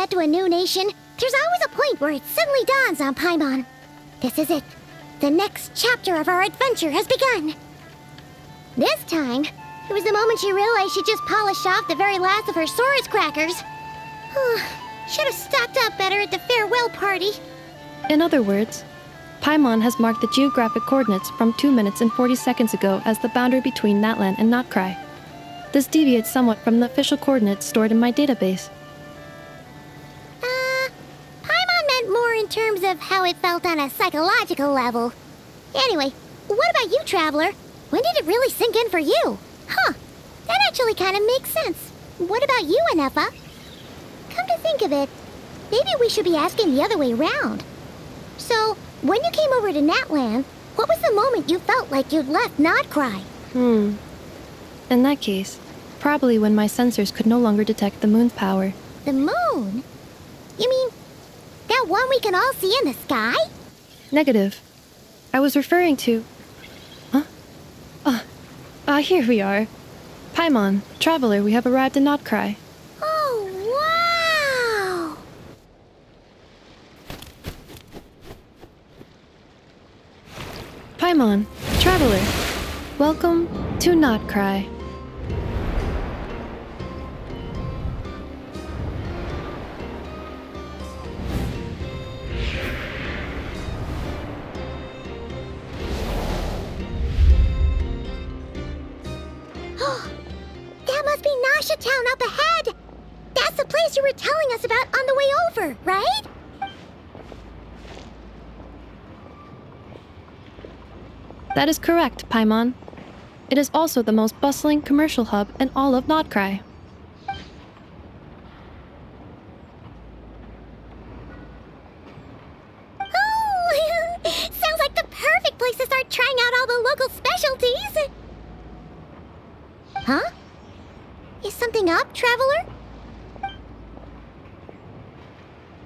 get to a new nation, there's always a point where it suddenly dawns on Paimon. This is it. The next chapter of our adventure has begun. This time, it was the moment she realized she just polished off the very last of her Saurus crackers. Should have stocked up better at the farewell party. In other words, Paimon has marked the geographic coordinates from 2 minutes and 40 seconds ago as the boundary between Natlan and Nod-Krai. This deviates somewhat from the official coordinates stored in my database. Paimon meant more in terms of how it felt on a psychological level. Anyway, what about you, Traveler? When did it really sink in for you? That actually kind of makes sense. What about you, Anefa? Come to think of it, maybe we should be asking the other way round. So, when you came over to Natlan, what was the moment you felt like you'd left Nod-Krai? In that case, probably when my sensors could no longer detect the moon's power. The moon? You mean that one we can all see in the sky? Negative. I was referring to... Here we are. Paimon, Traveler, we have arrived in Nod-Krai. Oh, wow! Paimon, Traveler, welcome to Nod-Krai. That must be Nasha Town up ahead! That's the place you were telling us about on the way over, right? That is correct, Paimon. It is also the most bustling commercial hub in all of Nod-Krai. Oh, sounds like the perfect place to start trying out all the local specialties! Huh? Is something up, Traveler?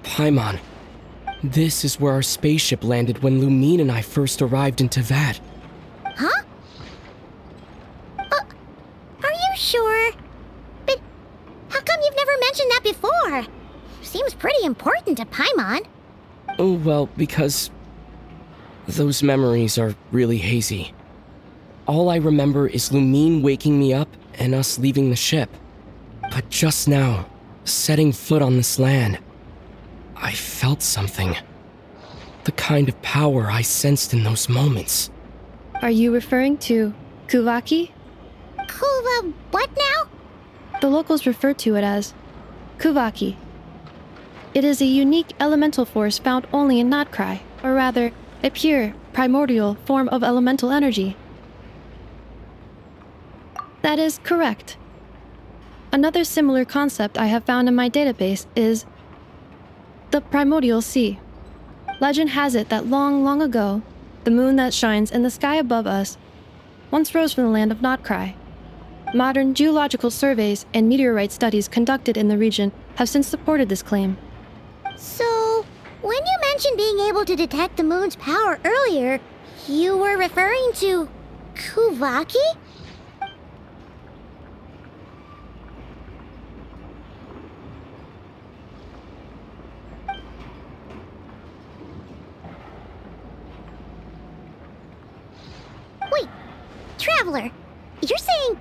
Paimon, this is where our spaceship landed when Lumine and I first arrived in Teyvat. Huh? Are you sure? But how come you've never mentioned that before? Seems pretty important to Paimon. Oh, well, because those memories are really hazy. All I remember is Lumine waking me up and us leaving the ship. But just now, setting foot on this land, I felt something. The kind of power I sensed in those moments. Are you referring to Kuvaki? What now? The locals refer to it as Kuvaki. It is a unique elemental force found only in Nod-Krai, or rather, a pure, primordial form of elemental energy. That is correct. Another similar concept I have found in my database is the primordial sea. Legend has it that long ago, the moon that shines in the sky above us once rose from the land of Nod-Krai. Modern geological surveys and meteorite studies conducted in the region have since supported this claim. So, when you mentioned being able to detect the moon's power earlier, you were referring to Kuvaki? Wait, Traveler, you're saying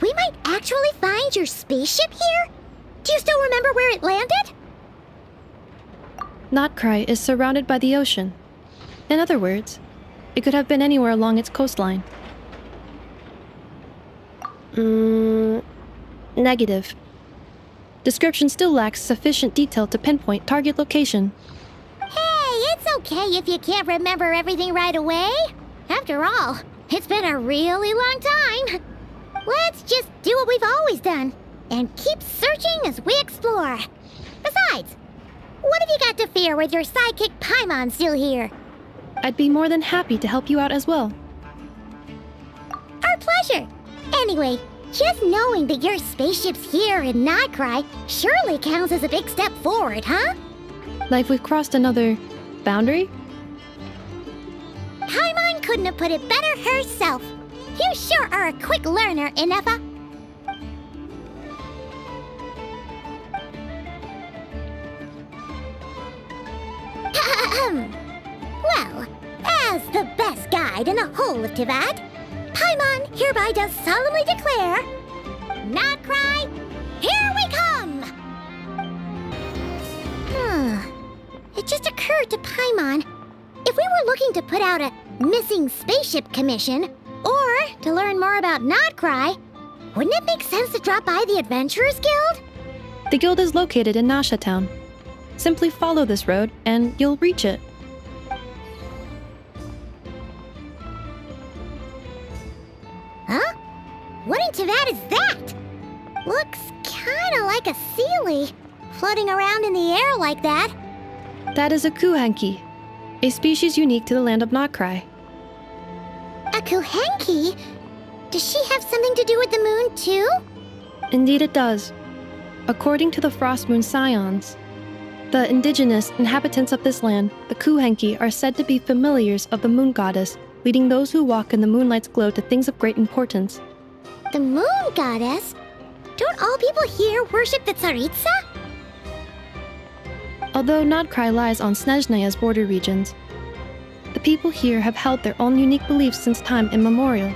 we might actually find your spaceship here? Do you still remember where it landed? Nod-Krai is surrounded by the ocean. In other words, it could have been anywhere along its coastline. Negative. Description still lacks sufficient detail to pinpoint target location. Hey, it's okay if you can't remember everything right away. After all, it's been a really long time. Let's just do what we've always done, and keep searching as we explore. Besides, what have you got to fear with your sidekick Paimon still here? I'd be more than happy to help you out as well. Our pleasure. Anyway, just knowing that your spaceship's here in Nod-Krai surely counts as a big step forward, huh? Like we've crossed another boundary? Paimon couldn't have put it better herself. You sure are a quick learner, Inefa. reside in the whole of Teyvat, Paimon hereby does solemnly declare, Nod-Krai, here we come! It just occurred to Paimon, if we were looking to put out a missing spaceship commission, or to learn more about Nod-Krai, wouldn't it make sense to drop by the Adventurers Guild? The guild is located in Nasha Town. Simply follow this road and you'll reach it. Huh? What in Teyvat is that? Looks kinda like a Sealy, floating around in the air like that. That is a Khaenri'ah, a species unique to the land of Nod-Krai. A Khaenri'ah? Does she have something to do with the moon too? Indeed it does. According to the Frost Moon Scions, the indigenous inhabitants of this land, the Khaenri'ah, are said to be familiars of the moon goddess, leading those who walk in the moonlight's glow to things of great importance. The moon goddess? Don't all people here worship the Tsaritsa? Although Nod-Krai lies on Snezhnaya's border regions, the people here have held their own unique beliefs since time immemorial.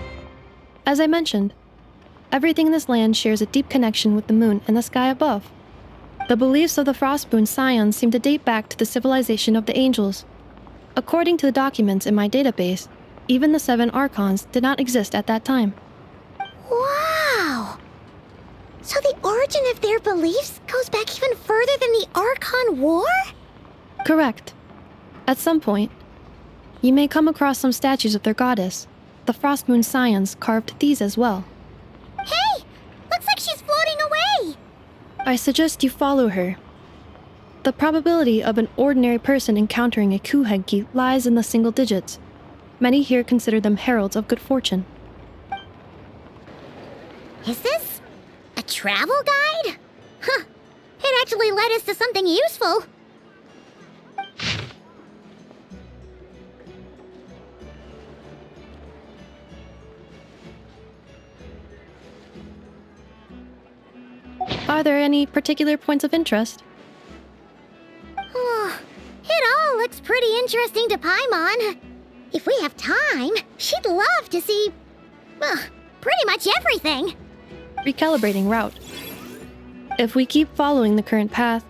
As I mentioned, everything in this land shares a deep connection with the moon and the sky above. The beliefs of the Frostmoon Scions seem to date back to the civilization of the angels. According to the documents in my database, even the 7 Archons did not exist at that time. Wow! So the origin of their beliefs goes back even further than the Archon War? Correct. At some point, you may come across some statues of their goddess. The Frostmoon Scions carved these as well. Hey! Looks like she's floating away! I suggest you follow her. The probability of an ordinary person encountering a Khaenri'ah lies in the single digits. Many here consider them heralds of good fortune. Is this a travel guide? Huh. It actually led us to something useful. Are there any particular points of interest? Oh, it all looks pretty interesting to Paimon. If we have time, she'd love to see, well, pretty much everything. Recalibrating route. If we keep following the current path,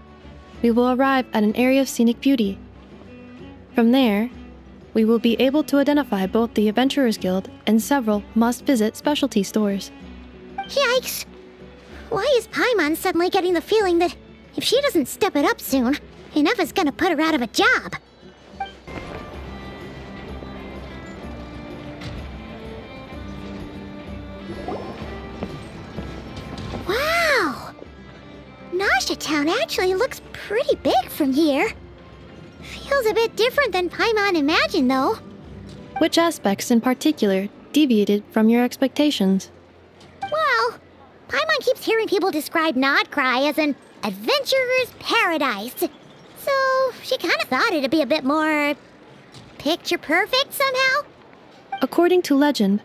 we will arrive at an area of scenic beauty. From there, we will be able to identify both the Adventurers Guild and several must-visit specialty stores. Yikes! Why is Paimon suddenly getting the feeling that if she doesn't step it up soon, enough is gonna put her out of a job? Wow! Nasha Town actually looks pretty big from here. Feels a bit different than Paimon imagined, though. Which aspects in particular deviated from your expectations? Well, Paimon keeps hearing people describe Nod-Krai as an adventurer's paradise. So she kind of thought it'd be a bit more picture perfect somehow. According to legend,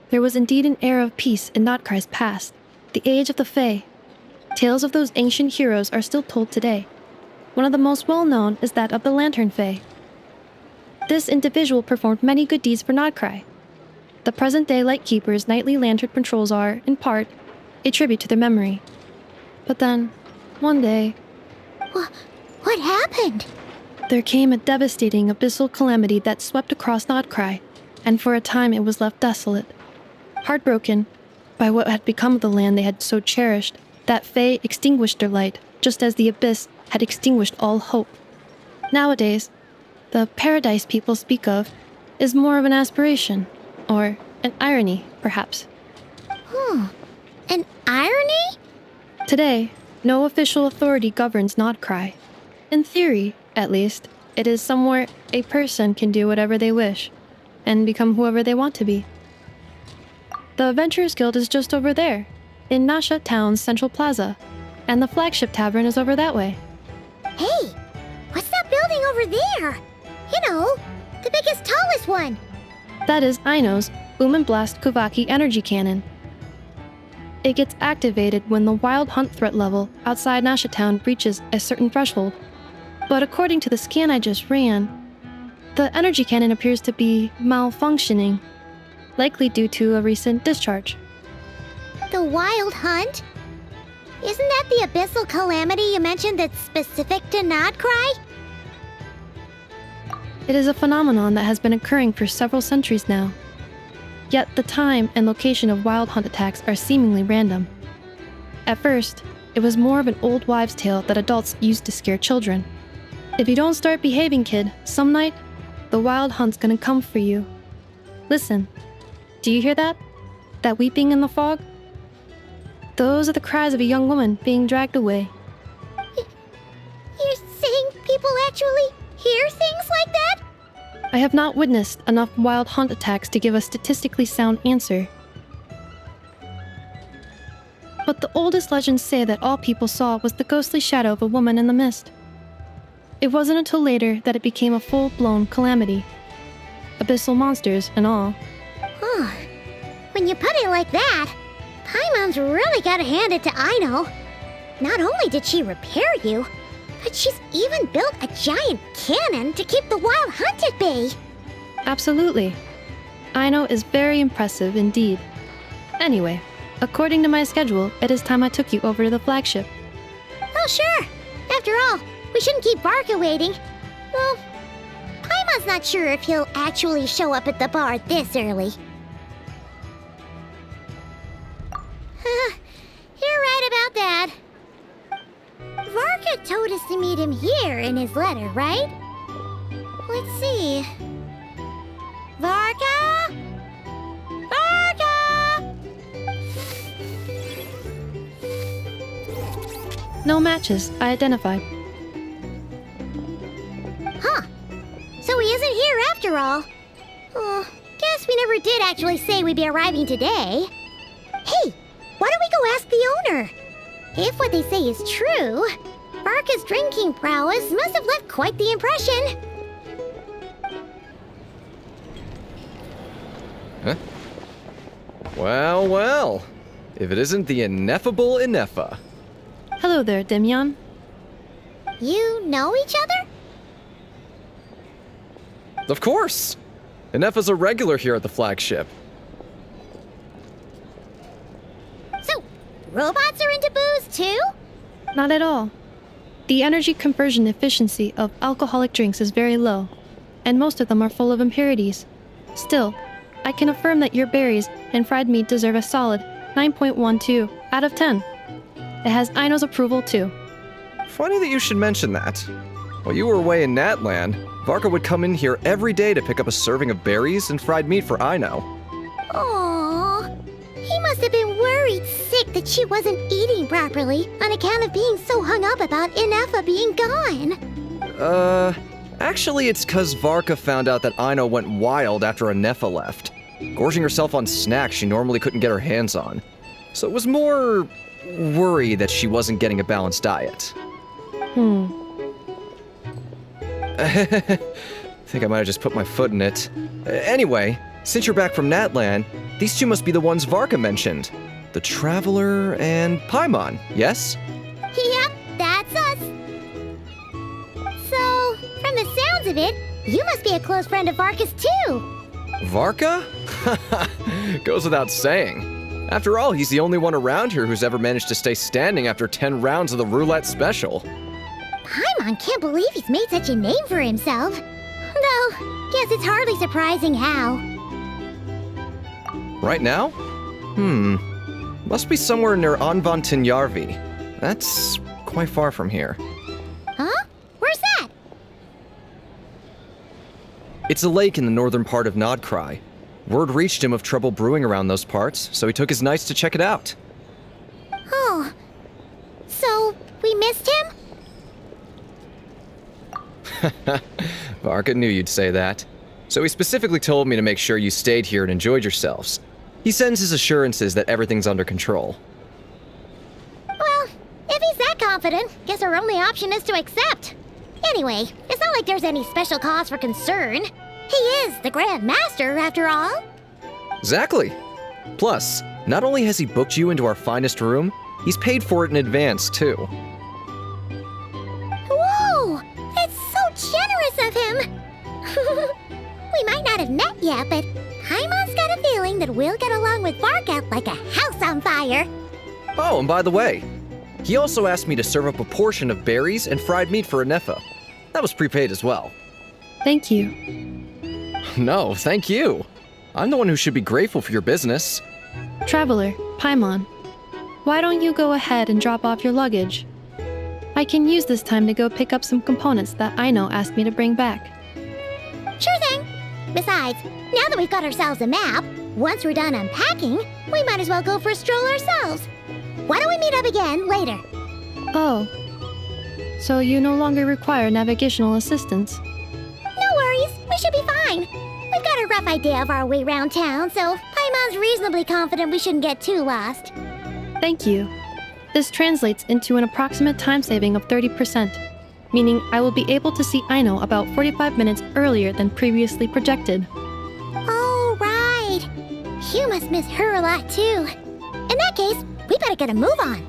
there was indeed an era of peace in Nod-Krai's past, the age of the Fae. Tales of those ancient heroes are still told today. One of the most well-known is that of the Lantern Fae. This individual performed many good deeds for Nod-Krai. The present-day Lightkeeper's nightly lantern patrols are, in part, a tribute to their memory. But then, one day, What happened? there came a devastating abyssal calamity that swept across Nod-Krai, and for a time it was left desolate. Heartbroken by what had become of the land they had so cherished, that Fae extinguished their light, just as the abyss had extinguished all hope. Nowadays, the paradise people speak of is more of an aspiration, or an irony, perhaps. An irony? Today, no official authority governs Nod-Krai. In theory, at least, it is somewhere a person can do whatever they wish, and become whoever they want to be. The Adventurers Guild is just over there, in Nasha Town's central plaza, and the flagship tavern is over that way. Hey, what's that building over there? You know, the biggest, tallest one. That is Aino's Boom and Blast Kuvaki energy cannon. It gets activated when the wild hunt threat level outside Nasha Town reaches a certain threshold. But according to the scan I just ran, The energy cannon appears to be malfunctioning, likely due to a recent discharge. The Wild Hunt? Isn't that the abyssal calamity you mentioned that's specific to Nod-Krai? It is a phenomenon that has been occurring for several centuries now. Yet the time and location of wild hunt attacks are seemingly random. At first, it was more of an old wives' tale that adults used to scare children. If you don't start behaving, kid, some night, the wild hunt's gonna come for you. Listen, do you hear that? That weeping in the fog? Those are the cries of a young woman being dragged away. You're saying people actually hear things like that? I have not witnessed enough wild hunt attacks to give a statistically sound answer. But the oldest legends say that all people saw was the ghostly shadow of a woman in the mist. It wasn't until later that it became a full-blown calamity. Abyssal monsters and all. Oh, when you put it like that, Paimon's really gotta hand it to Aino. Not only did she repair you, but she's even built a giant cannon to keep the wild hunt at bay. Absolutely. Aino is very impressive indeed. Anyway, according to my schedule, it is time I took you over to the flagship. Oh, sure. After all, we shouldn't keep Varka waiting. Well, Paimon's not sure if he'll actually show up at the bar this early. You're right about that. Varka told us to meet him here in his letter, right? Let's see. Varka? Varka! No matches, I identified. Huh. So he isn't here after all. Oh, guess we never did actually say we'd be arriving today. Hey, why don't we go ask the owner? If what they say is true, Varka's drinking prowess must have left quite the impression. Huh? Well, well. If it isn't the ineffable Ineffa. Hello there, Demyon. You know each other? Of course! Ineffa's a regular here at the flagship. So, robots are into booze too? Not at all. The energy conversion efficiency of alcoholic drinks is very low, and most of them are full of impurities. Still, I can affirm that your berries and fried meat deserve a solid 9.12 out of 10. It has Aino's approval too. Funny that you should mention that. While you were away in Natland, Varka would come in here every day to pick up a serving of berries and fried meat for Aino. Aww. He must have been worried sick that she wasn't eating properly on account of being so hung up about Ineffa being gone. Actually it's 'cause Varka found out that Aino went wild after Ineffa left, gorging herself on snacks she normally couldn't get her hands on. So it was more worry that she wasn't getting a balanced diet. Think I might have just put my foot in it. Anyway, since you're back from Natland, these two must be the ones Varka mentioned. The Traveler and Paimon, yes? Yep, that's us. So, from the sounds of it, you must be a close friend of Varka's too. Varka? Goes without saying. After all, he's the only one around here who's ever managed to stay standing after 10 rounds of the roulette special. Paimon can't believe he's made such a name for himself. Though, guess it's hardly surprising how. Right now? Must be somewhere near Anvantinjarvi. That's quite far from here. Huh? Where's that? It's a lake in the northern part of Nod-Krai. Word reached him of trouble brewing around those parts, so he took his knights to check it out. Oh. So, we missed him? Varka knew you'd say that. So he specifically told me to make sure you stayed here and enjoyed yourselves. He sends his assurances that everything's under control. Well, if he's that confident, guess our only option is to accept. Anyway, it's not like there's any special cause for concern. He is the Grand Master, after all. Exactly. Plus, not only has he booked you into our finest room, he's paid for it in advance, too. Whoa! That's so generous of him! yet, but Paimon's got a feeling that we'll get along with Barkout like a house on fire. Oh, and by the way, he also asked me to serve up a portion of berries and fried meat for Anefa. That was prepaid as well. Thank you. No, thank you. I'm the one who should be grateful for your business. Traveler, Paimon, why don't you go ahead and drop off your luggage? I can use this time to go pick up some components that Aino asked me to bring back. Sure thing. Besides, now that we've got ourselves a map, once we're done unpacking, we might as well go for a stroll ourselves. Why don't we meet up again later? Oh. So you no longer require navigational assistance? No worries, we should be fine. We've got a rough idea of our way around town, so Paimon's reasonably confident we shouldn't get too lost. Thank you. This translates into an approximate time saving of 30%, meaning I will be able to see Aino about 45 minutes earlier than previously projected. Oh, right. You must miss her a lot, too. In that case, we better get a move on.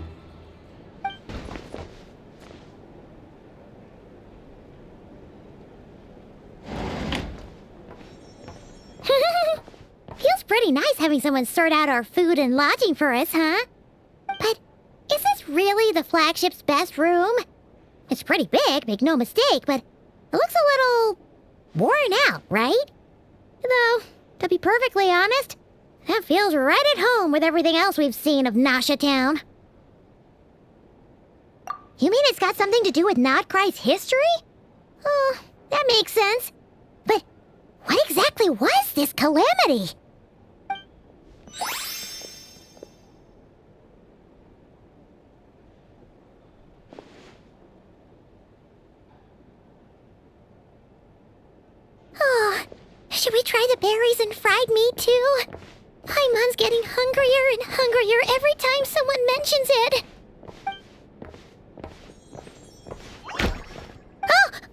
Feels pretty nice having someone sort out our food and lodging for us, huh? But is this really the flagship's best room? It's pretty big, make no mistake, but it looks a little worn out, right? Though, to be perfectly honest, that feels right at home with everything else we've seen of Nasha Town. You mean it's got something to do with Nod-Krai's history? Oh, that makes sense. But what exactly was this calamity? Oh, should we try the berries and fried meat too? Paimon's getting hungrier and hungrier every time someone mentions it.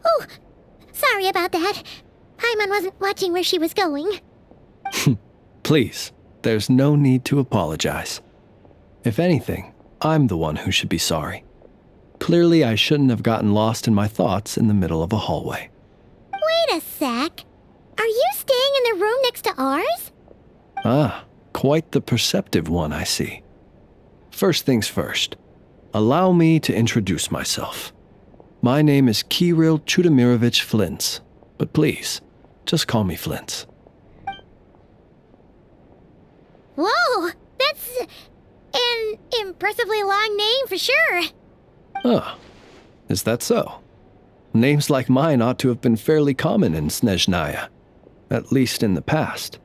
Oh, sorry about that. Paimon wasn't watching where she was going. Please, there's no need to apologize. If anything, I'm the one who should be sorry. Clearly, I shouldn't have gotten lost in my thoughts in the middle of a hallway. Wait a sec. Are you staying in the room next to ours? Ah, quite the perceptive one, I see. First things first, allow me to introduce myself. My name is Kirill Chudamirovich Flintz, but please, just call me Flintz. Whoa, that's an impressively long name for sure. Ah, is that so? Names like mine ought to have been fairly common in Snezhnaya, at least in the past.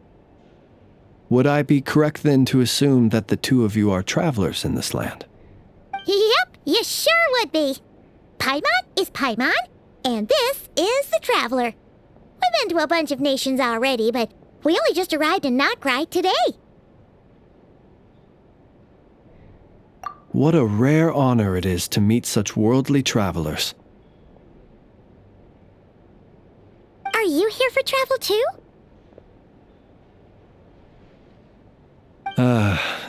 Would I be correct then to assume that the two of you are travelers in this land? Yep, you sure would be. Paimon is Paimon, and this is the Traveler. We've been to a bunch of nations already, but we only just arrived in Nod-Krai today. What a rare honor it is to meet such worldly travelers. Are you here for travel too?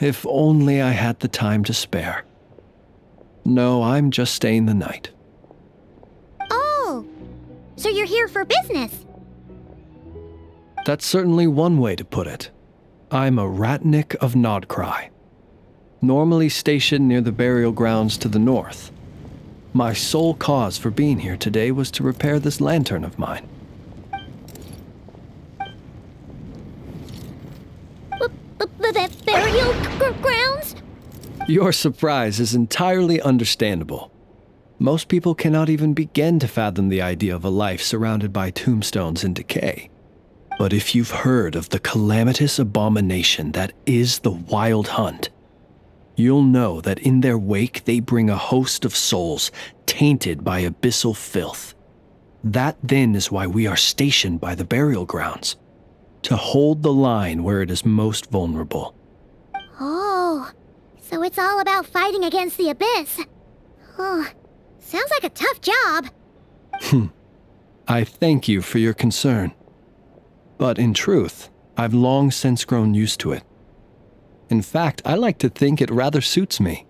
If only I had the time to spare. No, I'm just staying the night. Oh, so you're here for business? That's certainly one way to put it. I'm a ratnik of Nod-Krai, normally stationed near the burial grounds to the north. My sole cause for being here today was to repair this lantern of mine. The burial grounds? Your surprise is entirely understandable. Most people cannot even begin to fathom the idea of a life surrounded by tombstones and decay. But if you've heard of the calamitous abomination that is the Wild Hunt, you'll know that in their wake they bring a host of souls tainted by abyssal filth. That then is why we are stationed by the burial grounds, to hold the line where it is most vulnerable. Oh, so it's all about fighting against the abyss. Oh, sounds like a tough job. I thank you for your concern. But in truth, I've long since grown used to it. In fact, I like to think it rather suits me.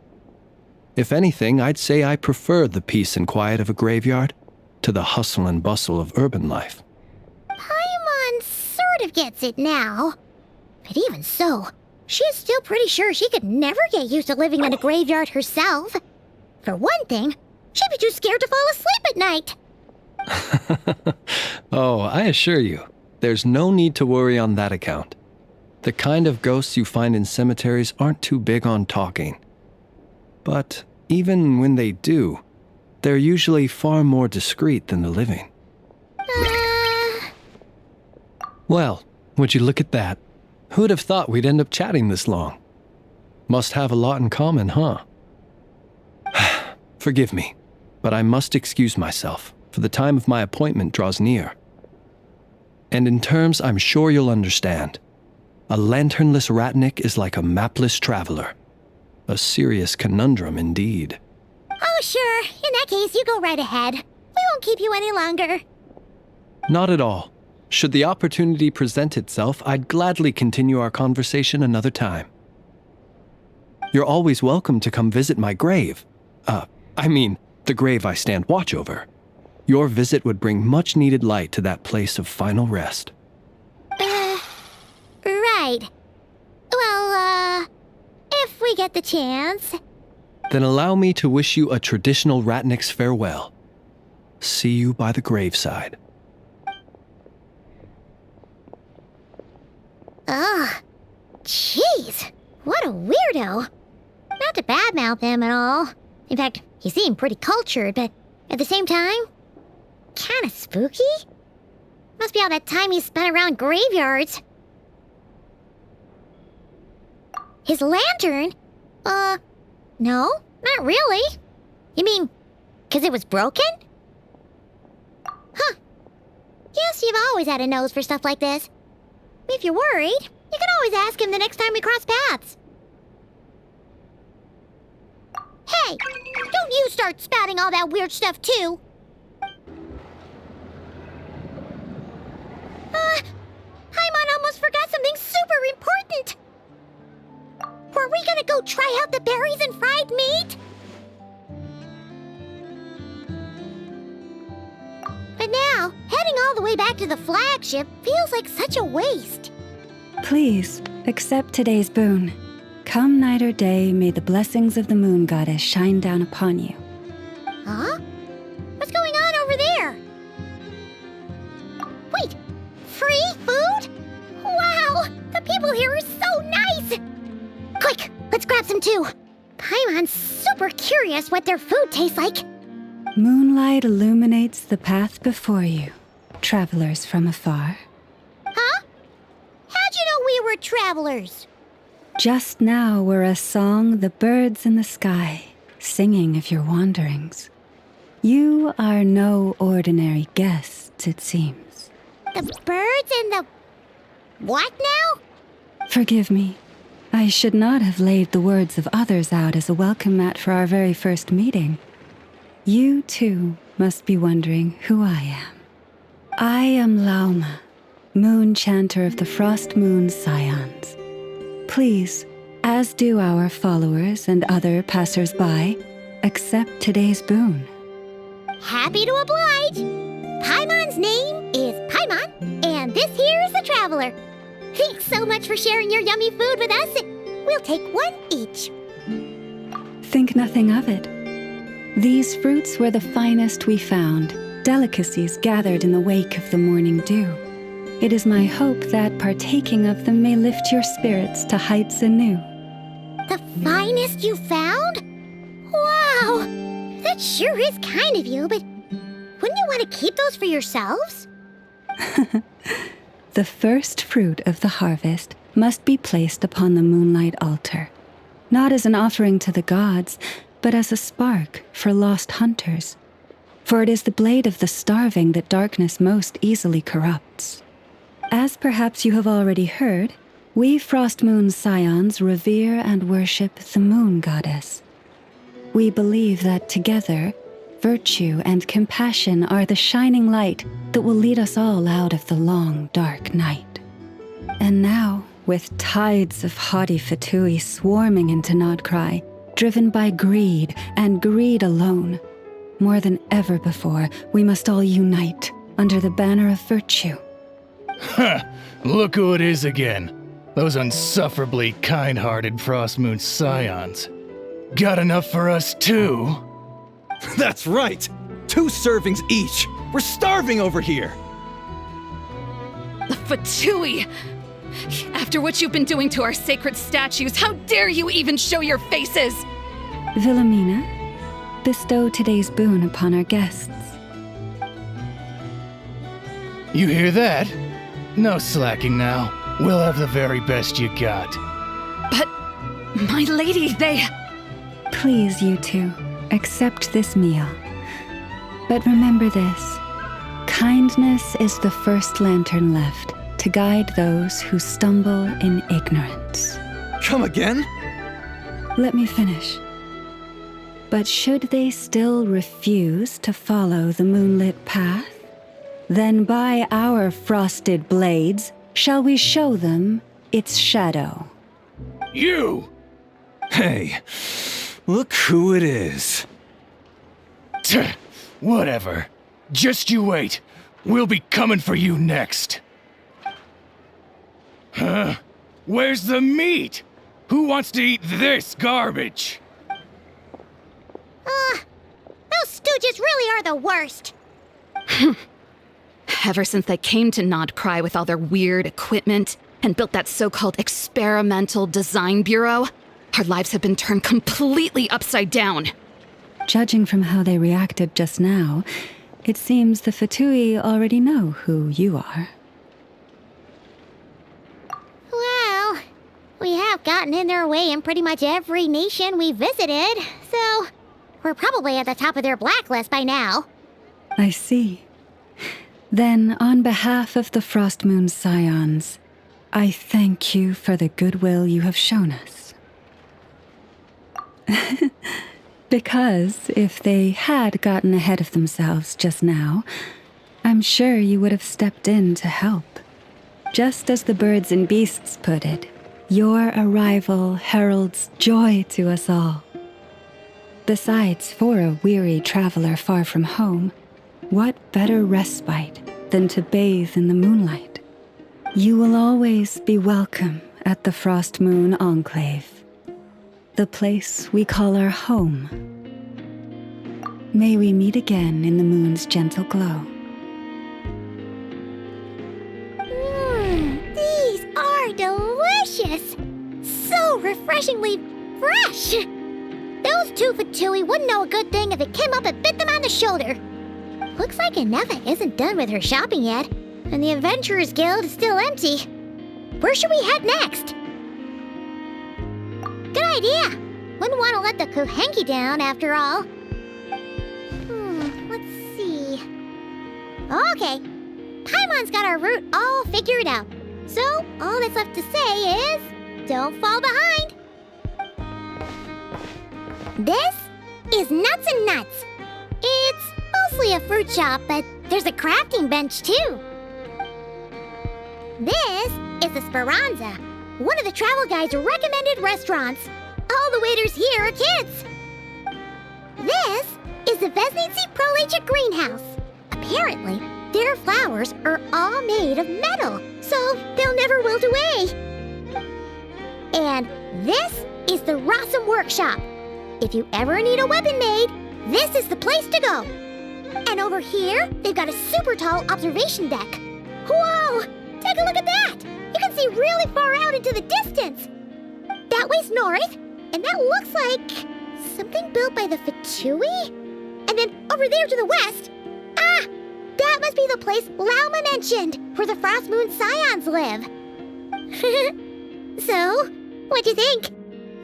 If anything, I'd say I prefer the peace and quiet of a graveyard to the hustle and bustle of urban life. Paimon sort of gets it now. But even so, she is still pretty sure she could never get used to living in a graveyard herself. For one thing, she'd be too scared to fall asleep at night. Oh, I assure you, there's no need to worry on that account. The kind of ghosts you find in cemeteries aren't too big on talking. But even when they do, they're usually far more discreet than the living. Well, would you look at that? Who'd have thought we'd end up chatting this long? Must have a lot in common, huh? Forgive me, but I must excuse myself, for the time of my appointment draws near. And in terms I'm sure you'll understand, a lanternless ratnik is like a mapless traveler. A serious conundrum indeed. Oh, sure. In that case, you go right ahead. We won't keep you any longer. Not at all. Should the opportunity present itself, I'd gladly continue our conversation another time. You're always welcome to come visit my grave. The grave I stand watch over. Your visit would bring much-needed light to that place of final rest. Right. Well, if we get the chance. Then allow me to wish you a traditional ratnik's farewell. See you by the graveside. Ugh. Jeez. What a weirdo. Not to badmouth him at all. In fact, he seemed pretty cultured, but at the same time, kinda spooky? Must be all that time he spent around graveyards. His lantern? No, not really. You mean, 'cause it was broken? Huh. Guess you've always had a nose for stuff like this. If you're worried, you can always ask him the next time we cross paths. Hey, don't you start spouting all that weird stuff too. Paimon almost forgot something super important. Were we gonna go try out the berries and fried meat? But now, heading all the way back to the flagship feels like such a waste. Please, accept today's boon. Come night or day, may the blessings of the moon goddess shine down upon you. Huh? What's going on over there? Wait, free food? Wow, the people here are so nice! Quick, let's grab some too. Paimon's super curious what their food tastes like. Moonlight illuminates the path before you, travelers from afar. Huh? How'd you know we were travelers? Just now were a song the birds in the sky, singing of your wanderings. You are no ordinary guests, it seems. The birds in the... what now? Forgive me. I should not have laid the words of others out as a welcome mat for our very first meeting. You, too, must be wondering who I am. I am Lauma, moon chanter of the Frost Moon's Scions. Please, as do our followers and other passers-by, accept today's boon. Happy to oblige. Paimon's name is Paimon, and this here is the Traveler. Thanks so much for sharing your yummy food with us. We'll take one each. Think nothing of it. These fruits were the finest we found, delicacies gathered in the wake of the morning dew. It is my hope that partaking of them may lift your spirits to heights anew. The finest you found? Wow! That sure is kind of you, but wouldn't you want to keep those for yourselves? The first fruit of the harvest must be placed upon the moonlight altar, not as an offering to the gods, but as a spark for lost hunters. For it is the blade of the starving that darkness most easily corrupts. As perhaps you have already heard, we Frost Moon's Scions revere and worship the moon goddess. We believe that together, virtue and compassion are the shining light that will lead us all out of the long, dark night. And now, with tides of haughty Fatui swarming into Nod-Krai, driven by greed and greed alone, more than ever before, we must all unite under the banner of virtue. Huh, look who it is again. Those unsufferably kind-hearted Frostmoon scions. Got enough for us too? That's right! 2 servings each! We're starving over here! Fatui! After what you've been doing to our sacred statues, how dare you even show your faces? Wilhelmina, bestow today's boon upon our guests. You hear that? No slacking now. We'll have the very best you got. But, my lady, they... Please, you two, accept this meal. But remember this. Kindness is the first lantern left to guide those who stumble in ignorance. Come again? Let me finish. But should they still refuse to follow the moonlit path, then by our frosted blades shall we show them its shadow. You! Hey, look who it is. Tch, whatever. Just you wait. We'll be coming for you next. Huh? Where's the meat? Who wants to eat this garbage? Those stooges really are the worst. Ever since they came to Nod-Krai with all their weird equipment and built that so-called experimental design bureau, our lives have been turned completely upside down. Judging from how they reacted just now, it seems the Fatui already know who you are. Well, we have gotten in their way in pretty much every nation we visited, so we're probably at the top of their blacklist by now. I see. Then, on behalf of the Frostmoon Scions, I thank you for the goodwill you have shown us. Because if they had gotten ahead of themselves just now, I'm sure you would have stepped in to help. Just as the birds and beasts put it, your arrival heralds joy to us all. Besides, for a weary traveler far from home, what better respite than to bathe in the moonlight? You will always be welcome at the Frostmoon Enclave, the place we call our home. May we meet again in the moon's gentle glow. These are delicious! So refreshingly fresh! Those 2 Fatui wouldn't know a good thing if it came up and bit them on the shoulder. Looks like Inefa isn't done with her shopping yet, and the Adventurers Guild is still empty. Where should we head next? Good idea! Wouldn't want to let the Kuhenki down, after all. Let's see... Okay, Paimon's got our route all figured out. So, all that's left to say is... don't fall behind! This is Nuts and Nuts. It's mostly a fruit shop, but there's a crafting bench too. This is the Speranza, one of the travel guide's recommended restaurants. All the waiters here are kids. This is the Vesnitsi Prolecha greenhouse. Apparently, their flowers are all made of metal, so they'll never wilt away. And this is the Rossum Workshop. If you ever need a weapon made, this is the place to go. And over here, they've got a super tall observation deck. Whoa! Take a look at that! You can see really far out into the distance. That way's north, and that looks like something built by the Fatui? And then over there to the west, that must be the place Lauma mentioned, where the Frostmoon Scions live. So, what'd you think?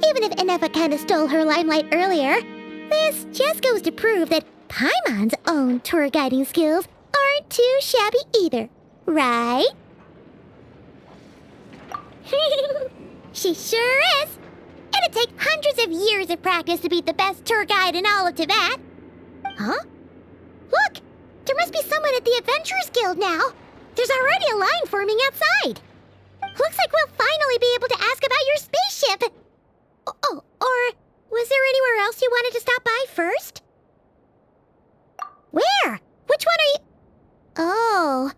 Even if Inefa kinda stole her limelight earlier, this just goes to prove that Paimon's own tour guiding skills aren't too shabby either, right? She sure is. It'd take hundreds of years of practice to beat the best tour guide in all of Tibet. Huh? Look! There must be someone at the Adventurers Guild now. There's already a line forming outside. Looks like we'll finally be able to ask about your spaceship. Oh, or was there anywhere else you wanted to stop by first? Where? Which one are you... Oh.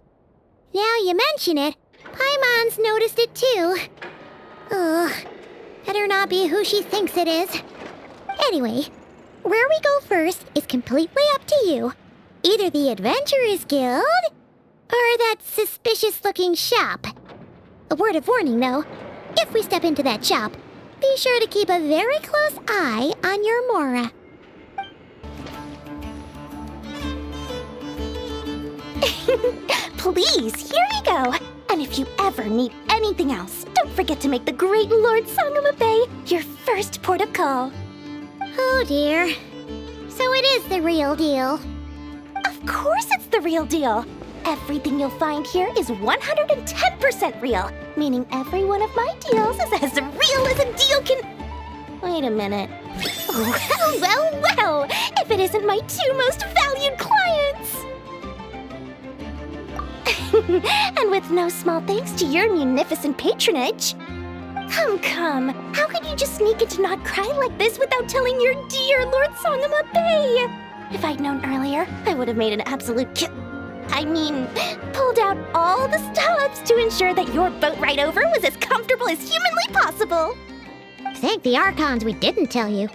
Now you mention unfortunate. Paimon's noticed it too. Ugh. Better not be who she thinks it is. Anyway, where we go first is completely up to you. Either the Adventurers Guild, or that suspicious-looking shop. A word of warning, though. If we step into that shop, be sure to keep a very close eye on your Mora. Please, here you go. And if you ever need anything else, don't forget to make the great Lord Sangama Bay your first port of call. Oh dear. So it is the real deal. Of course it's the real deal. Everything you'll find here is 110% real, meaning every one of my deals is as real as a deal can... Wait a minute. Well, if it isn't my two most valued clients! And with no small thanks to your munificent patronage. Come, how could you just sneak into Nod-Krai like this without telling your dear Lord Sangama Bay? If I'd known earlier, I would have made an absolute pulled out all the stops to ensure that your boat ride over was as comfortable as humanly possible. Thank the Archons we didn't tell you.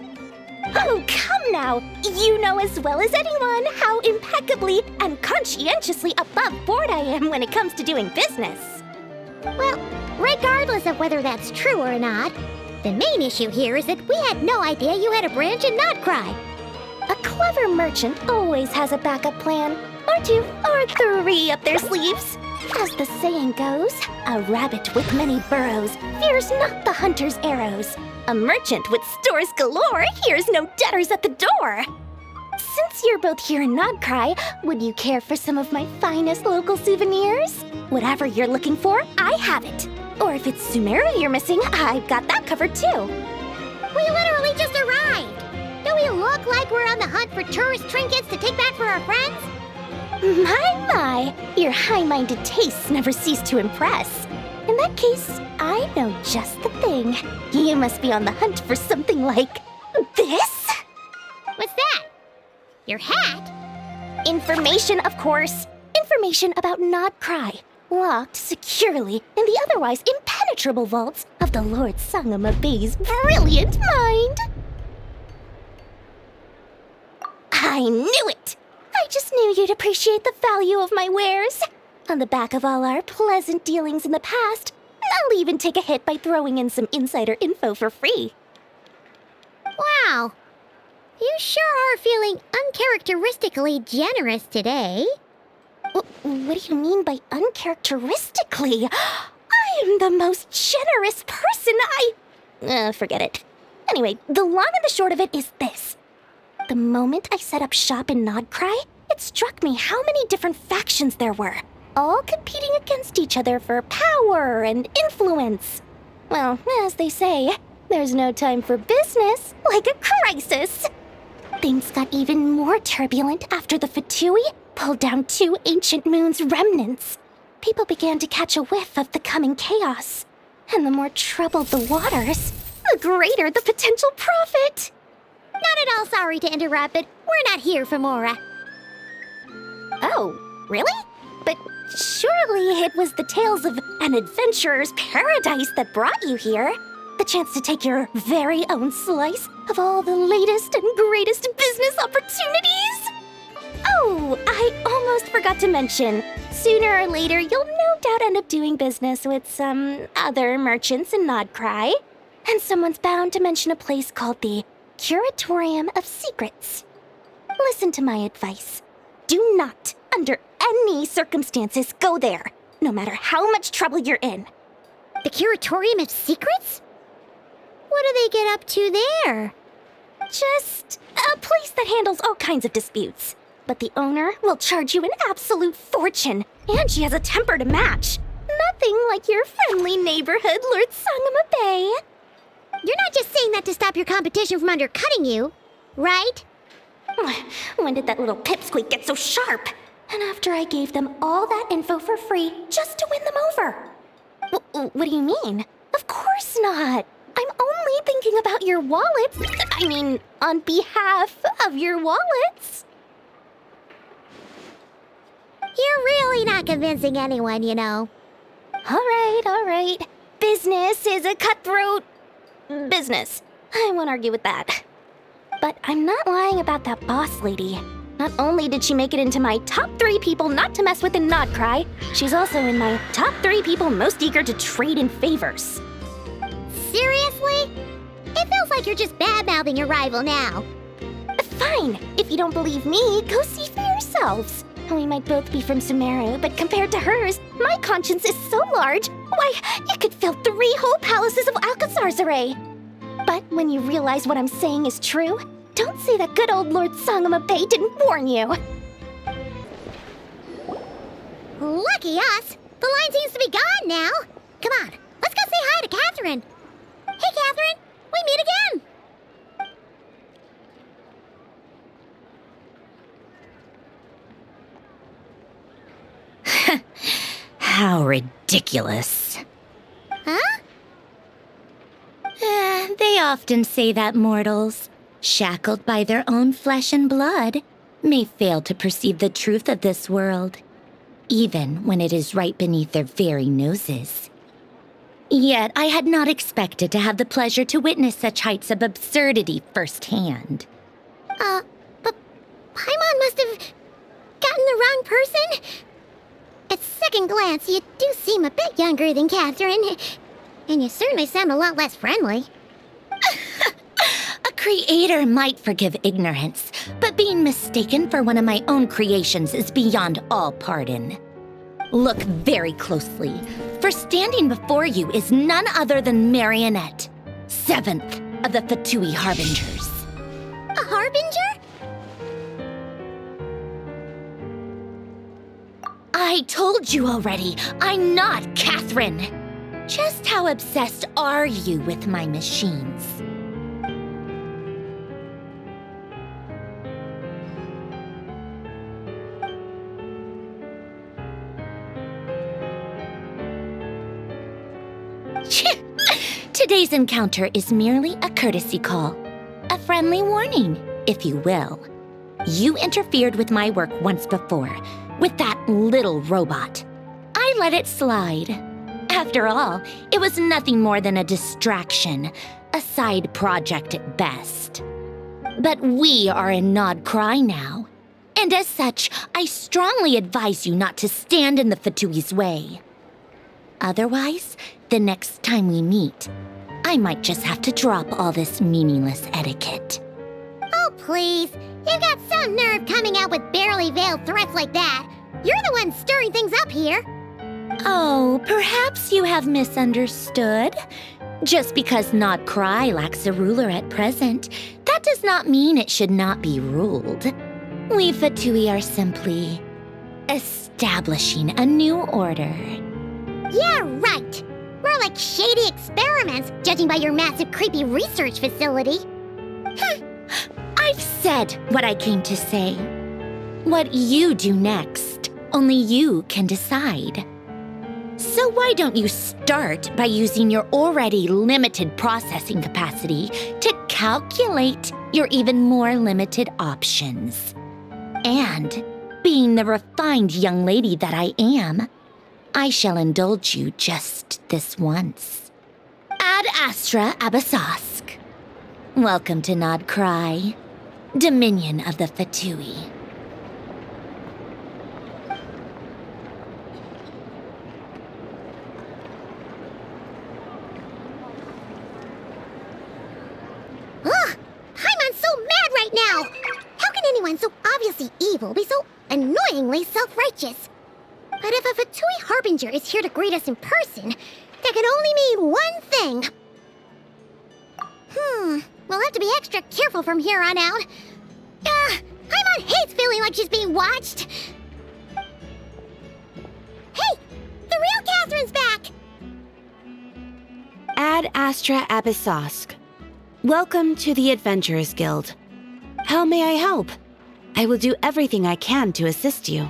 Oh, come now! You know as well as anyone how impeccably and conscientiously above board I am when it comes to doing business. Well, regardless of whether that's true or not, the main issue here is that we had no idea you had a branch in Nod-Krai. A clever merchant always has a backup plan, or two, or three up their sleeves. As the saying goes, a rabbit with many burrows fears not the hunter's arrows. A merchant with stores galore hears no debtors at the door. Since you're both here in Nod-Krai, would you care for some of my finest local souvenirs? Whatever you're looking for, I have it. Or if it's Sumeru you're missing, I've got that covered too. We literally just arrived. Do we look like we're on the hunt for tourist trinkets to take back for our friends? My, your high-minded tastes never cease to impress. In that case, I know just the thing. You must be on the hunt for something like this? What's that? Your hat? Information, of course. Information about Nod-Krai, locked securely in the otherwise impenetrable vaults of the Lord Sangama Bay's brilliant mind. I knew it! I just knew you'd appreciate the value of my wares. On the back of all our pleasant dealings in the past, I'll even take a hit by throwing in some insider info for free. Wow. You sure are feeling uncharacteristically generous today. What do you mean by uncharacteristically? I am the most generous person forget it. Anyway, the long and the short of it is this. The moment I set up shop in Nod-Krai, it struck me how many different factions there were, all competing against each other for power and influence. Well, as they say, there's no time for business like a crisis. Things got even more turbulent after the Fatui pulled down two ancient moon's remnants. People began to catch a whiff of the coming chaos. And the more troubled the waters, the greater the potential profit. Not at all sorry to interrupt, but we're not here for Mora. Oh, really? But surely it was the tales of an adventurer's paradise that brought you here. The chance to take your very own slice of all the latest and greatest business opportunities. Oh, I almost forgot to mention. Sooner or later, you'll no doubt end up doing business with some other merchants in Nod-Krai. And someone's bound to mention a place called the Curatorium of Secrets. Listen to my advice. Do not, under any circumstances, go there, no matter how much trouble you're in. The Curatorium of Secrets? What do they get up to there? Just a place that handles all kinds of disputes. But the owner will charge you an absolute fortune, and she has a temper to match. Nothing like your friendly neighborhood, Lord Sangama Bay. You're not just saying that to stop your competition from undercutting you, right? When did that little pipsqueak get so sharp? And after I gave them all that info for free just to win them over. What do you mean? Of course not. I'm only thinking about your wallets. I mean, on behalf of your wallets. You're really not convincing anyone, you know. All right. Business is a cutthroat business. I won't argue with that. But I'm not lying about that boss lady. Not only did she make it into my top 3 people not to mess with in Nod-Krai, she's also in my top 3 people most eager to trade in favors. Seriously? It feels like you're just bad-mouthing your rival now. Fine. If you don't believe me, go see for yourselves. We might both be from Sumeru, but compared to hers, my conscience is so large, why, it could fill 3 whole palaces of Alcazar's array. But when you realize what I'm saying is true, don't say that good old Lord Sangamabe didn't warn you. Lucky us! The line seems to be gone now. Come on, let's go say hi to Catherine. Hey, Catherine, we meet again. How ridiculous. Huh? They often say that mortals, shackled by their own flesh and blood, may fail to perceive the truth of this world, even when it is right beneath their very noses. Yet I had not expected to have the pleasure to witness such heights of absurdity firsthand. But Paimon must have gotten the wrong person? At second glance, you do seem a bit younger than Catherine, and you certainly sound a lot less friendly. A creator might forgive ignorance, but being mistaken for one of my own creations is beyond all pardon. Look very closely, for standing before you is none other than Marionette, 7th of the Fatui Harbingers. A harbinger? I told you already, I'm not Catherine. Just how obsessed are you with my machines? Today's encounter is merely a courtesy call. A friendly warning, if you will. You interfered with my work once before, with that little robot. I let it slide. After all, it was nothing more than a distraction, a side project at best. But we are in Nod-Krai now, and as such, I strongly advise you not to stand in the Fatui's way. Otherwise, the next time we meet, I might just have to drop all this meaningless etiquette. Oh, please. You've got some nerve coming out with barely veiled threats like that. You're the one stirring things up here. Oh, perhaps you have misunderstood. Just because Nod-Krai lacks a ruler at present, that does not mean it should not be ruled. We Fatui are simply establishing a new order. Yeah, right. More like shady experiments, judging by your massive creepy research facility. I've said what I came to say. What you do next, only you can decide. So why don't you start by using your already limited processing capacity to calculate your even more limited options? And, being the refined young lady that I am, I shall indulge you just this once. Ad Astra Abyssosque. Welcome to Nod-Krai, Dominion of the Fatui. Ugh! Paimon's so mad right now! How can anyone so obviously evil be so annoyingly self-righteous? But if a Fatui Harbinger is here to greet us in person, that can only mean one thing. We'll have to be extra careful from here on out. Paimon hates feeling like she's being watched. Hey! The real Catherine's back! Ad Astra Abyssosque. Welcome to the Adventurers Guild. How may I help? I will do everything I can to assist you.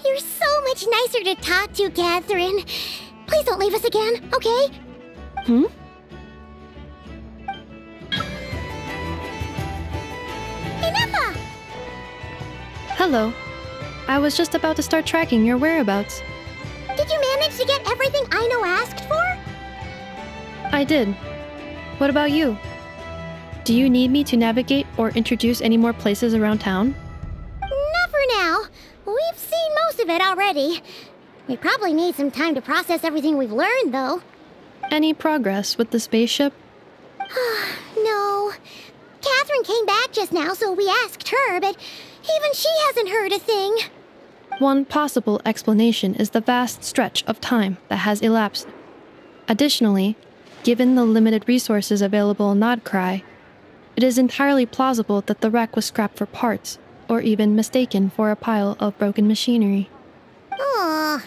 You're so much nicer to talk to, Catherine. Please don't leave us again, okay? Inepa! Hello. I was just about to start tracking your whereabouts. Did you manage to get everything Aino asked for? I did. What about you? Do you need me to navigate or introduce any more places around town? Not for now. We've seen most of it already. We probably need some time to process everything we've learned, though. Any progress with the spaceship? No. Catherine came back just now, so we asked her, but even she hasn't heard a thing. One possible explanation is the vast stretch of time that has elapsed. Additionally, given the limited resources available in Nod-Krai, it is entirely plausible that the wreck was scrapped for parts, or even mistaken for a pile of broken machinery. Aw.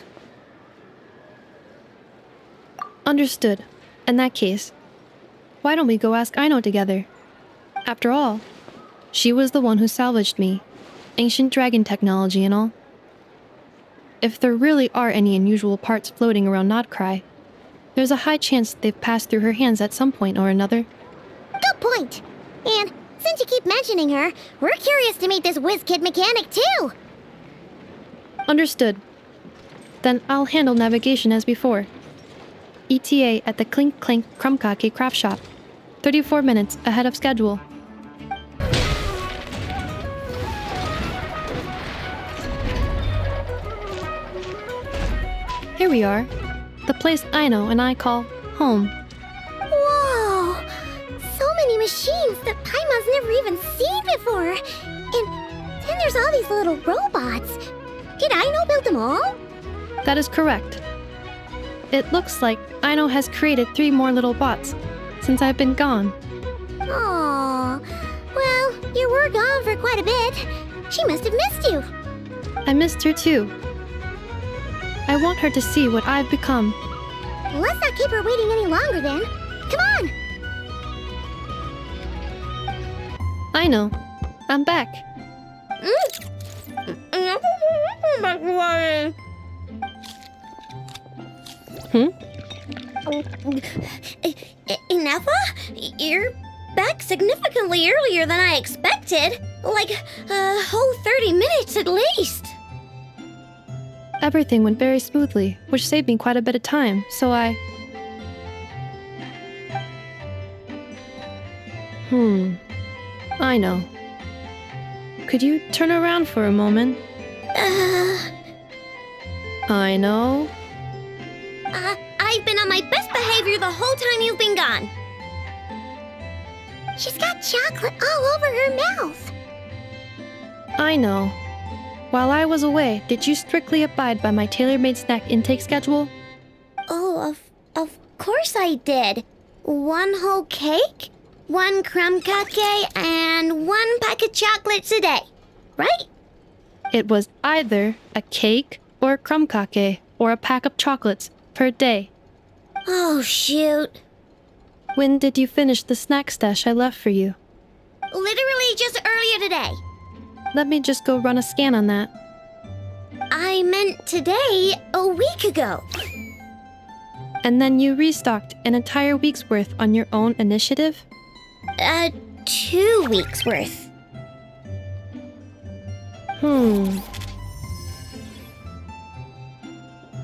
Understood. In that case, why don't we go ask Aino together? After all, she was the one who salvaged me, ancient dragon technology and all. If there really are any unusual parts floating around Nod-Krai, there's a high chance they've passed through her hands at some point or another. Good point. And since you keep mentioning her, we're curious to meet this whiz-kid mechanic, too. Understood. Then I'll handle navigation as before. ETA at the Clink Clank Krumkake craft shop. 34 minutes ahead of schedule. Here we are. The place Aino and I call home. Whoa! So many machines that Paimon's never even seen before. And then there's all these little robots. Did Aino build them all? That is correct. It looks like Aino has created 3 more little bots since I've been gone. Aw. Well, you were gone for quite a bit. She must have missed you. I missed her too. I want her to see what I've become. Let's not keep her waiting any longer then. Come on! Aino, I'm back. Ineffa? You're back significantly earlier than I expected. Like a whole 30 minutes at least. Everything went very smoothly, which saved me quite a bit of time, so I know. Could you turn around for a moment? I know. I've been on my best behavior the whole time you've been gone. She's got chocolate all over her mouth. I know. While I was away, did you strictly abide by my tailor-made snack intake schedule? Oh, of course I did. 1 whole cake, 1 crumb cake, and 1 pack of chocolates a day, right? It was either a cake or a krumkake or a pack of chocolates per day. Oh, shoot. When did you finish the snack stash I left for you? Literally just earlier today. Let me just go run a scan on that. I meant today, a week ago. And then you restocked an entire week's worth on your own initiative? 2 weeks worth.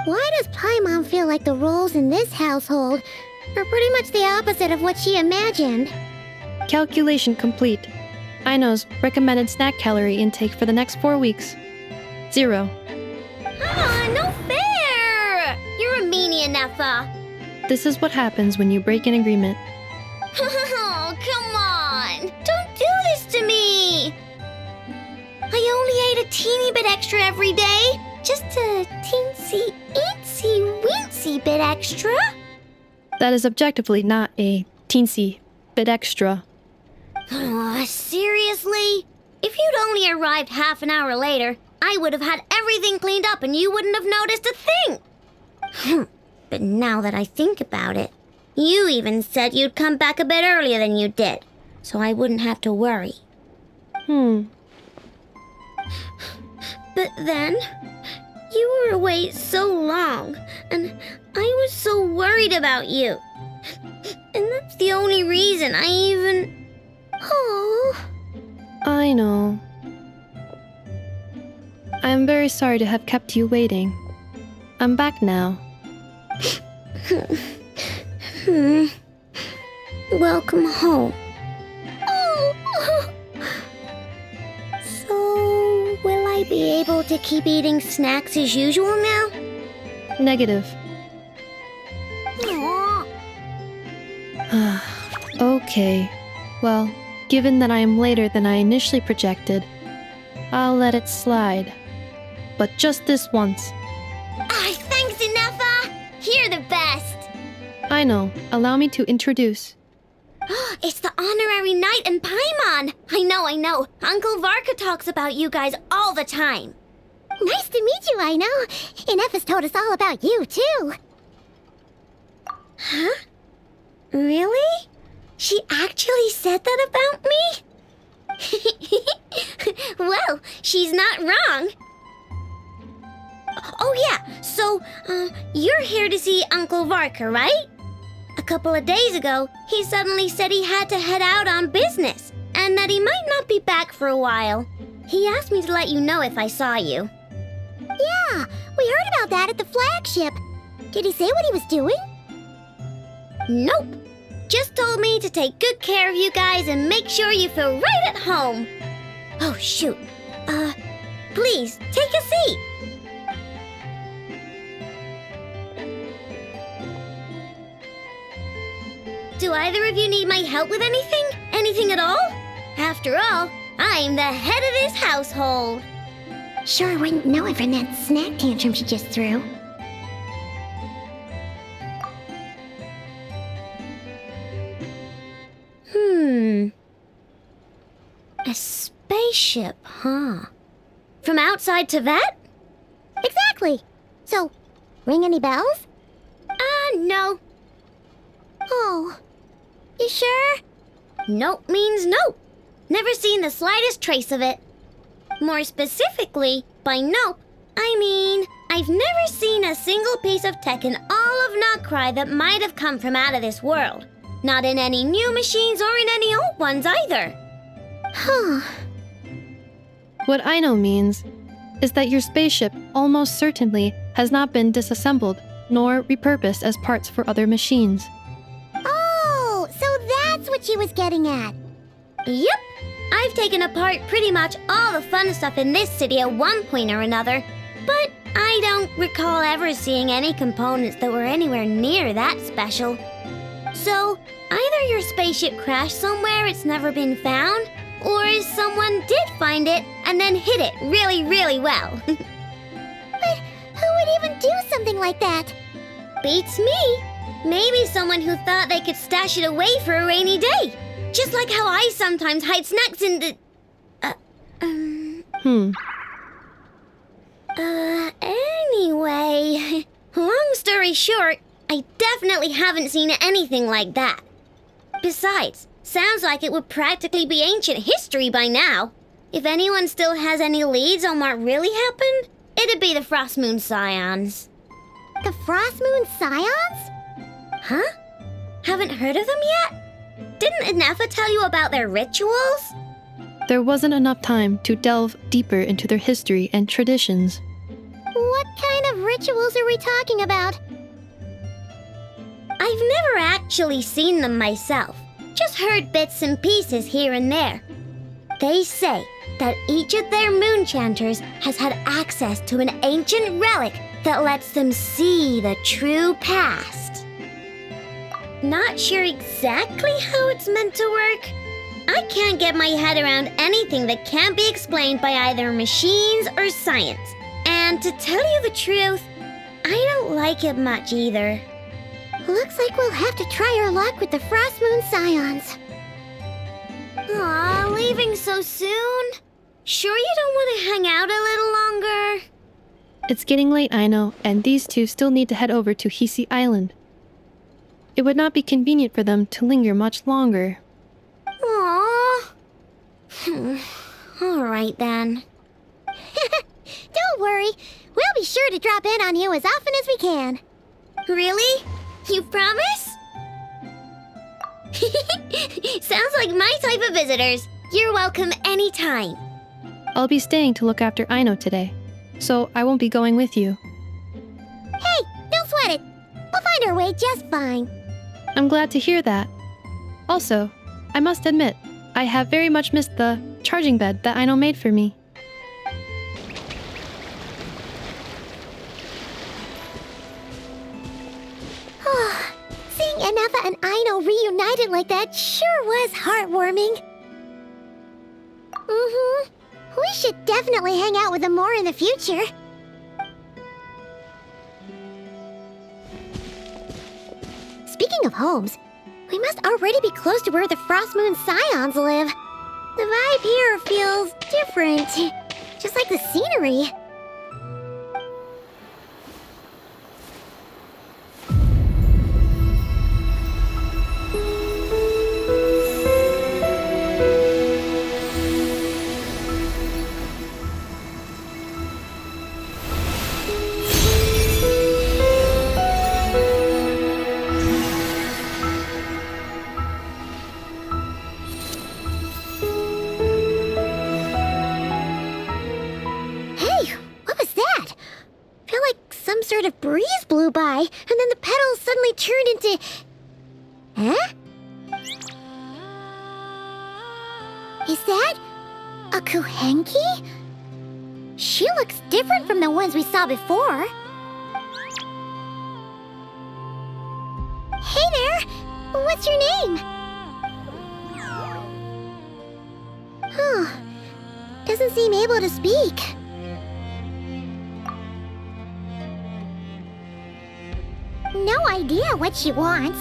Why does Paimon feel like the roles in this household are pretty much the opposite of what she imagined? Calculation complete. Aino's recommended snack calorie intake for the next 4 weeks. 0. No fair! You're a meanie, Ineffa. This is what happens when you break an agreement. Oh, come on! Don't do this to me! I only ate a teeny bit extra every day. Just a teensy, itsy, weensy bit extra. That is objectively not a teensy bit extra. Seriously? If you'd only arrived half an hour later, I would have had everything cleaned up and you wouldn't have noticed a thing. But now that I think about it, you even said you'd come back a bit earlier than you did, so I wouldn't have to worry. But then, you were away so long, and I was so worried about you. And that's the only reason I even... Oh. I know. I am very sorry to have kept you waiting. I'm back now. Welcome home. Oh. So, will I be able to keep eating snacks as usual now? Negative. Aw. Okay. Well, given that I am later than I initially projected, I'll let it slide. But just this once. Thanks, Inefa! You're the best! I know. Allow me to introduce. It's the honorary knight and Paimon! I know. Uncle Varka talks about you guys all the time. Nice to meet you, I know. Inefa's told us all about you, too. Huh? Really? She actually said that about me? Well, she's not wrong. Oh yeah, so, you're here to see Uncle Varka, right? A couple of days ago, he suddenly said he had to head out on business, and that he might not be back for a while. He asked me to let you know if I saw you. Yeah, we heard about that at the flagship. Did he say what he was doing? Nope. Just told me to take good care of you guys and make sure you feel right at home. Oh, shoot. Please, take a seat. Do either of you need my help with anything? Anything at all? After all, I'm the head of this household. Sure wouldn't know it from that snack tantrum she just threw. A spaceship, huh? From outside to that? Exactly. So, ring any bells? No. Oh. You sure? Nope means nope. Never seen the slightest trace of it. More specifically, by nope, I mean, I've never seen a single piece of tech in all of Nod-Krai that might have come from out of this world. Not in any new machines or in any old ones either. Huh. What I know means is that your spaceship almost certainly has not been disassembled nor repurposed as parts for other machines. Oh, so that's what she was getting at. Yep. I've taken apart pretty much all the fun stuff in this city at one point or another, but I don't recall ever seeing any components that were anywhere near that special. So, either your spaceship crashed somewhere it's never been found, or someone did find it and then hid it really, really well. But who would even do something like that? Beats me. Maybe someone who thought they could stash it away for a rainy day. Just like how I sometimes hide snacks in the... Anyway, long story short, I definitely haven't seen anything like that. Besides, sounds like it would practically be ancient history by now. If anyone still has any leads on what really happened, it'd be the Frost Moon Scions. The Frost Moon Scions? Huh? Haven't heard of them yet? Didn't Inefa tell you about their rituals? There wasn't enough time to delve deeper into their history and traditions. What kind of rituals are we talking about? I've never actually seen them myself. Just heard bits and pieces here and there. They say that each of their moon chanters has had access to an ancient relic that lets them see the true past. Not sure exactly how it's meant to work. I can't get my head around anything that can't be explained by either machines or science. And to tell you the truth, I don't like it much either. Looks like we'll have to try our luck with the Frost Moon Scions. Aw, leaving so soon? Sure you don't want to hang out a little longer? It's getting late, I know, and these two still need to head over to Hisi Island. It would not be convenient for them to linger much longer. Aww. All right then. Don't worry. We'll be sure to drop in on you as often as we can. Really? You promise? Sounds like my type of visitors. You're welcome anytime. I'll be staying to look after Aino today, so I won't be going with you. Hey, don't sweat it. We'll find our way just fine. I'm glad to hear that. Also, I must admit, I have very much missed the charging bed that Aino made for me. Seeing Anafa and Aino reunited like that sure was heartwarming. We should definitely hang out with them more in the future. Speaking of homes, we must already be close to where the Frost Moon Scions live. The vibe here feels different, just like the scenery. Sort of breeze blew by, and then the petals suddenly turned into... Huh? Is that a Kuhenki? She looks different from the ones we saw before. Hey there! What's your name? Huh. Doesn't seem able to speak. No idea what she wants.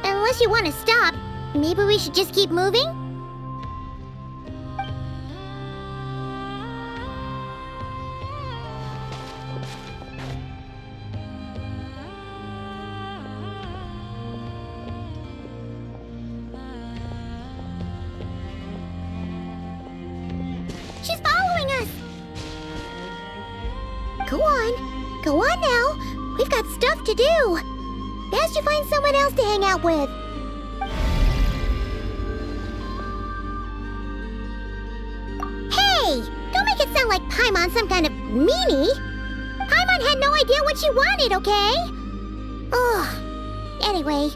Unless you want to stop, maybe we should just keep moving? She's following us! Go on. Go on now. We've got stuff to do. Best you find someone else to hang out with. Hey! Don't make it sound like Paimon's some kind of meanie. Paimon had no idea what she wanted, okay? Ugh. Anyway,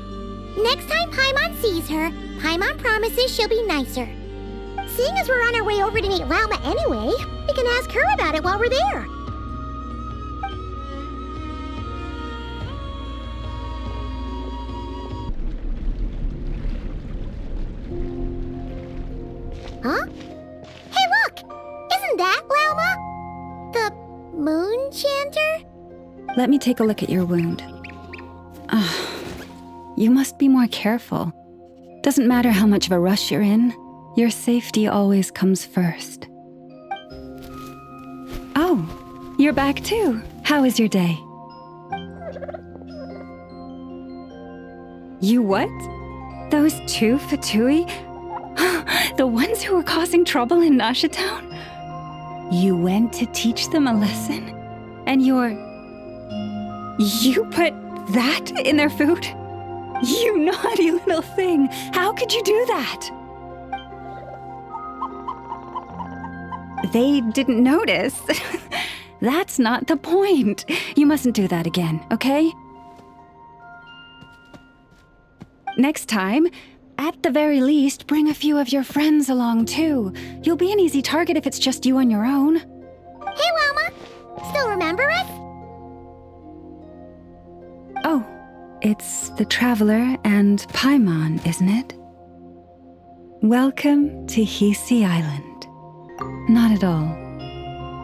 next time Paimon sees her, Paimon promises she'll be nicer. Seeing as we're on our way over to meet Lauma anyway, we can ask her about it while we're there. Huh? Hey, look! Isn't that Lauma? The moon chanter? Let me take a look at your wound. You must be more careful. Doesn't matter how much of a rush you're in, your safety always comes first. Oh, you're back too. How is your day? You what? Those two Fatui? The ones who were causing trouble in Nasha Town? You went to teach them a lesson? And you put that in their food? You naughty little thing! How could you do that? They didn't notice. That's not the point. You mustn't do that again, okay? Next time, at the very least, bring a few of your friends along too. You'll be an easy target if it's just you on your own. Hey, Lauma! Still remember us? Oh, it's the Traveler and Paimon, isn't it? Welcome to Hisi Island. Not at all.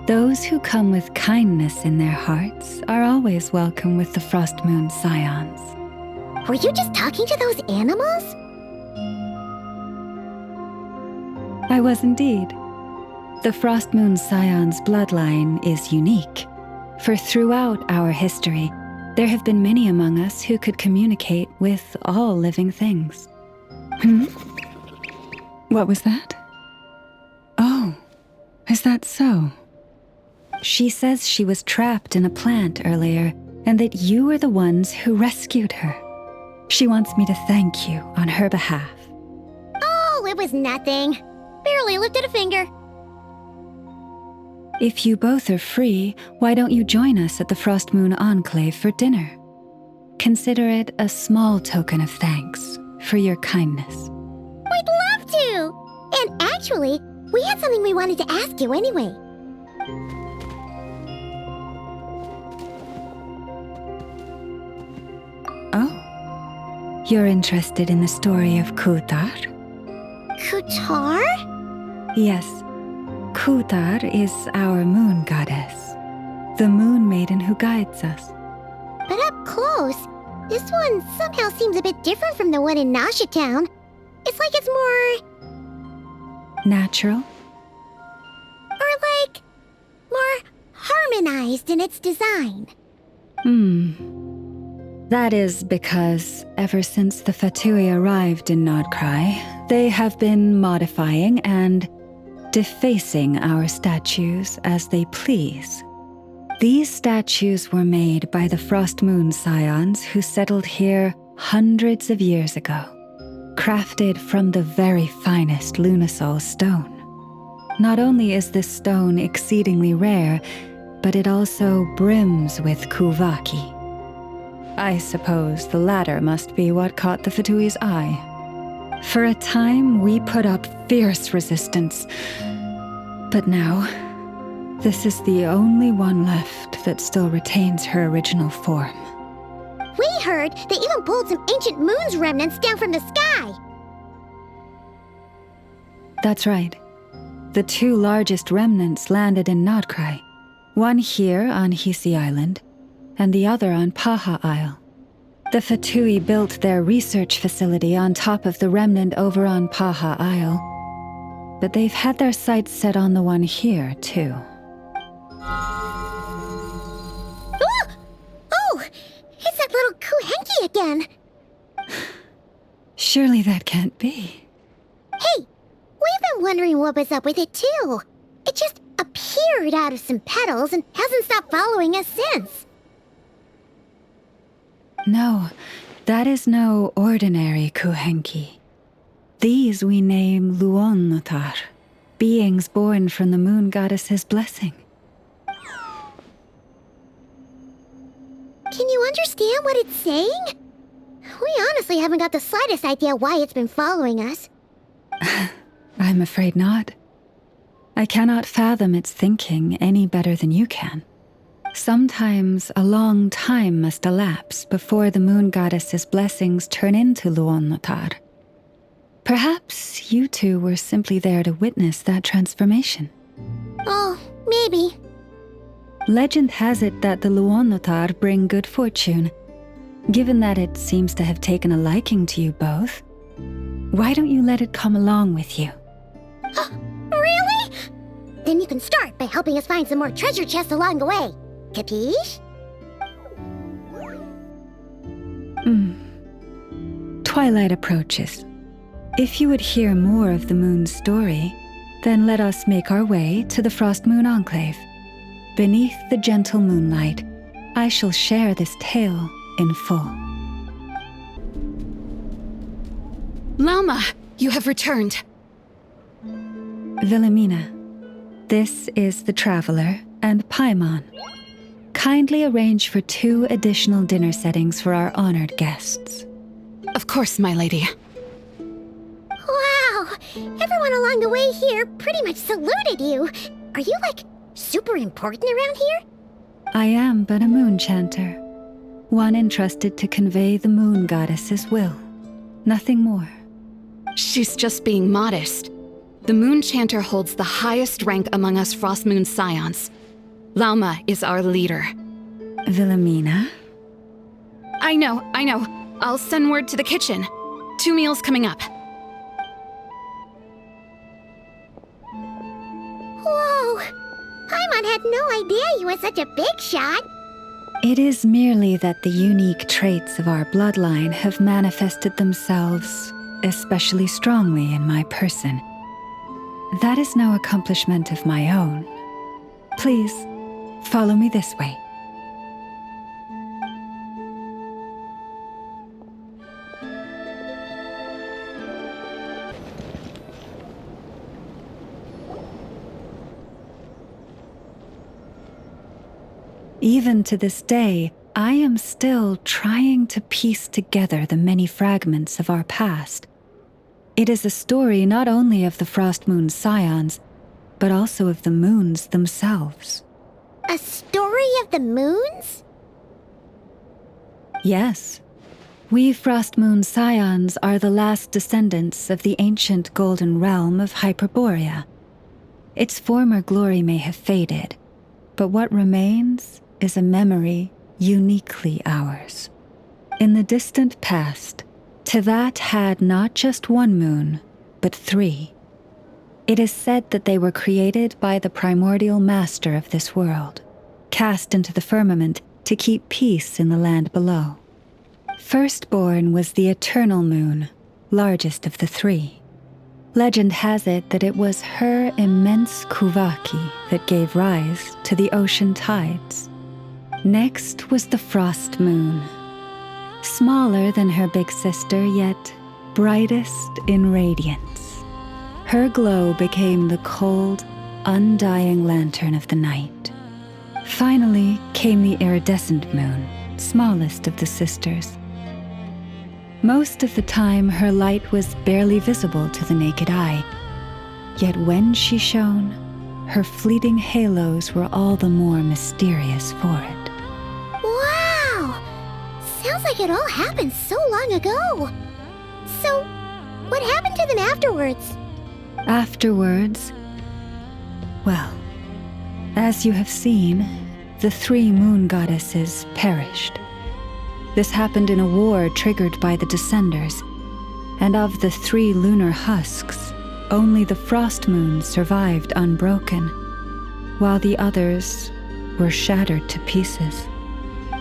Those who come with kindness in their hearts are always welcome with the Frost Moon Scions. Were you just talking to those animals? I was indeed. The Frost Moon Scion's bloodline is unique, for throughout our history, there have been many among us who could communicate with all living things. What was that? Oh, is that so? She says she was trapped in a plant earlier, and that you were the ones who rescued her. She wants me to thank you on her behalf. Oh, it was nothing. Barely lifted a finger. If you both are free, why don't you join us at the Frost Moon Enclave for dinner? Consider it a small token of thanks for your kindness. We'd love to! And actually, we had something we wanted to ask you anyway. Oh, you're interested in the story of Kutar? Kutar? Yes, Kutar is our moon goddess, the moon maiden who guides us. But up close, this one somehow seems a bit different from the one in Nasha Town. It's like it's more... natural? Or like... more harmonized in its design. That is because ever since the Fatui arrived in Nod-Krai, they have been modifying and defacing our statues as they please. These statues were made by the Frost Moon Scions who settled here hundreds of years ago, crafted from the very finest Lunasol stone. Not only is this stone exceedingly rare, but it also brims with Kuvaki. I suppose the latter must be what caught the Fatui's eye. For a time, we put up fierce resistance, but now, this is the only one left that still retains her original form. We heard they even pulled some ancient moon's remnants down from the sky. That's right. The two largest remnants landed in Nod-Krai, one here on Hisi Island, and the other on Paha Isle. The Fatui built their research facility on top of the remnant over on Paha Isle, but they've had their sights set on the one here, too. Oh! It's that little Khaenri'ah again! Surely that can't be. Hey! We've been wondering what was up with it, too. It just appeared out of some petals and hasn't stopped following us since. No, that is no ordinary Khaenri'ah. These we name Luon-Notar, beings born from the moon goddess's blessing. Can you understand what it's saying? We honestly haven't got the slightest idea why it's been following us. I'm afraid not. I cannot fathom its thinking any better than you can. Sometimes a long time must elapse before the moon goddess's blessings turn into Luon-Notar. Perhaps you two were simply there to witness that transformation. Oh, maybe. Legend has it that the Luon-Notar bring good fortune. Given that it seems to have taken a liking to you both, why don't you let it come along with you? Really? Then you can start by helping us find some more treasure chests along the way. Capiche? Twilight approaches. If you would hear more of the moon's story, then let us make our way to the Frost Moon Enclave. Beneath the gentle moonlight, I shall share this tale in full. Lama, you have returned. Wilhelmina, this is the Traveler and Paimon. Kindly arrange for 2 additional dinner settings for our honored guests. Of course, my lady. Wow! Everyone along the way here pretty much saluted you. Are you, like, super important around here? I am but a moon chanter, one entrusted to convey the moon goddess's will. Nothing more. She's just being modest. The moon chanter holds the highest rank among us Frost Moon Scions. Lauma is our leader. Wilhelmina? I know. I'll send word to the kitchen. 2 meals coming up. Whoa! Paimon had no idea you were such a big shot. It is merely that the unique traits of our bloodline have manifested themselves especially strongly in my person. That is no accomplishment of my own. Please, follow me this way. Even to this day, I am still trying to piece together the many fragments of our past. It is a story not only of the Frost Moon's scions, but also of the moons themselves. A story of the moons? Yes. We Frost Moon scions are the last descendants of the ancient golden realm of Hyperborea. Its former glory may have faded, but what remains is a memory uniquely ours. In the distant past, Teyvat had not just one moon, but 3. It is said that they were created by the primordial master of this world, cast into the firmament to keep peace in the land below. Firstborn was the eternal moon, largest of the 3. Legend has it that it was her immense Kuvaki that gave rise to the ocean tides. Next was the frost moon, smaller than her big sister, yet brightest in radiance. Her glow became the cold, undying lantern of the night. Finally came the iridescent moon, smallest of the sisters. Most of the time, her light was barely visible to the naked eye. Yet when she shone, her fleeting halos were all the more mysterious for it. Wow! Sounds like it all happened so long ago. So, what happened to them afterwards? Afterwards, well, as you have seen, the 3 moon goddesses perished. This happened in a war triggered by the Descenders, and of the 3 lunar husks, only the Frost Moon survived unbroken, while the others were shattered to pieces.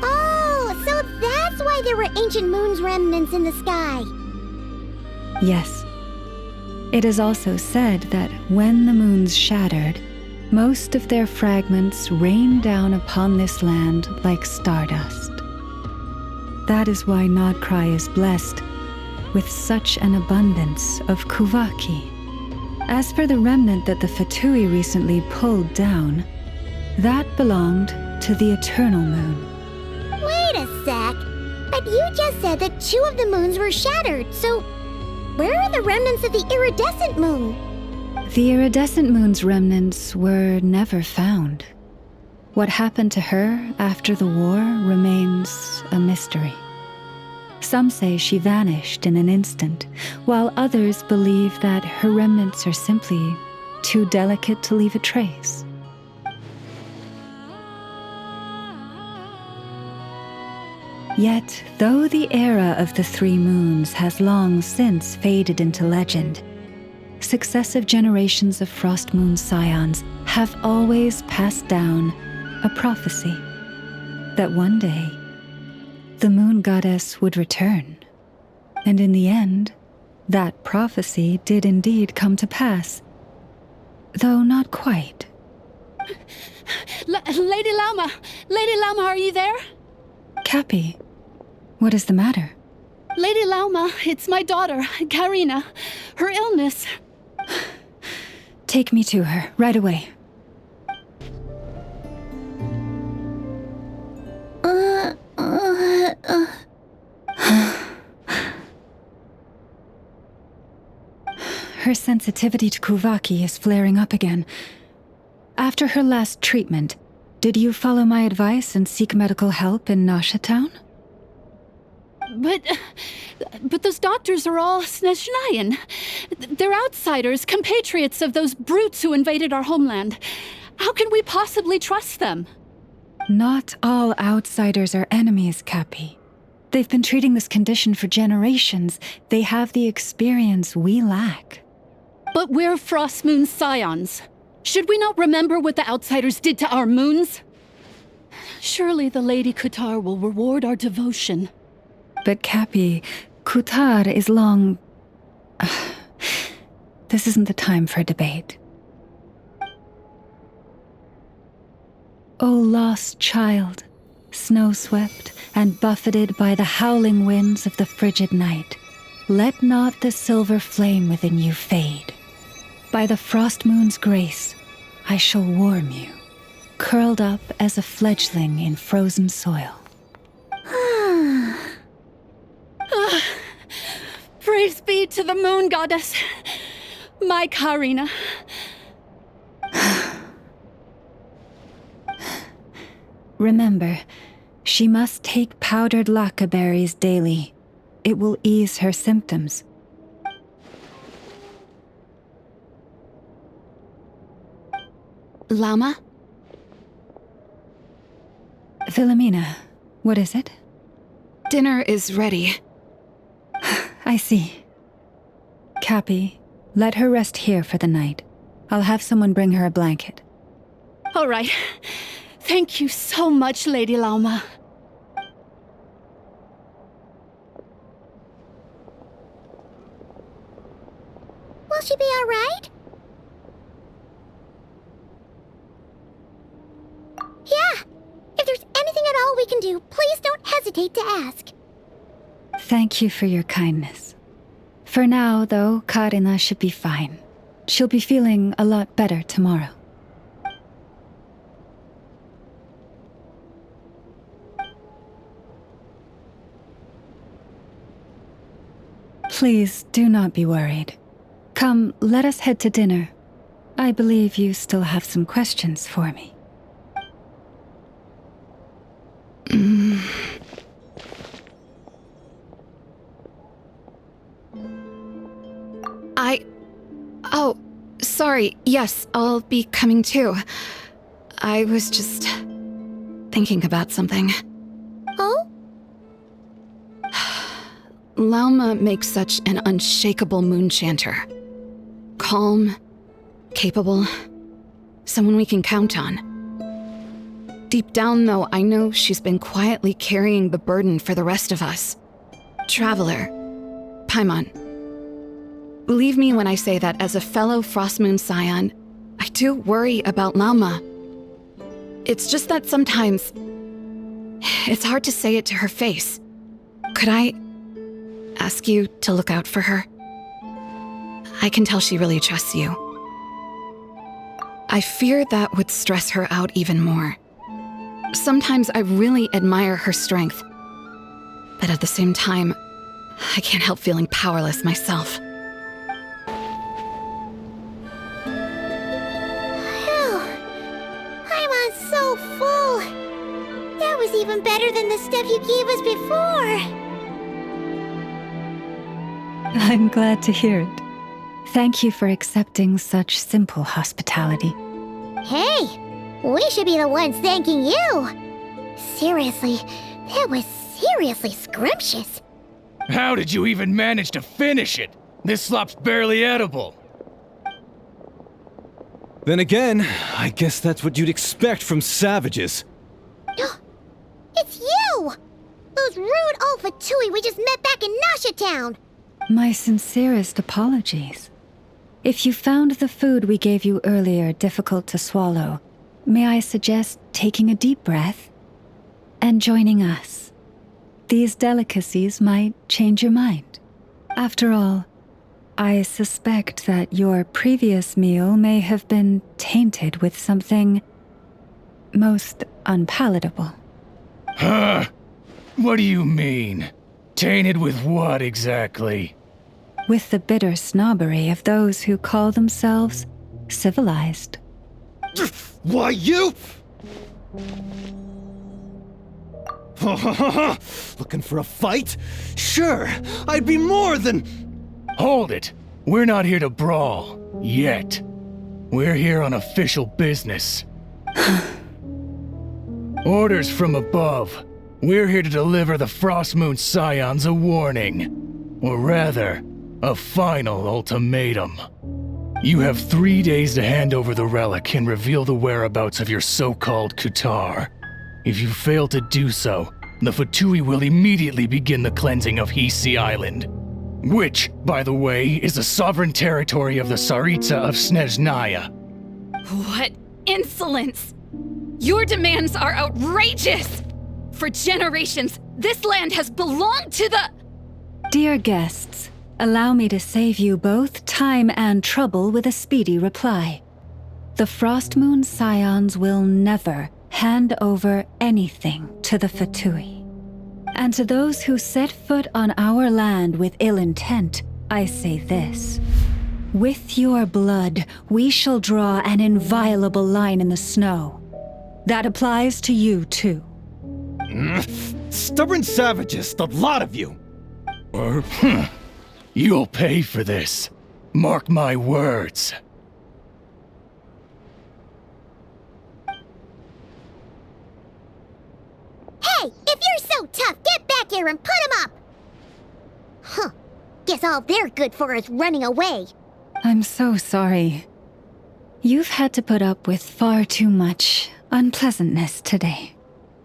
Oh, so that's why there were ancient moon's remnants in the sky. Yes. It is also said that when the moons shattered, most of their fragments rained down upon this land like stardust. That is why Nod-Krai is blessed with such an abundance of Kuvaki. As for the remnant that the Fatui recently pulled down, that belonged to the eternal moon. Wait a sec. But you just said that 2 of the moons were shattered, so where are the remnants of the iridescent moon? The iridescent moon's remnants were never found. What happened to her after the war remains a mystery. Some say she vanished in an instant, while others believe that her remnants are simply too delicate to leave a trace. Yet, though the era of the 3 moons has long since faded into legend, successive generations of Frost Moon scions have always passed down a prophecy that one day the moon goddess would return. And in the end, that prophecy did indeed come to pass, though not quite. Lady Lama! Lady Lama, are you there? Cappy, what is the matter? Lady Lama, it's my daughter, Khaenri'ah. Her illness. Take me to her, right away. Her sensitivity to Kuvaki is flaring up again. After her last treatment, did you follow my advice and seek medical help in Nasha Town? But those doctors are all Snezhnayan. They're outsiders, compatriots of those brutes who invaded our homeland. How can we possibly trust them? Not all outsiders are enemies, Cappy. They've been treating this condition for generations. They have the experience we lack. But we're Frost Moon scions. Should we not remember what the outsiders did to our moons? Surely the Lady Kutar will reward our devotion. But Cappy, Kutar is long... This isn't the time for a debate. O lost child, snow-swept and buffeted by the howling winds of the frigid night, let not the silver flame within you fade. By the frost moon's grace, I shall warm you, curled up as a fledgling in frozen soil. Godspeed to the moon goddess, my Khaenri'ah. Remember, she must take powdered laka berries daily. It will ease her symptoms. Llama? Philomena, what is it? Dinner is ready. I see. Cappy, let her rest here for the night. I'll have someone bring her a blanket. All right. Thank you so much, Lady Llama. Will she be all right? Yeah. If there's anything at all we can do, please don't hesitate to ask. Thank you for your kindness. For now, though, Khaenri'ah should be fine. She'll be feeling a lot better tomorrow. Please do not be worried. Come, let us head to dinner. I believe you still have some questions for me. Oh, sorry. Yes, I'll be coming too. I was just thinking about something. Oh? Llama makes such an unshakable moon chanter. Calm, capable, someone we can count on. Deep down, though, I know she's been quietly carrying the burden for the rest of us. Traveler, Paimon, believe me when I say that as a fellow Frostmoon Scion, I do worry about Llama. It's just that sometimes it's hard to say it to her face. Could I ask you to look out for her? I can tell she really trusts you. I fear that would stress her out even more. Sometimes I really admire her strength, but at the same time, I can't help feeling powerless myself. I'm so full. That was even better than the stuff you gave us before. I'm glad to hear it. Thank you for accepting such simple hospitality. Hey, we should be the ones thanking you. Seriously, that was seriously scrumptious. How did you even manage to finish it? This slop's barely edible. Then again, I guess that's what you'd expect from savages. It's you! Those rude old Fatui we just met back in Nasha Town. My sincerest apologies. If you found the food we gave you earlier difficult to swallow, may I suggest taking a deep breath and joining us? These delicacies might change your mind. After all, I suspect that your previous meal may have been tainted with something most unpalatable. Huh? What do you mean? Tainted with what exactly? With the bitter snobbery of those who call themselves civilized. Why, you? Looking for a fight? Sure, I'd be more than... Hold it! We're not here to brawl. Yet. We're here on official business. Orders from above. We're here to deliver the Frostmoon Scions a warning. Or rather, a final ultimatum. You have 3 days to hand over the relic and reveal the whereabouts of your so-called Kutar. If you fail to do so, the Fatui will immediately begin the cleansing of Hisi Island. Which, by the way, is the sovereign territory of the Tsaritsa of Snezhnaya. What insolence! Your demands are outrageous! For generations, this land has belonged to the... Dear guests, allow me to save you both time and trouble with a speedy reply. The Frostmoon Scions will never hand over anything to the Fatui. And to those who set foot on our land with ill intent, I say this. With your blood, we shall draw an inviolable line in the snow. That applies to you, too. Stubborn savages, the lot of you! You'll pay for this. Mark my words. Hey, if you're so tough, get back here and put him up! Huh. Guess all they're good for is running away. I'm so sorry. You've had to put up with far too much unpleasantness today.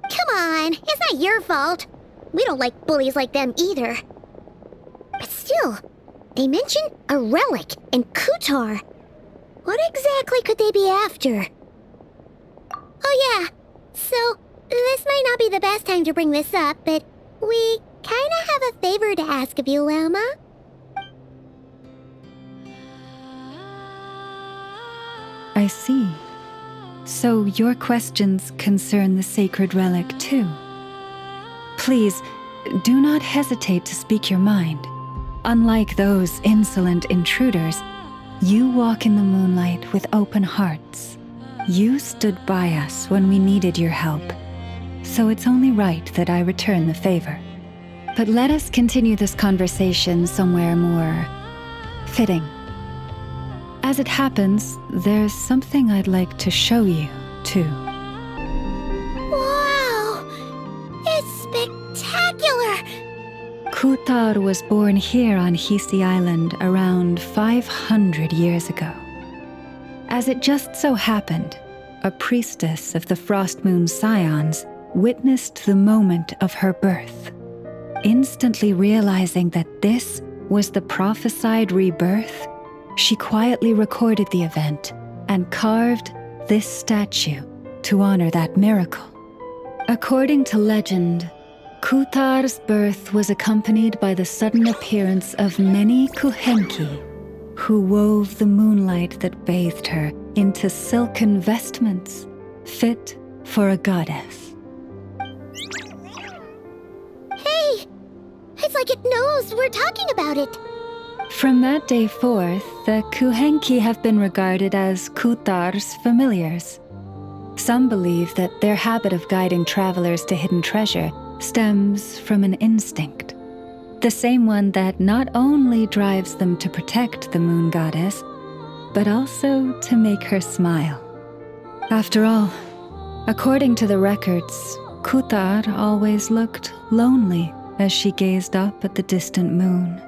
Come on, it's not your fault. We don't like bullies like them either. But still, they mentioned a relic and Kutar. What exactly could they be after? Oh yeah, so this might not be the best time to bring this up, but we kinda have a favor to ask of you, Lama. I see. So your questions concern the sacred relic too. Please, do not hesitate to speak your mind. Unlike those insolent intruders, you walk in the moonlight with open hearts. You stood by us when we needed your help, so it's only right that I return the favor. But let us continue this conversation somewhere more fitting. As it happens, there's something I'd like to show you, too. Wow! It's spectacular! Kutar was born here on Hisi Island around 500 years ago. As it just so happened, a priestess of the Frost Moon Scions witnessed the moment of her birth. Instantly realizing that this was the prophesied rebirth, she quietly recorded the event and carved this statue to honor that miracle. According to legend, Kutar's birth was accompanied by the sudden appearance of many Kuhenki, who wove the moonlight that bathed her into silken vestments fit for a goddess. Hey! It's like it knows we're talking about it. From that day forth, the Kuhenki have been regarded as Kutar's familiars. Some believe that their habit of guiding travelers to hidden treasure stems from an instinct, the same one that not only drives them to protect the moon goddess, but also to make her smile. After all, according to the records, Kutar always looked lonely as she gazed up at the distant moon.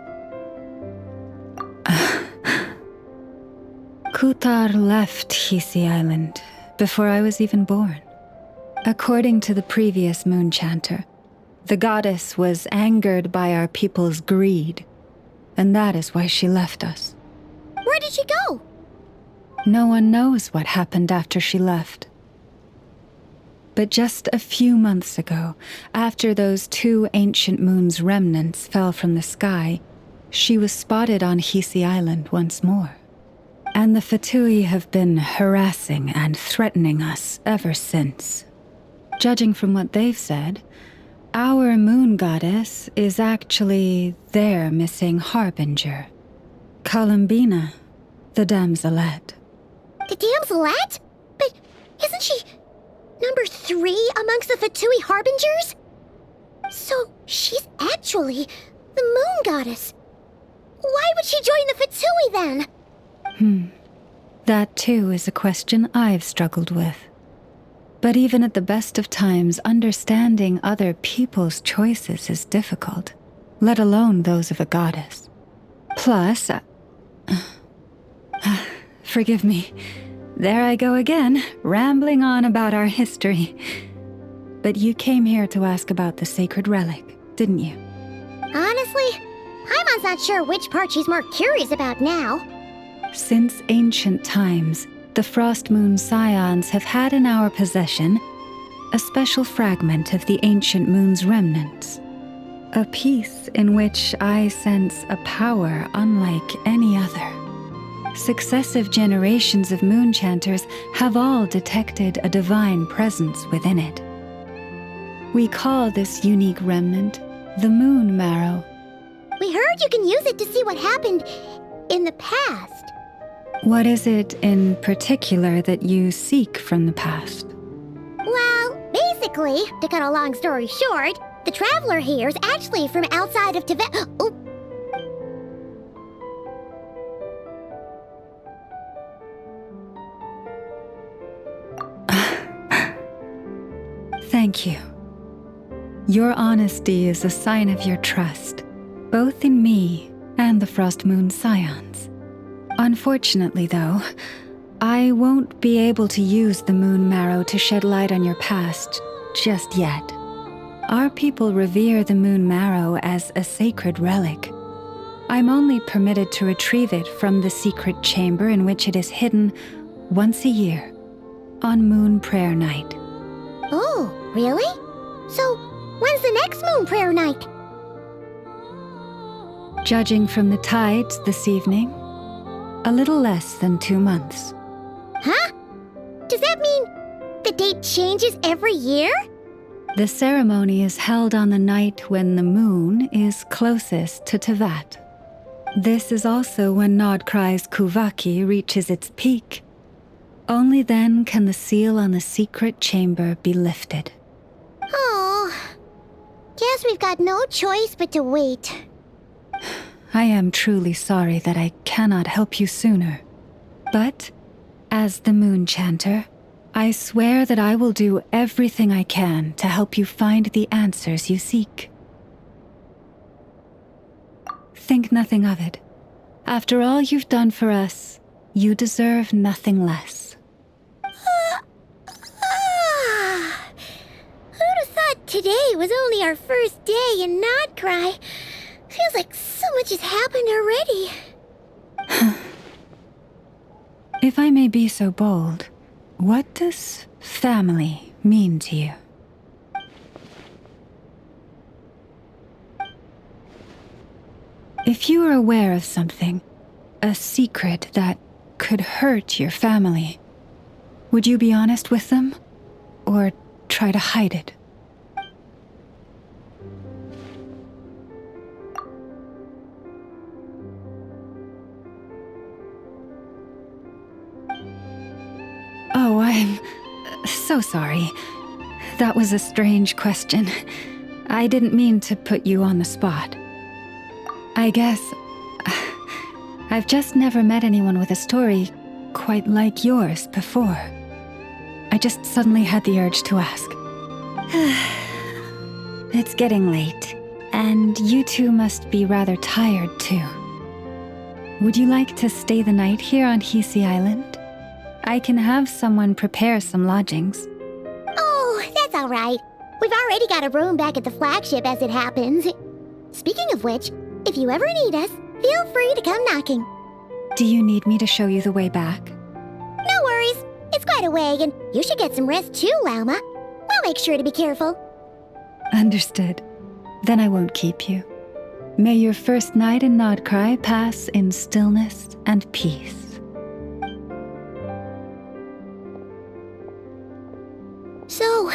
Kutar left Hisi Island before I was even born. According to the previous moon chanter, the goddess was angered by our people's greed, and that is why she left us. Where did she go? No one knows what happened after she left. But just a few months ago, after those 2 ancient moon's remnants fell from the sky, she was spotted on Hisi Island once more. And the Fatui have been harassing and threatening us ever since. Judging from what they've said, our moon goddess is actually their missing harbinger, Columbina, the damselette. The damselette? But isn't she number 3 amongst the Fatui harbingers? So she's actually the moon goddess. Why would she join the Fatui then? That too is a question I've struggled with. But even at the best of times, understanding other people's choices is difficult, let alone those of a goddess. Plus, forgive me, there I go again, rambling on about our history. But you came here to ask about the sacred relic, didn't you? Honestly, I'm not sure which part she's more curious about now. Since ancient times, the Frost Moon Scions have had in our possession a special fragment of the ancient moon's remnants. A piece in which I sense a power unlike any other. Successive generations of moon chanters have all detected a divine presence within it. We call this unique remnant the Moon Marrow, We heard you can use it to see what happened in the past. What is it in particular that you seek from the past? Well, basically, to cut a long story short, the traveler here is actually from outside of Tibet. Oh. Thank you. Your honesty is a sign of your trust, both in me and the Frost Moon Scions. Unfortunately, though, I won't be able to use the moon marrow to shed light on your past just yet. Our people revere the moon marrow as a sacred relic. I'm only permitted to retrieve it from the secret chamber in which it is hidden once a year, on Moon Prayer Night. Oh, really? So, when's the next Moon Prayer Night? Judging from the tides this evening, a little less than 2 months. Huh? Does that mean the date changes every year? The ceremony is held on the night when the moon is closest to Tevat. This is also when Nod-Krai's Kuvaki reaches its peak. Only then can the seal on the secret chamber be lifted. Oh, guess we've got no choice but to wait. I am truly sorry that I cannot help you sooner. But, as the Moon Chanter, I swear that I will do everything I can to help you find the answers you seek. Think nothing of it. After all you've done for us, you deserve nothing less. Who'd have thought today was only our first day in Nod-Krai? Feels like so much has happened already. If I may be so bold, what does family mean to you? If you are aware of something, a secret that could hurt your family, would you be honest with them? Or try to hide it? Oh, I'm so sorry. That was a strange question. I didn't mean to put you on the spot. I guess I've just never met anyone with a story quite like yours before. I just suddenly had the urge to ask. It's getting late, and you two must be rather tired too. Would you like to stay the night here on Hisi Island? I can have someone prepare some lodgings. Oh, that's all right. We've already got a room back at the flagship as it happens. Speaking of which, if you ever need us, feel free to come knocking. Do you need me to show you the way back? No worries. It's quite a way, and you should get some rest too, Lauma. We'll make sure to be careful. Understood. Then I won't keep you. May your first night in Nod-Krai pass in stillness and peace. So,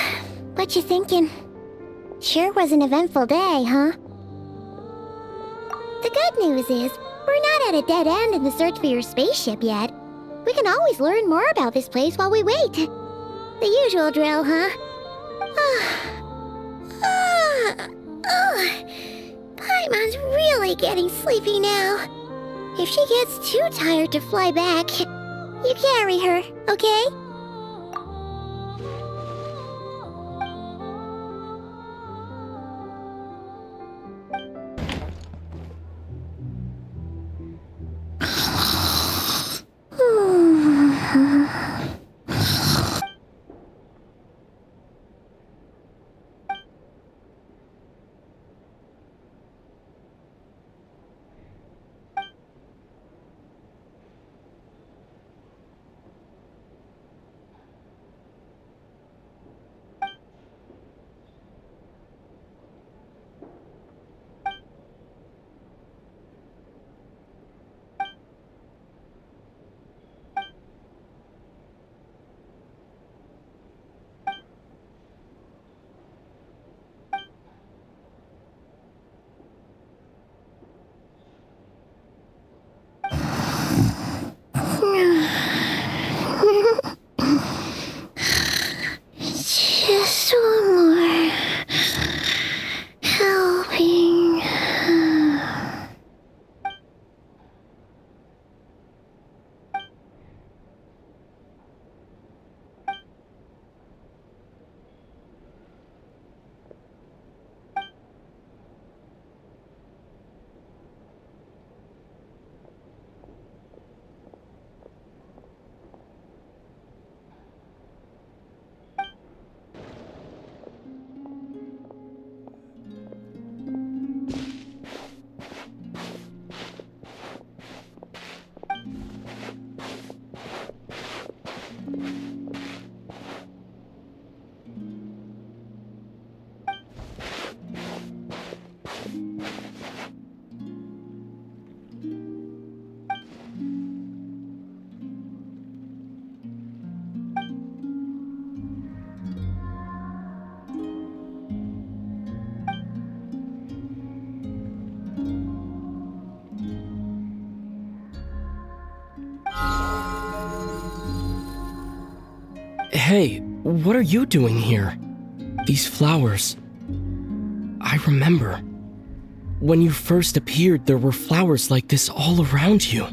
what you thinking? Sure was an eventful day, huh? The good news is, we're not at a dead end in the search for your spaceship yet. We can always learn more about this place while we wait. The usual drill, huh? Paimon's really getting sleepy now. If she gets too tired to fly back, you carry her, okay? Hey, what are you doing here? These flowers. I remember. When you first appeared, there were flowers like this all around you.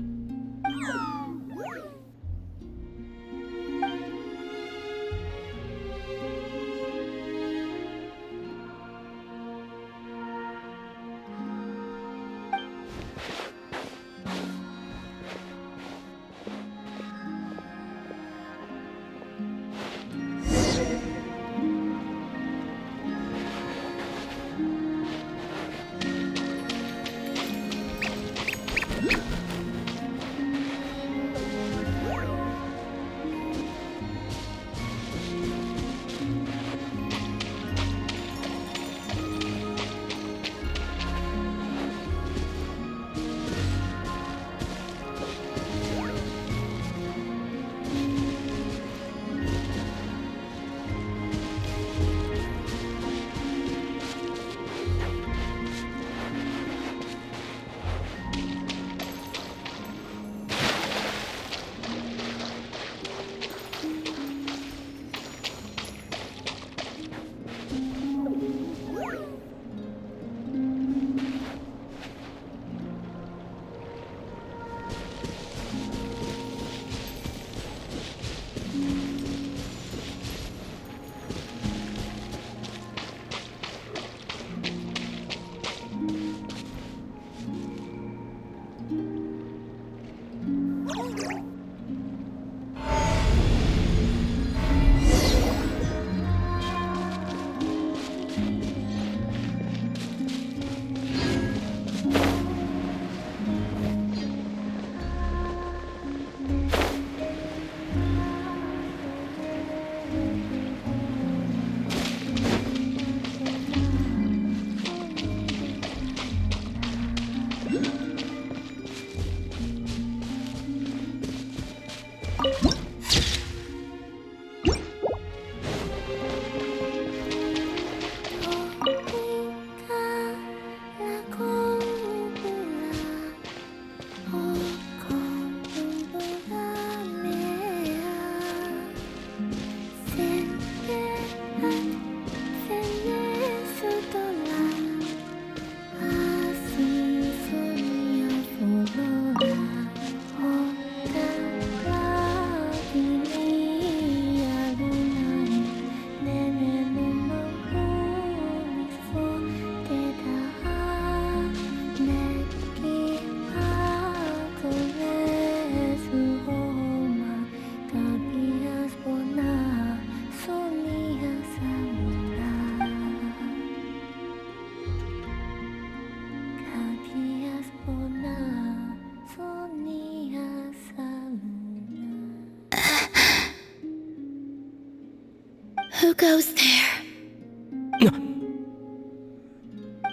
Who goes there?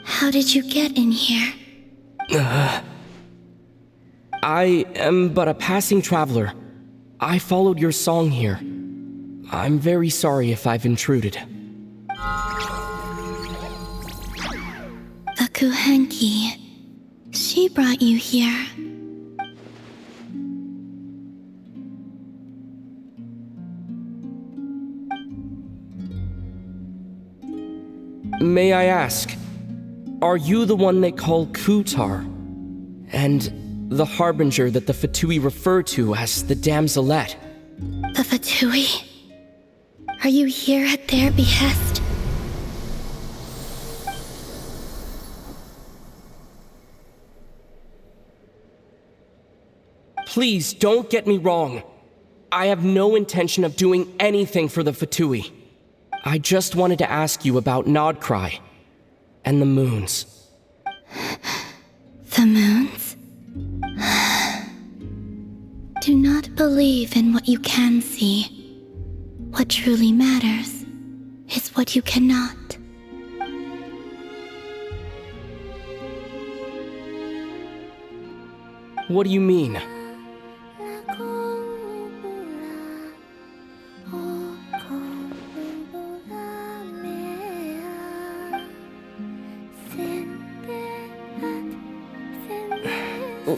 How did you get in here? I am but a passing traveler. I followed your song here. I'm very sorry if I've intruded. The Kuhenki. She brought you here. May I ask, are you the one they call Kutar? And the harbinger that the Fatui refer to as the Damselette? The Fatui? Are you here at their behest? Please don't get me wrong. I have no intention of doing anything for the Fatui. I just wanted to ask you about Nod-Krai and the moons. The moons? Do not believe in what you can see. What truly matters is what you cannot. What do you mean?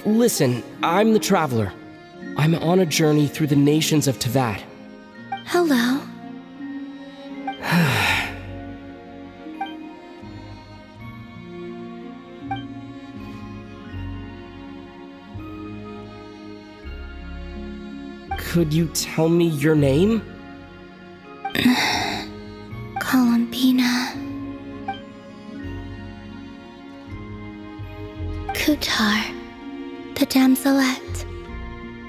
Listen, I'm the Traveler. I'm on a journey through the nations of Teyvat. Hello. Could you tell me your name? Columbina. Kutar, the damselette,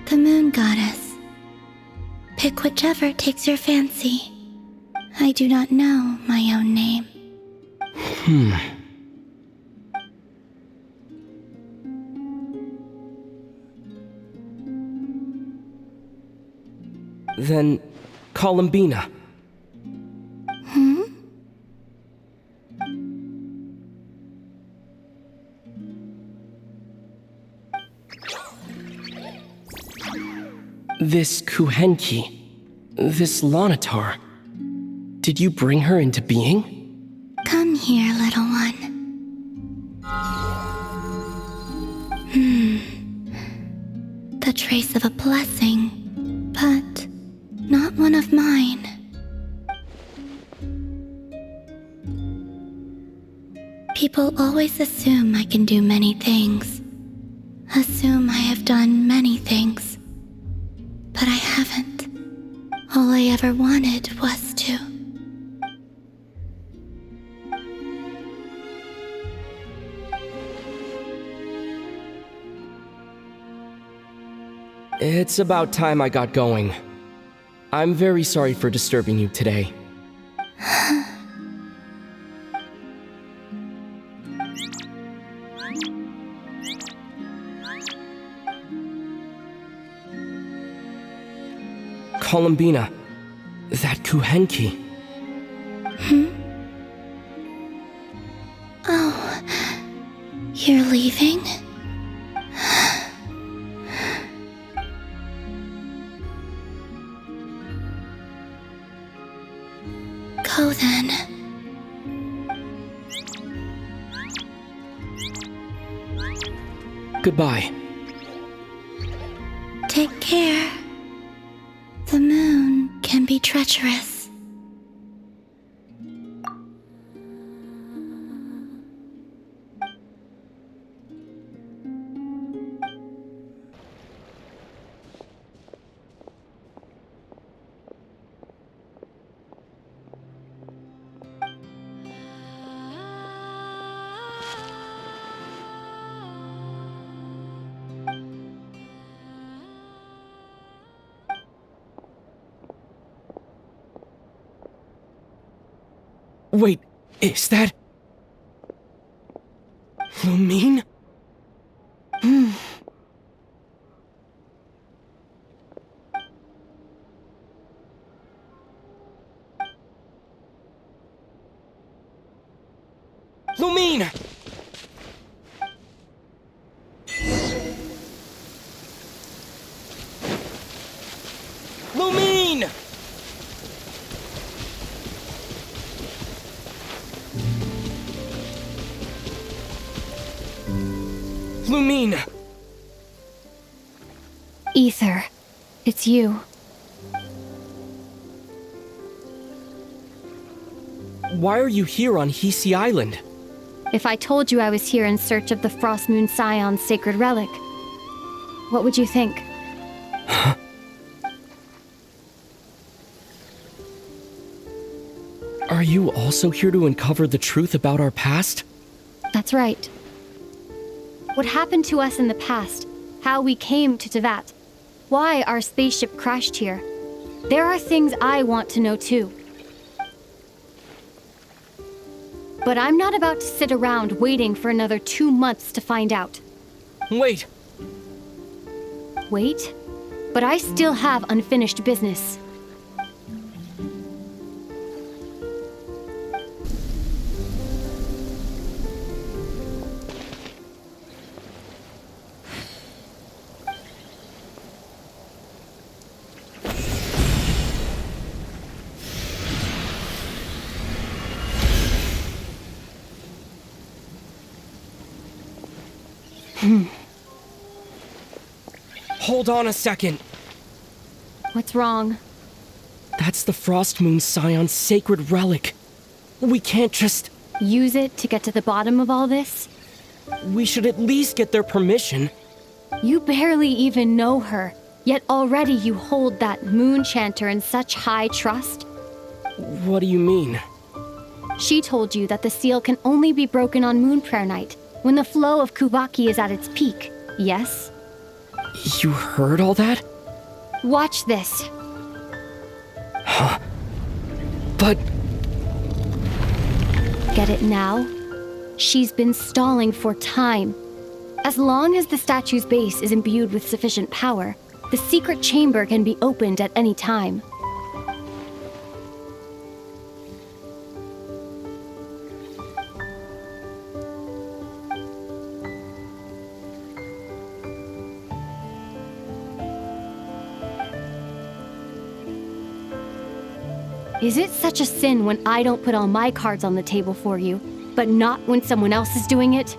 the moon goddess. Pick whichever takes your fancy. I do not know my own name. Then, Columbina. This Kuhenki, this Lanatar, did you bring her into being? Come here, little one. The trace of a blessing, but not one of mine. People always assume I can do many things. Assume I have done many things. But I haven't. All I ever wanted was to. It's about time I got going. I'm very sorry for disturbing you today. Columbina, that Kuhenki. Oh, you're leaving? Go then. Goodbye. Take care. The moon can be treacherous. Wait, is that... Lumine? Lumine! Lumine! Lumine! Ether, it's you. Why are you here on Hisi Island? If I told you I was here in search of the Frost Moon Scion's sacred relic, what would you think? Are you also here to uncover the truth about our past? That's right. What happened to us in the past, how we came to Teyvat, why our spaceship crashed here. There are things I want to know too. But I'm not about to sit around waiting for another 2 months to find out. Wait! Wait? But I still have unfinished business. Hold on a second. What's wrong? That's the Frost Moon Scion's sacred relic. We can't just... Use it to get to the bottom of all this? We should at least get their permission. You barely even know her. Yet already you hold that moon chanter in such high trust? What do you mean? She told you that the seal can only be broken on Moon Prayer Night, when the flow of Kuvaki is at its peak, yes? You heard all that? Watch this. Huh? But... Get it now? She's been stalling for time. As long as the statue's base is imbued with sufficient power, the secret chamber can be opened at any time. Is it such a sin when I don't put all my cards on the table for you, but not when someone else is doing it?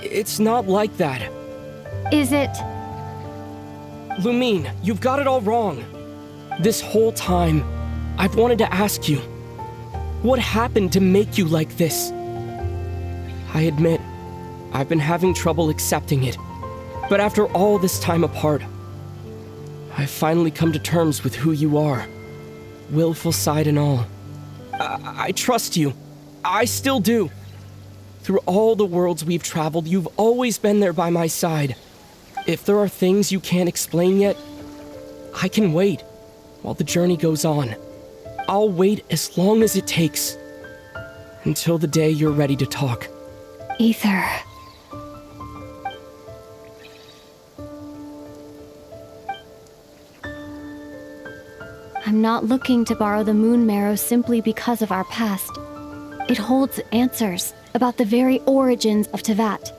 It's not like that. Is it? Lumine, you've got it all wrong. This whole time, I've wanted to ask you, what happened to make you like this? I admit, I've been having trouble accepting it, but after all this time apart, I've finally come to terms with who you are, willful side and all. I trust you. I still do. Through all the worlds we've traveled, you've always been there by my side. If there are things you can't explain yet, I can wait while the journey goes on. I'll wait as long as it takes, until the day you're ready to talk. Ether. I'm not looking to borrow the moon marrow simply because of our past. It holds answers about the very origins of Teyvat.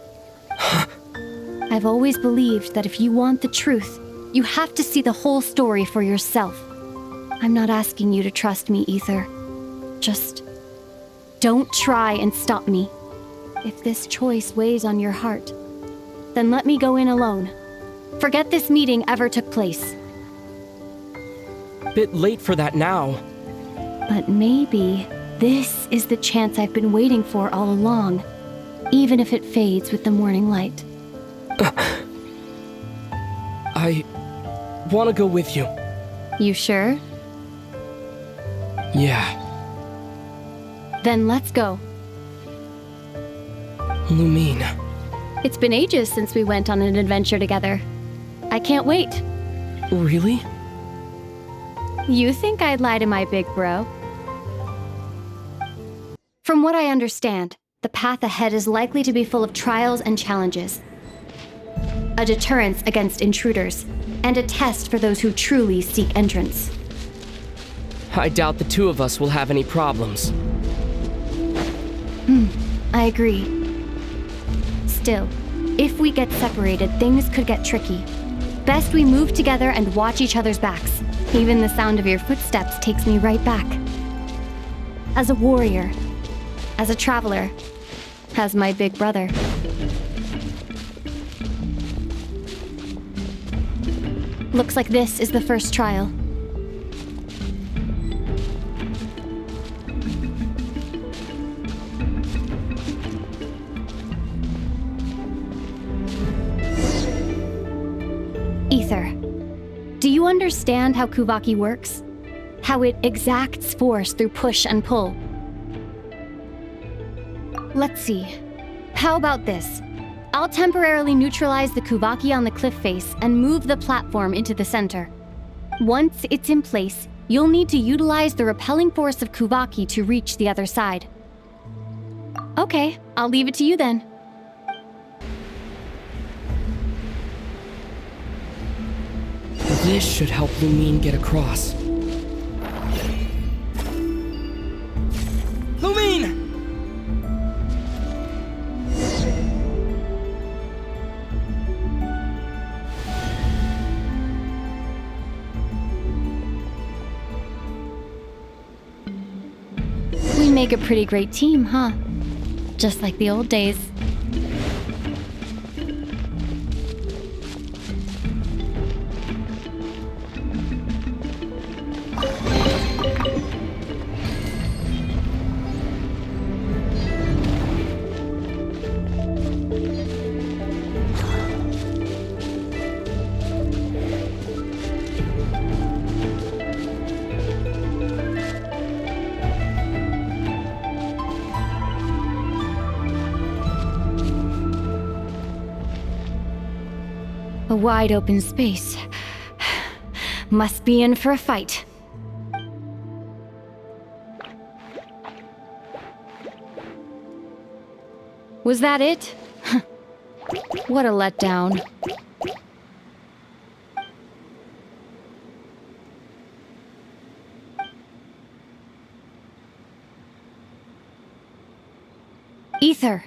I've always believed that if you want the truth, you have to see the whole story for yourself. I'm not asking you to trust me, Ether. Just don't try and stop me. If this choice weighs on your heart, then let me go in alone. Forget this meeting ever took place. Bit late for that now. But maybe this is the chance I've been waiting for all along, even if it fades with the morning light. I want to go with you. You sure? Yeah. Then let's go. Lumine. It's been ages since we went on an adventure together. I can't wait. Really? You think I'd lie to my big bro? From what I understand, the path ahead is likely to be full of trials and challenges. A deterrence against intruders, and a test for those who truly seek entrance. I doubt the two of us will have any problems. I agree. Still, if we get separated, things could get tricky. Best we move together and watch each other's backs. Even the sound of your footsteps takes me right back. As a warrior, as a traveler, as my big brother. Looks like this is the first trial. Ether, do you understand how Kuvaki works? How it exacts force through push and pull? Let's see. How about this? I'll temporarily neutralize the Kuvaki on the cliff face and move the platform into the center. Once it's in place, you'll need to utilize the repelling force of Kuvaki to reach the other side. Okay, I'll leave it to you then. This should help Lumine get across. Lumine! We make a pretty great team, huh? Just like the old days. A wide open space. Must be in for a fight. Was that it? What a letdown. Ether.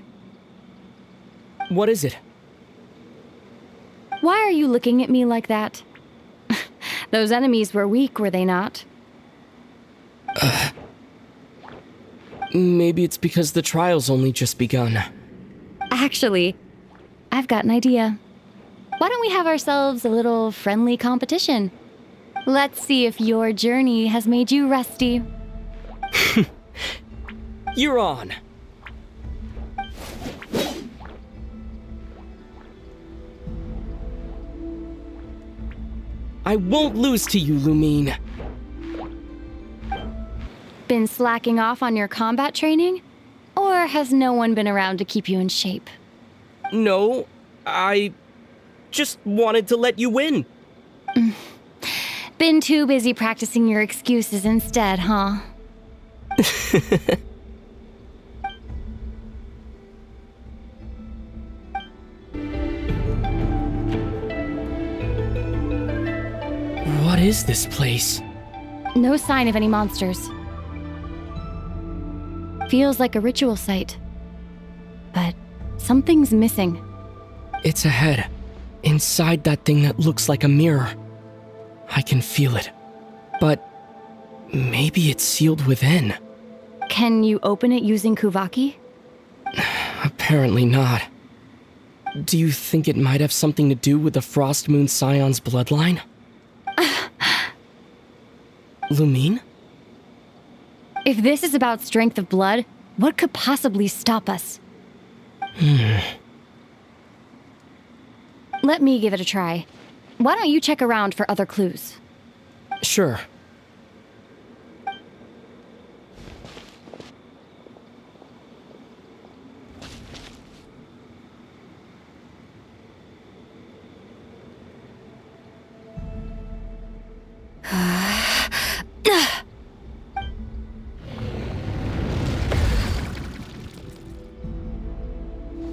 What is it? Why are you looking at me like that? Those enemies were weak, were they not? Maybe it's because the trial's only just begun. Actually, I've got an idea. Why don't we have ourselves a little friendly competition? Let's see if your journey has made you rusty. You're on. I won't lose to you, Lumine. Been slacking off on your combat training? Or has no one been around to keep you in shape? No, I just wanted to let you win. Been too busy practicing your excuses instead, huh? What is this place? No sign of any monsters. Feels like a ritual site. But something's missing. It's ahead, inside that thing that looks like a mirror. I can feel it. But maybe it's sealed within. Can you open it using Kuvaki? Apparently not. Do you think it might have something to do with the Frost Moon Scion's bloodline? Lumine? If this is about strength of blood, what could possibly stop us? Let me give it a try. Why don't you check around for other clues? Sure.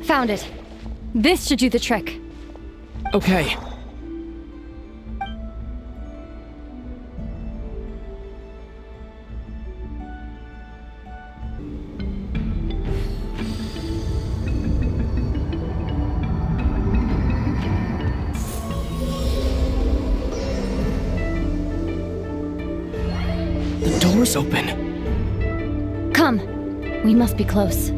Found it. This should do the trick. Okay. The door's open. Come. We must be close.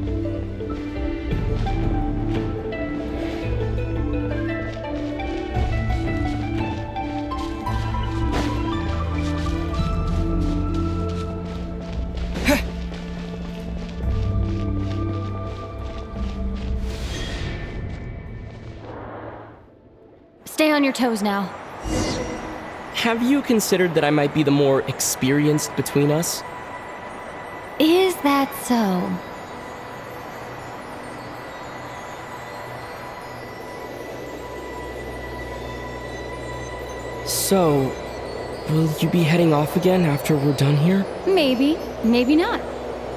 Stay on your toes now. Have you considered that I might be the more experienced between us? Is that so? So, will you be heading off again after we're done here? Maybe, maybe not.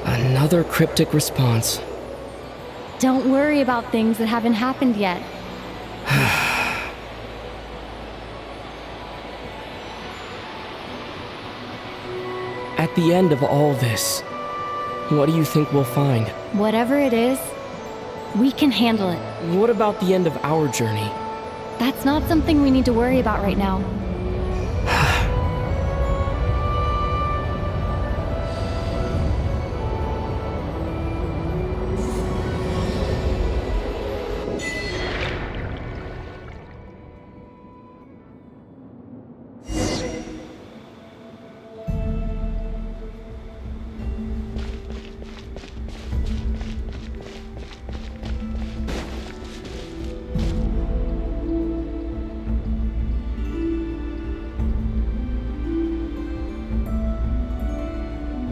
Another cryptic response. Don't worry about things that haven't happened yet. At the end of all this, what do you think we'll find? Whatever it is, we can handle it. What about the end of our journey? That's not something we need to worry about right now.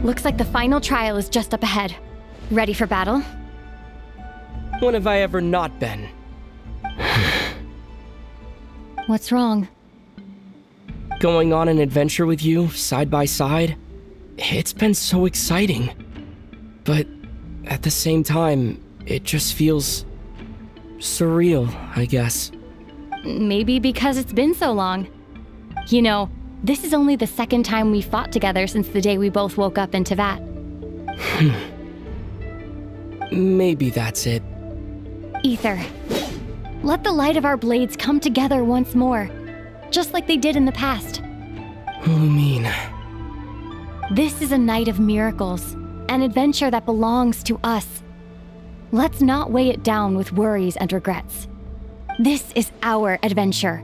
Looks like the final trial is just up ahead. Ready for battle? When have I ever not been? What's wrong? Going on an adventure with you, side by side, it's been so exciting. But at the same time, it just feels surreal, I guess. Maybe because it's been so long. You know, this is only the second time we fought together since the day we both woke up in Tevat. Maybe that's it. Ether, let the light of our blades come together once more, just like they did in the past. Lumine. This is a night of miracles, an adventure that belongs to us. Let's not weigh it down with worries and regrets. This is our adventure.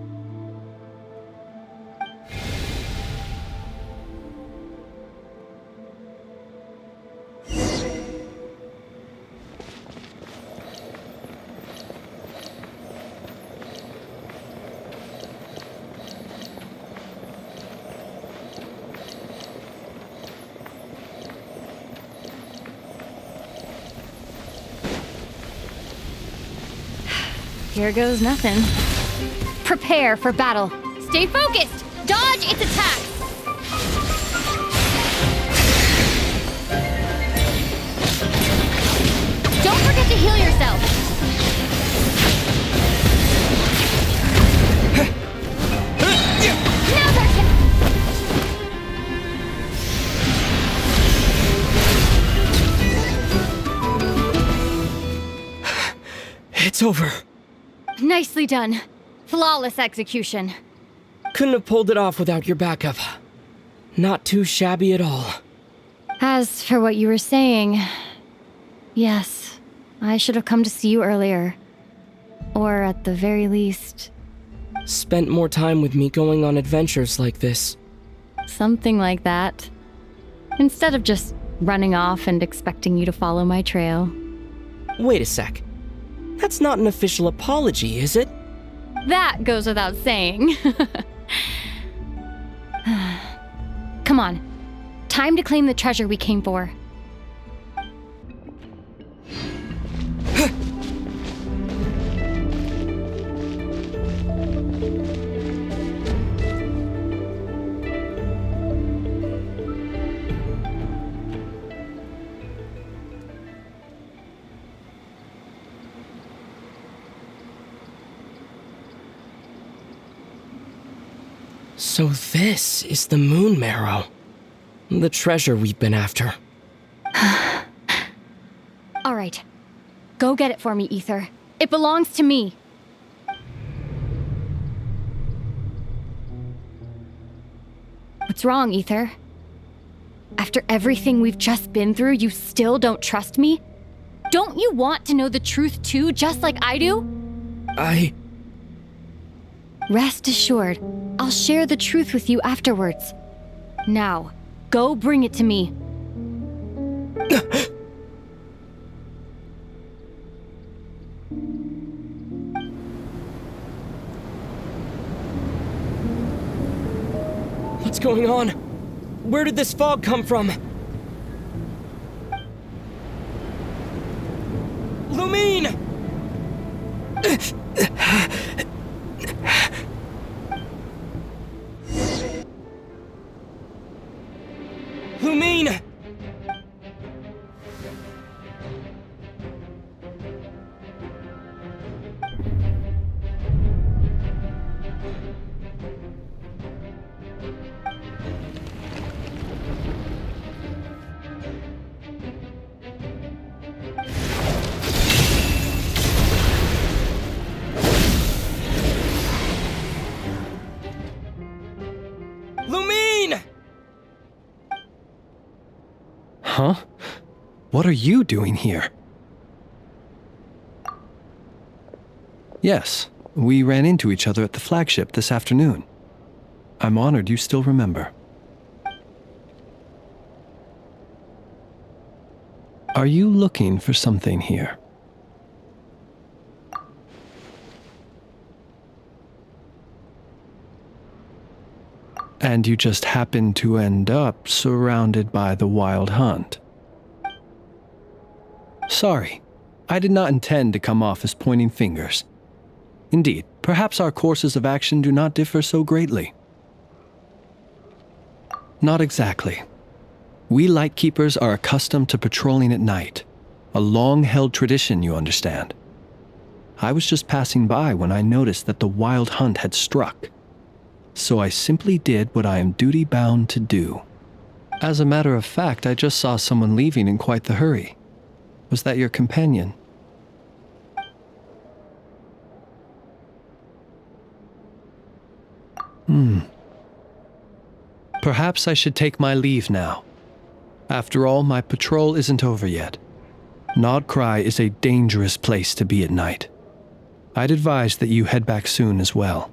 Here goes nothing. Prepare for battle. Stay focused! Dodge its attacks! Don't forget to heal yourself! Now's our chance! It's over. Nicely done. Flawless execution. Couldn't have pulled it off without your backup. Not too shabby at all. As for what you were saying, yes, I should have come to see you earlier. Or at the very least... Spent more time with me going on adventures like this. something like that. Instead of just running off and expecting you to follow my trail. Wait a sec. That's not an official apology, is it? That goes without saying. Come on. Time to claim the treasure we came for. So this is the moon marrow. The treasure we've been after. All right. Go get it for me, Ether. It belongs to me. What's wrong, Ether? After everything we've just been through, you still don't trust me? Don't you want to know the truth too, just like I do? Rest assured, I'll share the truth with you afterwards. Now, go bring it to me. What's going on? Where did this fog come from? Lumine! Lumine! Lumine! Huh? What are you doing here? Yes, we ran into each other at the flagship this afternoon. I'm honored you still remember. Are you looking for something here? And you just happened to end up surrounded by the Wild Hunt. Sorry, I did not intend to come off as pointing fingers. Indeed, perhaps our courses of action do not differ so greatly. Not exactly. We Lightkeepers are accustomed to patrolling at night. A long-held tradition, you understand. I was just passing by when I noticed that the wild hunt had struck. So I simply did what I am duty-bound to do. As a matter of fact, I just saw someone leaving in quite the hurry. Was that your companion? Perhaps I should take my leave now. After all, my patrol isn't over yet. Nod-Krai is a dangerous place to be at night. I'd advise that you head back soon as well.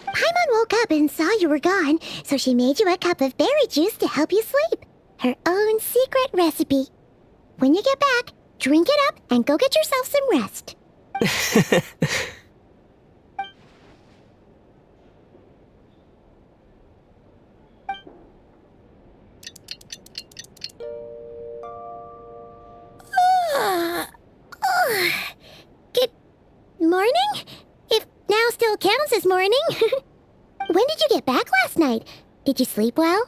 Paimon woke up and saw you were gone, so she made you a cup of berry juice to help you sleep. Her own secret recipe. When you get back, drink it up and go get yourself some rest. Good morning? If now still counts as morning. When did you get back last night? Did you sleep well?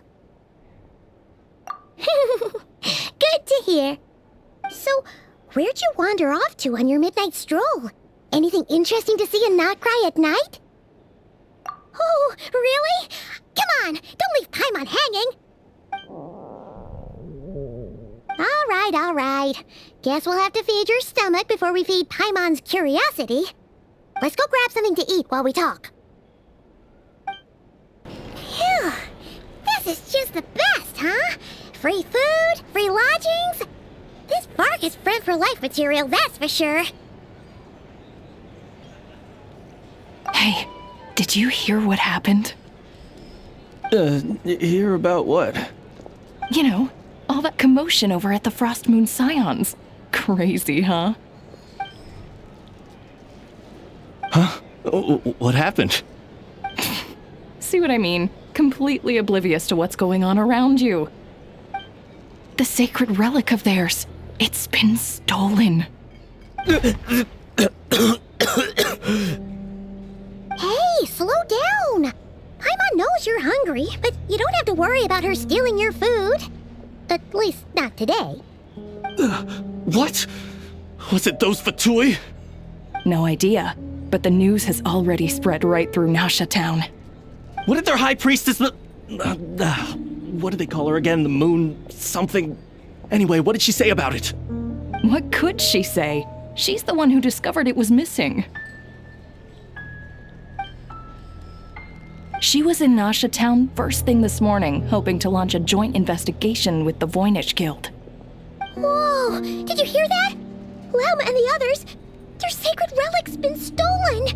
Good to hear. So, where'd you wander off to on your midnight stroll? Anything interesting to see in Nod-Krai at night? Oh, really? Come on, don't leave Paimon hanging. All right. Guess we'll have to feed your stomach before we feed Paimon's curiosity. Let's go grab something to eat while we talk. Phew, this is just the best, huh? Free food, free lodgings. This park is friend for life material, that's for sure. Hey, did you hear what happened? Hear about what? You know, all that commotion over at the Frost Moon Scions. Crazy, huh? Huh? What happened? See what I mean? Completely oblivious to what's going on around you. The sacred relic of theirs. It's been stolen. Hey, slow down. Paimon knows you're hungry, but you don't have to worry about her stealing your food. At least, not today. What? Was it those Fatui? No idea, but the news has already spread right through Nasha Town. What did their high priestess... what did they call her again? The moon... something... Anyway, what did she say about it? What could she say? She's the one who discovered it was missing. She was in Nasha Town first thing this morning, hoping to launch a joint investigation with the Voynich Guild. Whoa! Did you hear that? Lauma and the others, their sacred relic's been stolen!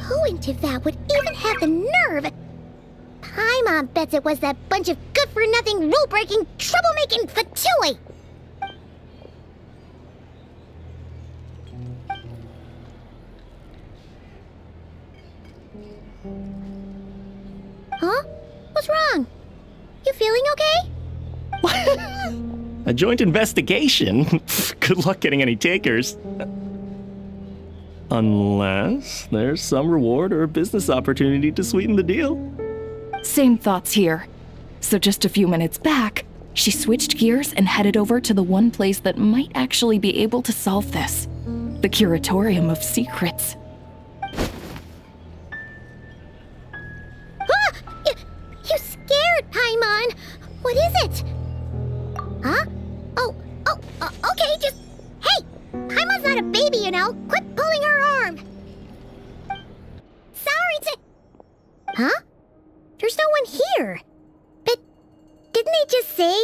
Who in Tivat would even have the nerve? Paimon bets it was that bunch of good-for-nothing, rule-breaking, troublemaking Fatui! Huh? What's wrong? You feeling okay? A joint investigation? Good luck getting any takers. Unless there's some reward or business opportunity to sweeten the deal. Same thoughts here. So just a few minutes back, she switched gears and headed over to the one place that might actually be able to solve this. The Curatorium of Secrets. You scared, Paimon! What is it? Huh? Okay, just... Hey! Paimon's not a baby, you know! Quit pulling her arm! Sorry to... Huh? There's no one here. But didn't they just say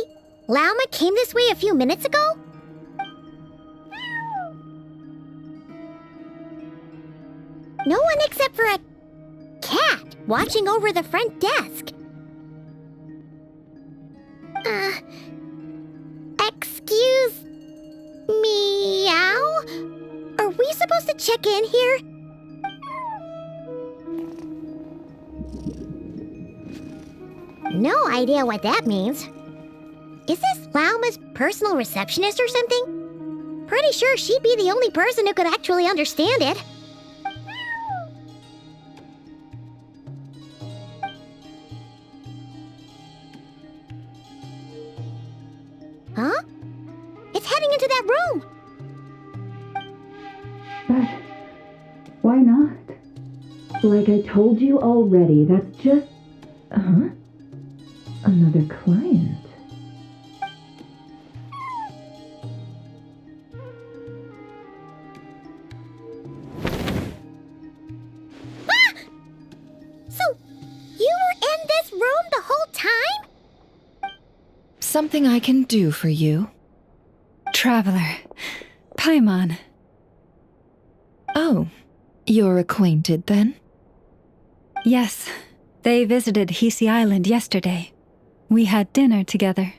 Lauma came this way a few minutes ago? No one except for a cat watching over the front desk. Excuse... meow? Are we supposed to check in here? No idea what that means. Is this Lauma's personal receptionist or something? Pretty sure she'd be the only person who could actually understand it. Huh? It's heading into that room! But why not? Like I told you already, that's just... Another client. Ah! So, you were in this room the whole time? Something I can do for you? Traveler. Paimon. Oh, you're acquainted then? Yes, they visited Hisi Island yesterday. We had dinner together.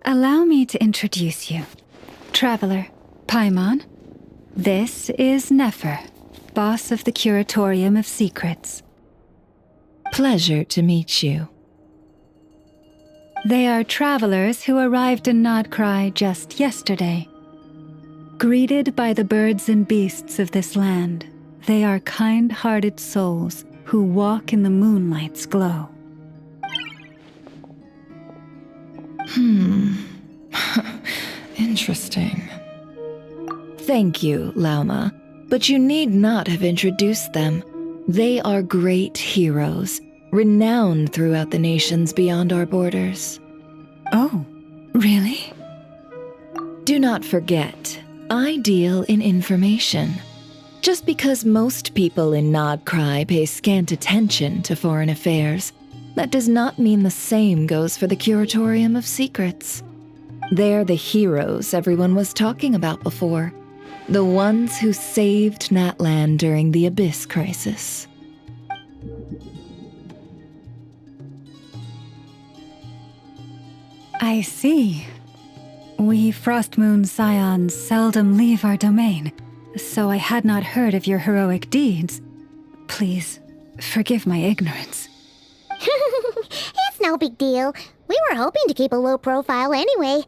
Allow me to introduce you. Traveler, Paimon. This is Nefer, boss of the Curatorium of Secrets. Pleasure to meet you. They are travelers who arrived in Nod-Krai just yesterday. Greeted by the birds and beasts of this land, they are kind-hearted souls who walk in the moonlight's glow. Interesting. Thank you, Lauma, but you need not have introduced them. They are great heroes, renowned throughout the nations beyond our borders. Oh, really? Do not forget, I deal in information. Just because most people in Nod-Krai pay scant attention to foreign affairs, that does not mean the same goes for the Curatorium of Secrets. They're the heroes everyone was talking about before. The ones who saved Natlan during the Abyss Crisis. I see. We Frostmoon Scions seldom leave our domain, so I had not heard of your heroic deeds. Please, forgive my ignorance. It's no big deal. We were hoping to keep a low profile anyway.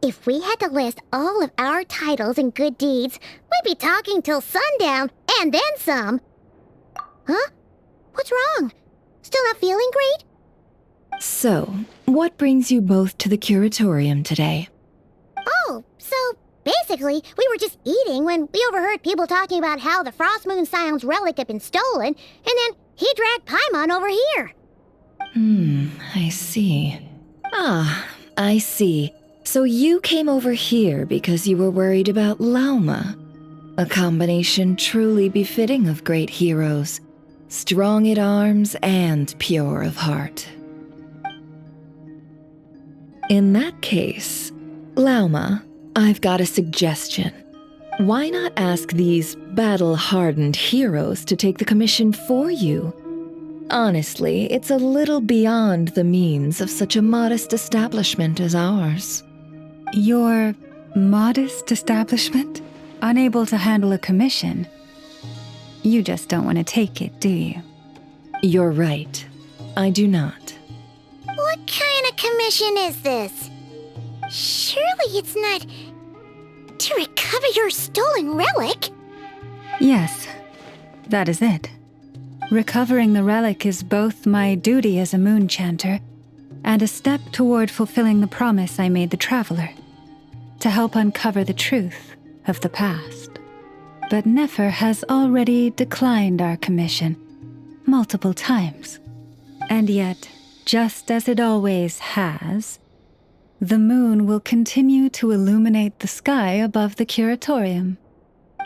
If we had to list all of our titles and good deeds, we'd be talking till sundown, and then some. Huh? What's wrong? Still not feeling great? So, what brings you both to the Curatorium today? Oh, so basically, we were just eating when we overheard people talking about how the Frostmoon Scion's relic had been stolen, and then he dragged Paimon over here. I see. I see. So you came over here because you were worried about Lauma. A combination truly befitting of great heroes. Strong at arms and pure of heart. In that case, Lauma, I've got a suggestion. Why not ask these battle-hardened heroes to take the commission for you? Honestly, it's a little beyond the means of such a modest establishment as ours. Your modest establishment? Unable to handle a commission? You just don't want to take it, do you? You're right. I do not. What kind of commission is this? Surely it's not to recover your stolen relic? Yes, that is it. Recovering the relic is both my duty as a moon chanter and a step toward fulfilling the promise I made the traveler, to help uncover the truth of the past. But Nefer has already declined our commission multiple times. And yet, just as it always has, the moon will continue to illuminate the sky above the Curatorium.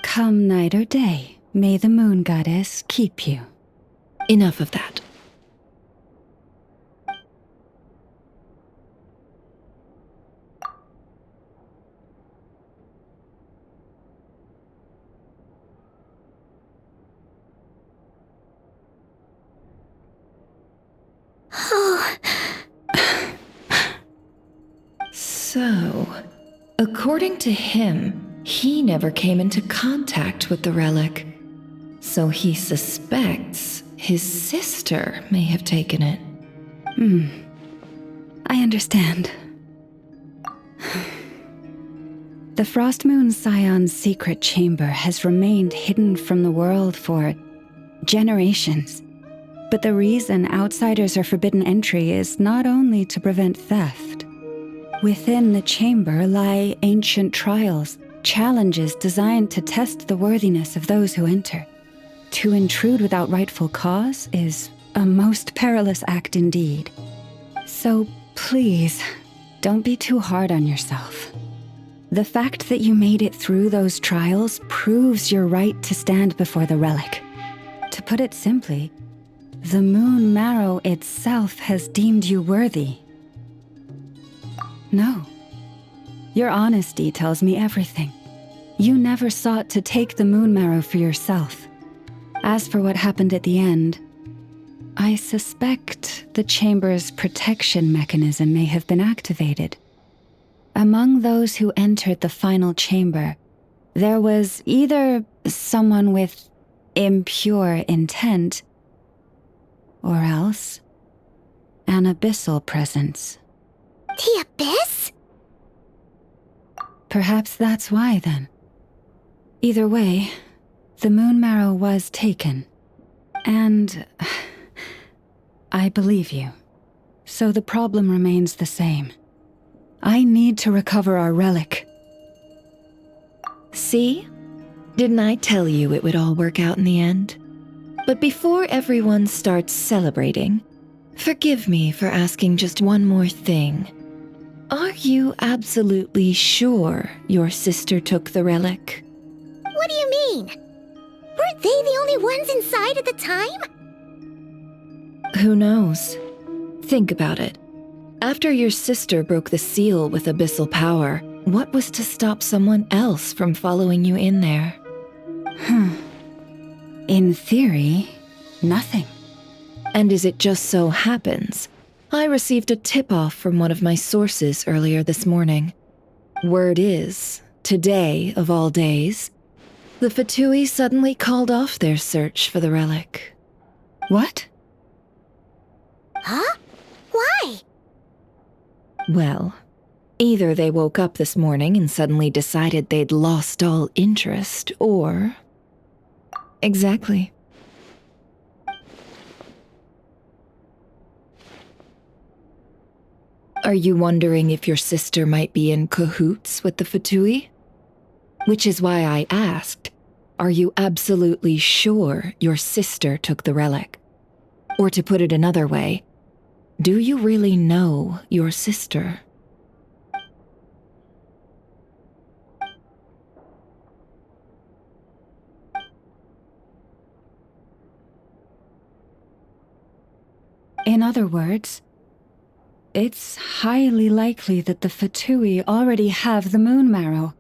Come night or day, may the moon goddess keep you. Enough of that. So, according to him, he never came into contact with the relic. So he suspects his sister may have taken it. I understand. The Frostmoon Scion's secret chamber has remained hidden from the world for generations. But the reason outsiders are forbidden entry is not only to prevent theft. Within the chamber lie ancient trials, challenges designed to test the worthiness of those who enter. To intrude without rightful cause is a most perilous act indeed. So please, don't be too hard on yourself. The fact that you made it through those trials proves your right to stand before the relic. To put it simply, the Moon Marrow itself has deemed you worthy. No. Your honesty tells me everything. You never sought to take the Moon Marrow for yourself. As for what happened at the end, I suspect the chamber's protection mechanism may have been activated. Among those who entered the final chamber, there was either someone with impure intent, or else an abyssal presence. The Abyss? Perhaps that's why, then. Either way, the Moon Marrow was taken. And I believe you. So the problem remains the same. I need to recover our relic. See? Didn't I tell you it would all work out in the end? But before everyone starts celebrating, forgive me for asking just one more thing. Are you absolutely sure your sister took the relic? What do you mean? Weren't they the only ones inside at the time? Who knows? Think about it. After your sister broke the seal with abyssal power, what was to stop someone else from following you in there? In theory, nothing. And as it just so happens, I received a tip-off from one of my sources earlier this morning. Word is, today of all days, the Fatui suddenly called off their search for the relic. What? Huh? Why? Well, either they woke up this morning and suddenly decided they'd lost all interest, or... Exactly. Are you wondering if your sister might be in cahoots with the Fatui? Which is why I asked, are you absolutely sure your sister took the relic? Or to put it another way, do you really know your sister? In other words, it's highly likely that the Fatui already have the Moon Marrow.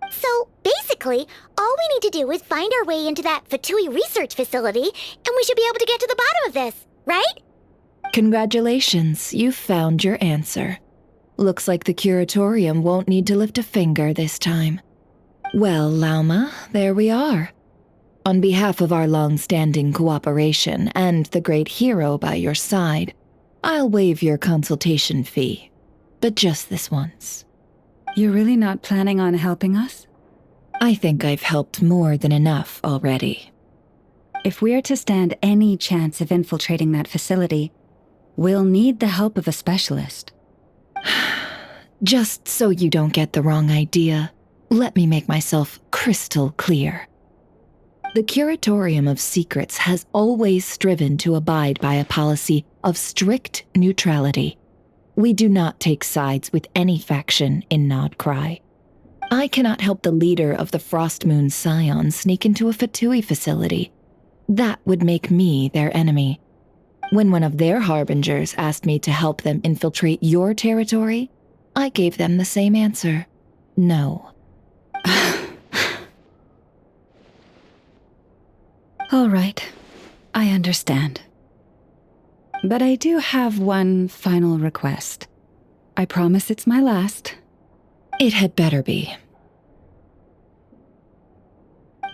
So, basically, all we need to do is find our way into that Fatui research facility, and we should be able to get to the bottom of this, right? Congratulations, you've found your answer. Looks like the curatorium won't need to lift a finger this time. Well, Lauma, there we are. On behalf of our long-standing cooperation and the great hero by your side, I'll waive your consultation fee, but just this once. You're really not planning on helping us? I think I've helped more than enough already. If we're to stand any chance of infiltrating that facility, we'll need the help of a specialist. Just so you don't get the wrong idea, let me make myself crystal clear. The Curatorium of Secrets has always striven to abide by a policy of strict neutrality. We do not take sides with any faction in Nod-Krai. I cannot help the leader of the Frostmoon Scions sneak into a Fatui facility. That would make me their enemy. When one of their harbingers asked me to help them infiltrate your territory, I gave them the same answer. No. All right, I understand. But I do have one final request. I promise it's my last. It had better be.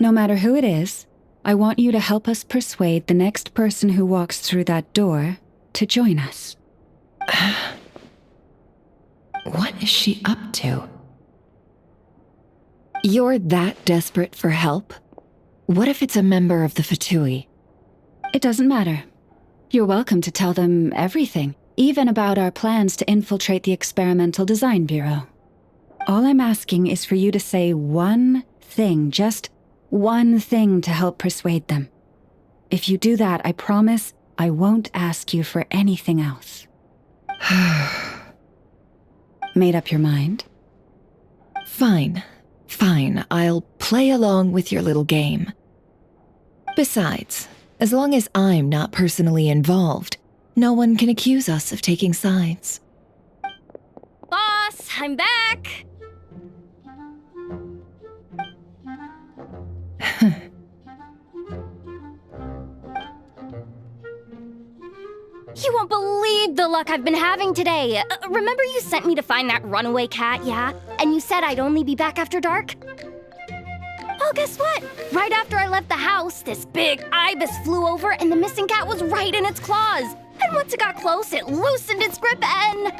No matter who it is, I want you to help us persuade the next person who walks through that door to join us. What is she up to? You're that desperate for help? What if it's a member of the Fatui? It doesn't matter. You're welcome to tell them everything, even about our plans to infiltrate the Experimental Design Bureau. All I'm asking is for you to say one thing, just one thing to help persuade them. If you do that, I promise I won't ask you for anything else. Made up your mind? Fine. I'll play along with your little game. Besides, as long as I'm not personally involved, no one can accuse us of taking sides. Boss, I'm back! You won't believe the luck I've been having today. Remember you sent me to find that runaway cat, yeah? And you said I'd only be back after dark? Well, guess what? Right after I left the house, this big ibis flew over and the missing cat was right in its claws. And once it got close, it loosened its grip and...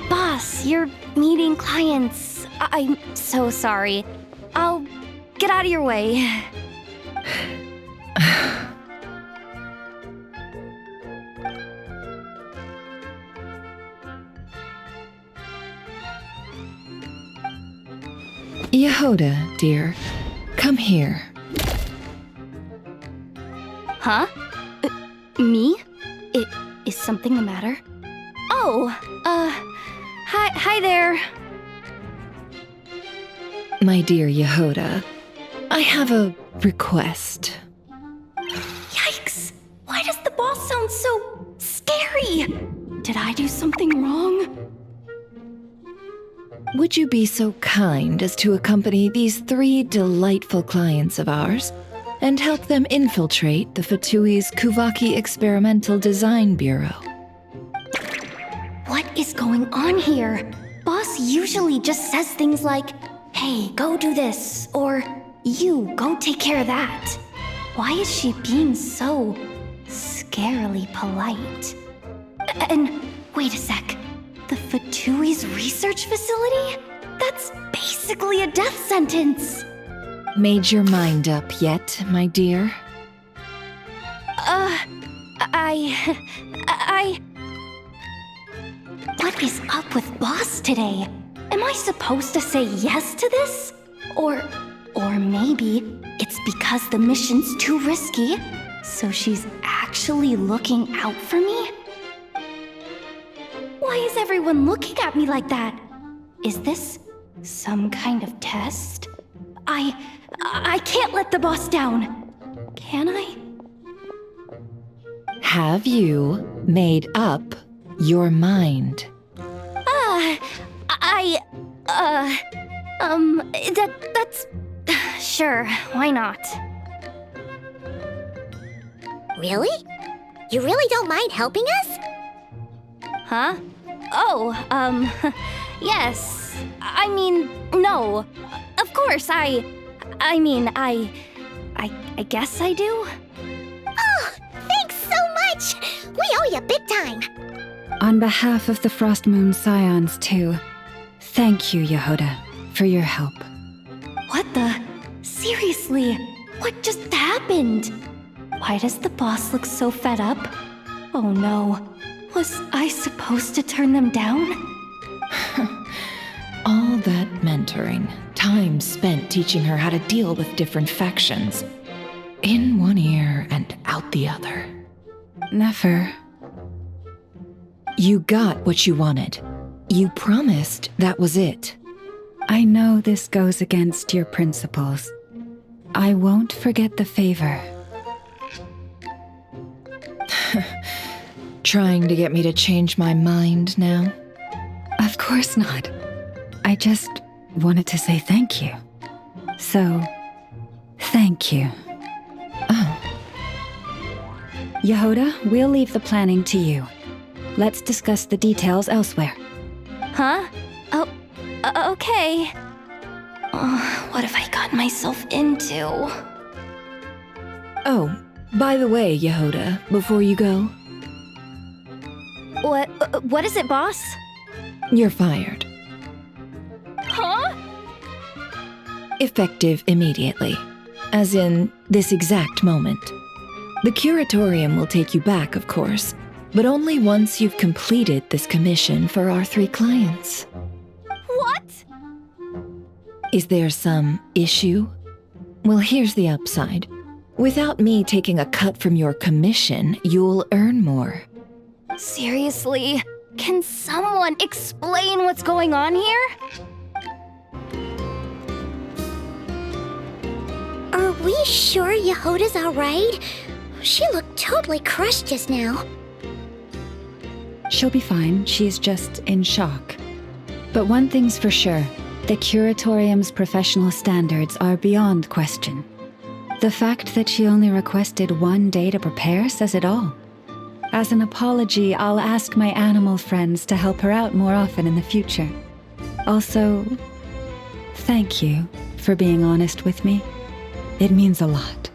Boss, you're meeting clients. I'm so sorry. I'll get out of your way. Yehoda, dear, come here. Huh? Me? Is something the matter? Oh, hi there. My dear Yehoda, I have a request. Yikes! Why does the boss sound so scary? Did I do something wrong? Would you be so kind as to accompany these 3 delightful clients of ours and help them infiltrate the Fatui's Kuvaki Experimental Design Bureau? What is going on here? Boss usually just says things like, hey, go do this, or you, go take care of that. Why is she being so scarily polite? And wait a sec. The Fatui's research facility? That's basically a death sentence. Made your mind up yet, my dear? What is up with Boss today? Am I supposed to say yes to this? Or maybe it's because the mission's too risky, so she's actually looking out for me? Why is everyone looking at me like that? Is this some kind of test? I can't let the boss down. Can I? Have you made up your mind? That's... Sure, why not? Really? You really don't mind helping us? Huh? Oh, yes. I mean, no. Of course, I guess I do. Oh, thanks so much! We owe you big time! On behalf of the Frost Moon Scions, too, thank you, Yehoda, for your help. What the? Seriously, what just happened? Why does the boss look so fed up? Oh no. Was I supposed to turn them down? All that mentoring, time spent teaching her how to deal with different factions. In one ear and out the other. Never. You got what you wanted. You promised that was it. I know this goes against your principles. I won't forget the favor. Trying to get me to change my mind now? Of course not. I just wanted to say thank you. So, thank you. Oh. Yehoda, we'll leave the planning to you. Let's discuss the details elsewhere. Huh? Oh, okay. Oh, what have I gotten myself into? Oh, by the way, Yehoda, before you go, What is it, boss? you're fired. Huh? Effective immediately. As in, this exact moment. The curatorium will take you back, of course, but only once you've completed this commission for our 3 clients. What? Is there some issue? Well, here's the upside. Without me taking a cut from your commission, you'll earn more. Seriously? Can someone explain what's going on here? Are we sure Yehoda's alright? She looked totally crushed just now. She'll be fine. She's just in shock. But one thing's for sure. The curatorium's professional standards are beyond question. The fact that she only requested 1 day to prepare says it all. As an apology, I'll ask my animal friends to help her out more often in the future. Also, thank you for being honest with me. It means a lot.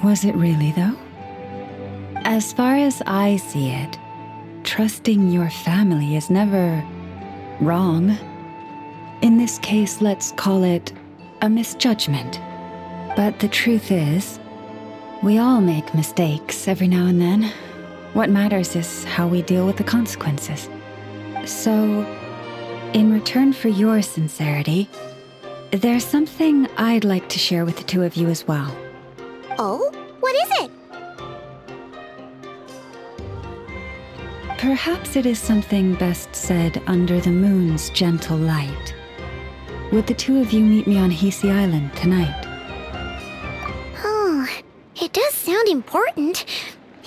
Was it really, though? As far as I see it, trusting your family is never wrong. In this case, let's call it a misjudgment. But the truth is, we all make mistakes every now and then. What matters is how we deal with the consequences. So, in return for your sincerity, there's something I'd like to share with the 2 of you as well. Oh? What is it? Perhaps it is something best said under the moon's gentle light. Would the 2 of you meet me on Hisi Island tonight? Oh, it does sound important.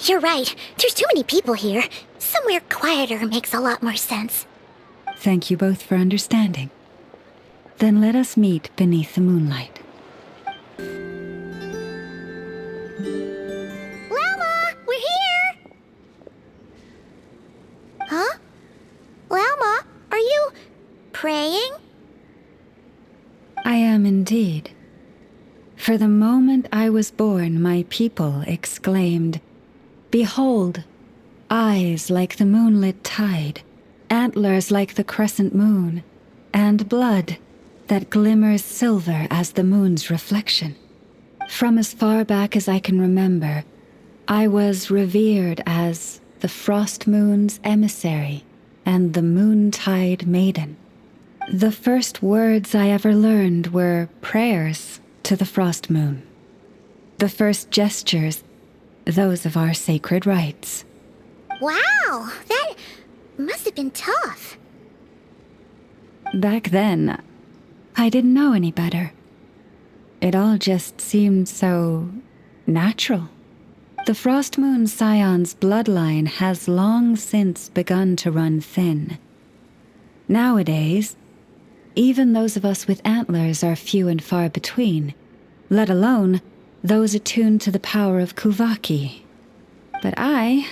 You're right, there's too many people here. Somewhere quieter makes a lot more sense. Thank you both for understanding. Then let us meet beneath the moonlight. Lalma, we're here! Huh? Lalma, are you praying? I am indeed. For the moment I was born, my people exclaimed, "Behold, eyes like the moonlit tide, antlers like the crescent moon, and blood that glimmers silver as the moon's reflection." From as far back as I can remember, I was revered as the frost moon's emissary and the moontide maiden. The first words I ever learned were prayers to the frost moon. The first gestures, those of our sacred rites. Wow, that must have been tough. Back then, I didn't know any better. It all just seemed so natural. The Frost Moon Scion's bloodline has long since begun to run thin. Nowadays, even those of us with antlers are few and far between, let alone those attuned to the power of Kuvaki. But I...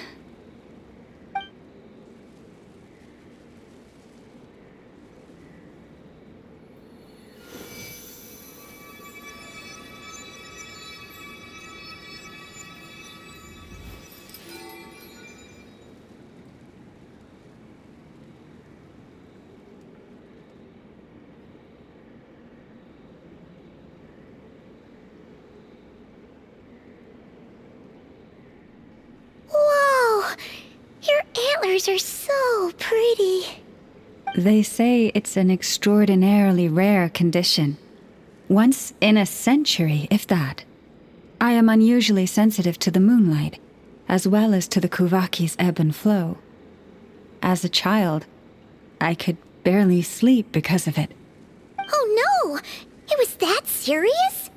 Antlers are so pretty. They say it's an extraordinarily rare condition. Once in a century, if that. I am unusually sensitive to the moonlight, as well as to the Kuvaki's ebb and flow. As a child, I could barely sleep because of it. Oh no! It was that serious?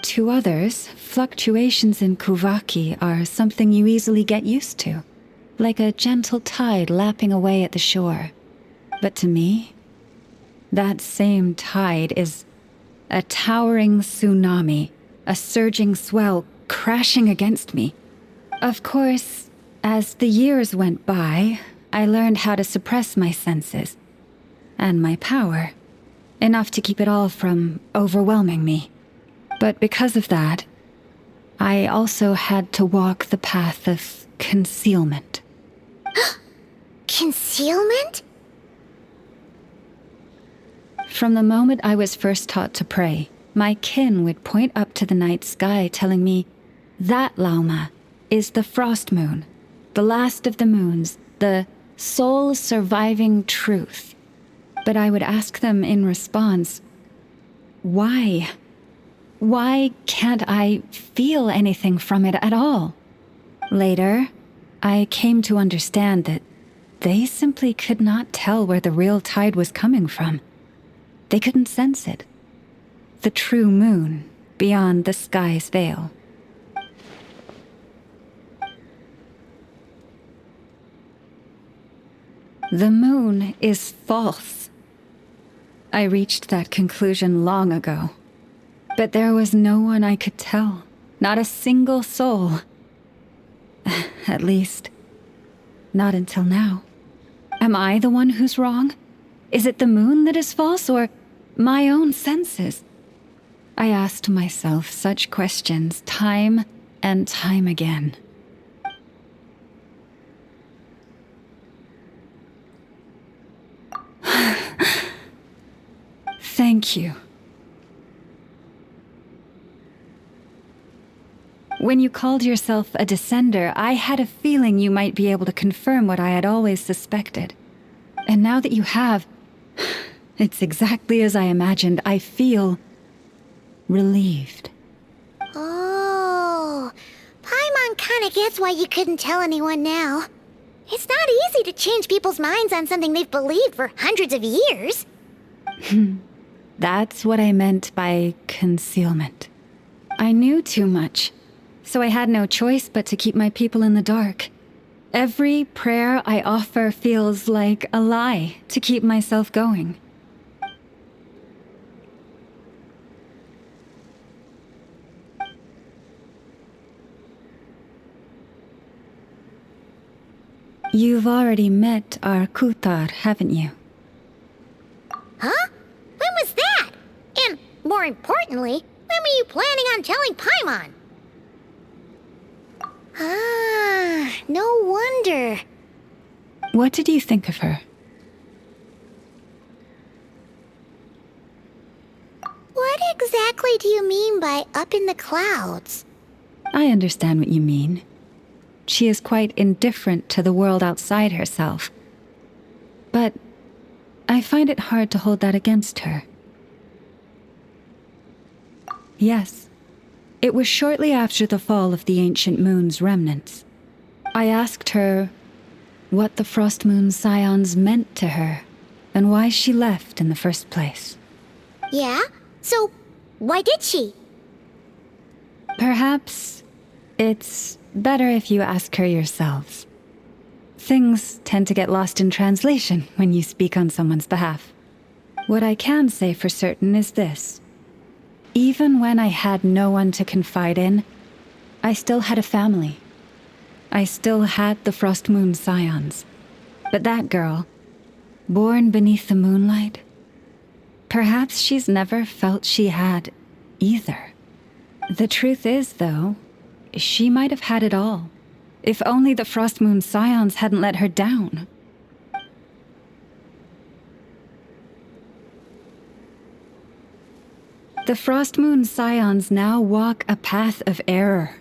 To others, fluctuations in Kuvaki are something you easily get used to, like a gentle tide lapping away at the shore. But to me, that same tide is a towering tsunami, a surging swell crashing against me. Of course, as the years went by, I learned how to suppress my senses. and my power. Enough to keep it all from overwhelming me. But because of that, I also had to walk the path of concealment. Concealment? From the moment I was first taught to pray, my kin would point up to the night sky telling me, that Lauma is the frost moon, the last of the moons, the sole surviving truth. But I would ask them in response, why? Why can't I feel anything from it at all? Later, I came to understand that they simply could not tell where the real tide was coming from. They couldn't sense it. The true moon beyond the sky's veil. The moon is false. I reached that conclusion long ago. But there was no one I could tell. Not a single soul. At least, not until now. Am I the one who's wrong? Is it the moon that is false, or my own senses? I asked myself such questions time and time again. Thank you. When you called yourself a descender, I had a feeling you might be able to confirm what I had always suspected. And now that you have, it's exactly as I imagined. I feel relieved. Oh, Paimon kinda gets why you couldn't tell anyone now. It's not easy to change people's minds on something they've believed for hundreds of years. That's what I meant by concealment. I knew too much, so I had no choice but to keep my people in the dark. Every prayer I offer feels like a lie to keep myself going. You've already met our Kutar, haven't you? Huh? When was that? And, more importantly, when were you planning on telling Paimon? Ah, no wonder. What did you think of her? What exactly do you mean by up in the clouds? I understand what you mean. She is quite indifferent to the world outside herself. But I find it hard to hold that against her. Yes, it was shortly after the fall of the ancient moon's remnants. I asked her what the Frost Moon Scions meant to her, and why she left in the first place. Yeah? So, why did she? Perhaps it's better if you ask her yourselves. Things tend to get lost in translation when you speak on someone's behalf. What I can say for certain is this. Even when I had no one to confide in, I still had a family. I still had the Frost Moon Scions. But that girl, born beneath the moonlight, perhaps she's never felt she had either. The truth is, though, she might have had it all, if only the Frost Moon Scions hadn't let her down. The Frost Moon Scions now walk a path of error.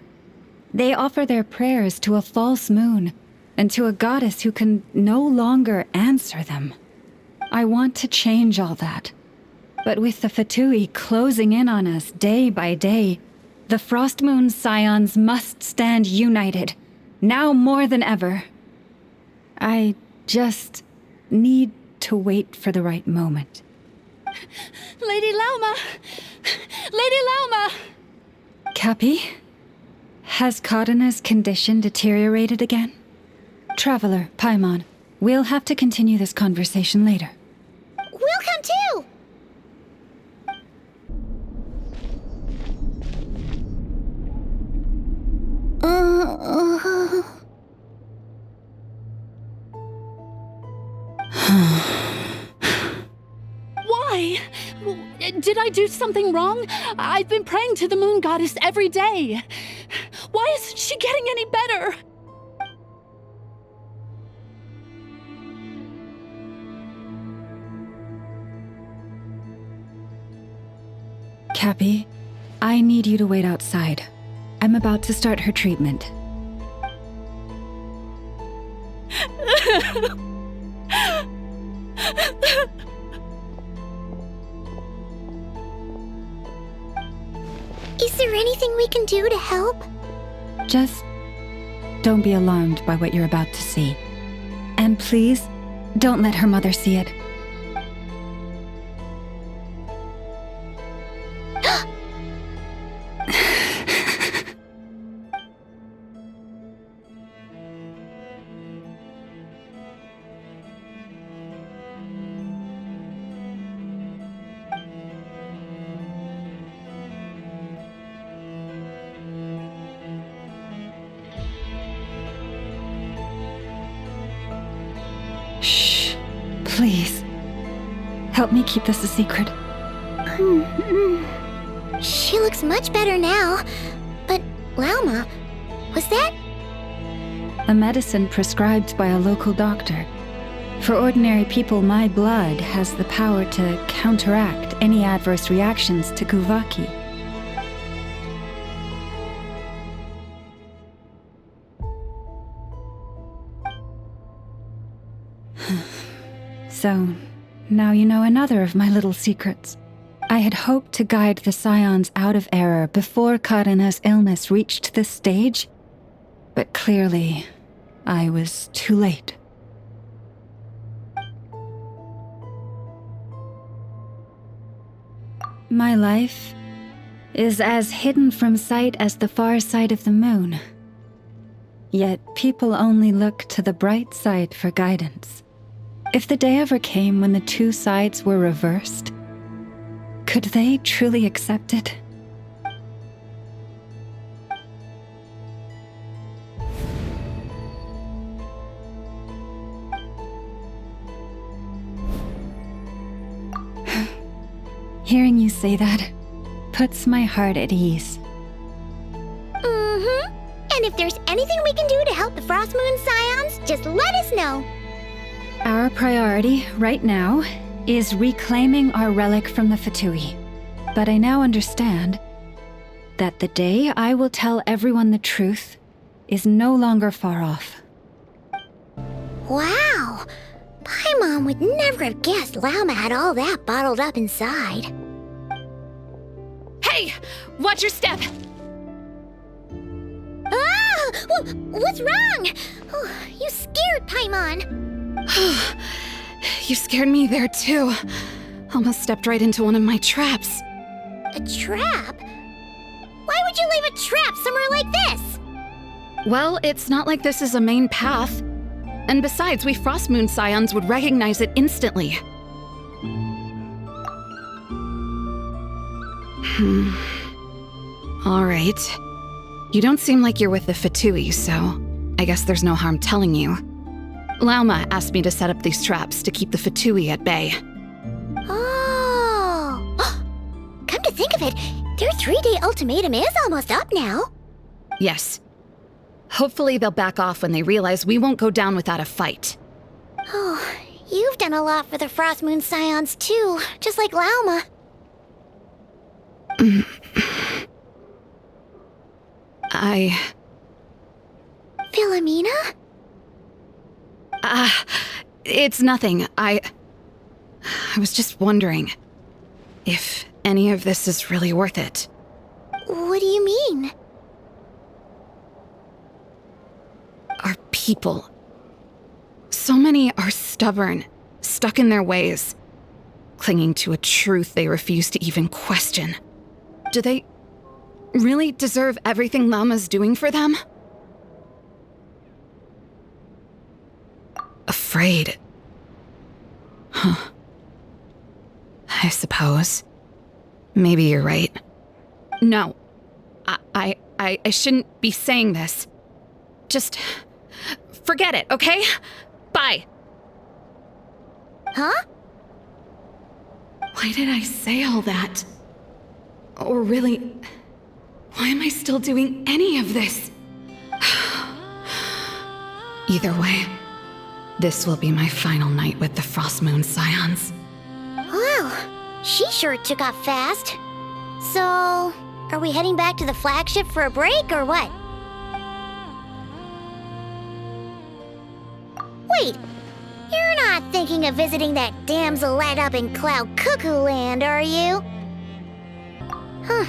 They offer their prayers to a false moon, and to a goddess who can no longer answer them. I want to change all that. But with the Fatui closing in on us day by day, the Frost Moon Scions must stand united, now more than ever. I just need to wait for the right moment. Lady Lauma! Lady Lauma! Cappy? Has Khaenri'ah's condition deteriorated again? Traveler, Paimon, we'll have to continue this conversation later. We'll come too! Did I do something wrong? I've been praying to the moon goddess every day. Why isn't she getting any better? Cappy, I need you to wait outside. I'm about to start her treatment. Is there anything we can do to help? Just don't be alarmed by what you're about to see. And please, don't let her mother see it. Shh. Please. Help me keep this a secret. She looks much better now. But, Lauma, was that? A medicine prescribed by a local doctor. For ordinary people, my blood has the power to counteract any adverse reactions to Kuvaki. So, now you know another of my little secrets. I had hoped to guide the Scions out of error before Khaenri'ah's illness reached this stage, but clearly, I was too late. My life is as hidden from sight as the far side of the moon. Yet people only look to the bright side for guidance. If the day ever came when the two sides were reversed, could they truly accept it? Hearing you say that puts my heart at ease. Mm-hmm. And if there's anything we can do to help the Frost Moon Scions, just let us know. Our priority, right now, is reclaiming our relic from the Fatui. But I now understand that the day I will tell everyone the truth is no longer far off. Wow! Paimon would never have guessed Lauma had all that bottled up inside. Hey! Watch your step! Ah! What's wrong? Oh, you scared Paimon. You scared me there too. Almost stepped right into one of my traps. A trap? Why would you leave a trap somewhere like this? Well, it's not like this is a main path. And besides, we Frost Moon Scions would recognize it instantly. Alright. You don't seem like you're with the Fatui, so I guess there's no harm telling you. Lauma asked me to set up these traps to keep the Fatui at bay. Oh! Come to think of it, their 3-day ultimatum is almost up now. Yes. Hopefully they'll back off when they realize we won't go down without a fight. Oh, you've done a lot for the Frost Moon Scions too, just like Lauma. Philomena? It's nothing. I was just wondering if any of this is really worth it. What do you mean? Our people. So many are stubborn, stuck in their ways, clinging to a truth they refuse to even question. Do they really deserve everything Lauma's doing for them? Afraid. Huh. I suppose. Maybe you're right. No. I shouldn't be saying this. Just forget it, okay? Bye. Huh? Why did I say all that? Or really, why am I still doing any of this? Either way, this will be my final night with the Frostmoon Scions. Wow, she sure took off fast. So, are we heading back to the flagship for a break or what? Wait, you're not thinking of visiting that damsel led up in Cloud Cuckoo Land, are you? Huh,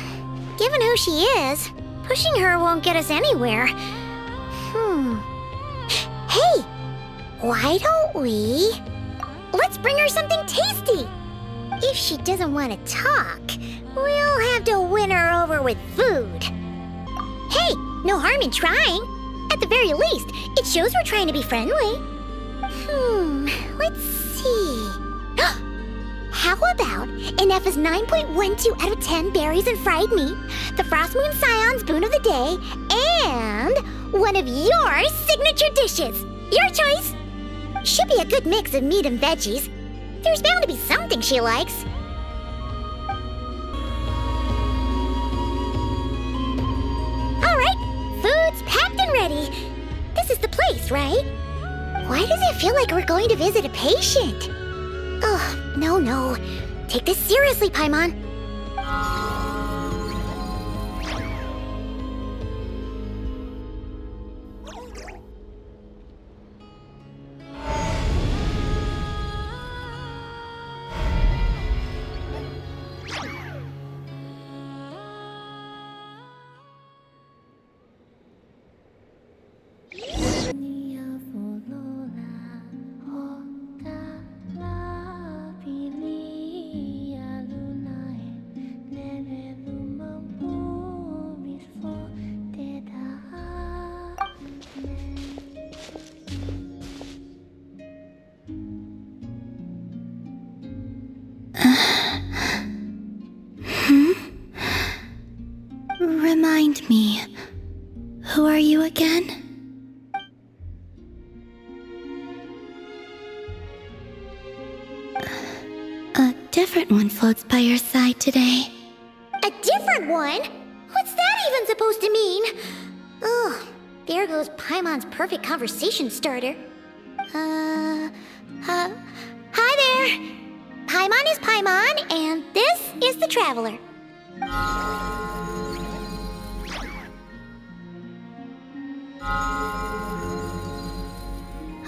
given who she is, pushing her won't get us anywhere. Hey, why don't we... Let's bring her something tasty! If she doesn't want to talk, we'll have to win her over with food. Hey, no harm in trying. At the very least, it shows we're trying to be friendly. Let's see. How about an F's 9.12 out of 10 berries and fried meat, the Frostmoon Scion's boon of the day, and one of your signature dishes. Your choice. Should be a good mix of meat and veggies. There's bound to be something she likes. All right, food's packed and ready. This is the place, right? Why does it feel like we're going to visit a patient? Oh, no. Take this seriously, Paimon. Remind me, who are you again? A different one floats by your side today. A different one? What's that even supposed to mean? Ugh, there goes Paimon's perfect conversation starter. Hi there! Paimon is Paimon, and this is the Traveler.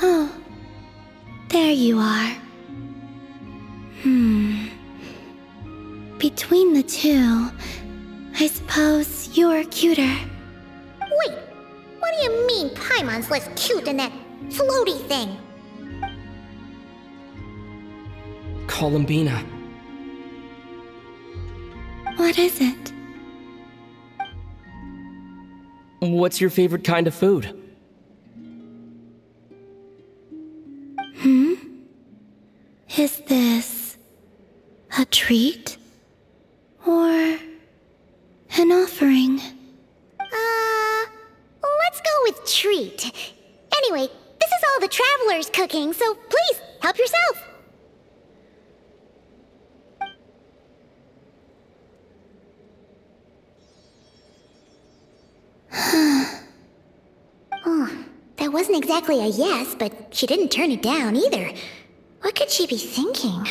Oh, there you are. Between the two, I suppose you're cuter. Wait, what do you mean Paimon's less cute than that floaty thing? Columbina. What is it? What's your favorite kind of food? Is this a treat? Or an offering? Let's go with treat. Anyway, this is all the Traveler's cooking, so please, help yourself. Oh, that wasn't exactly a yes, but she didn't turn it down either. What could she be thinking?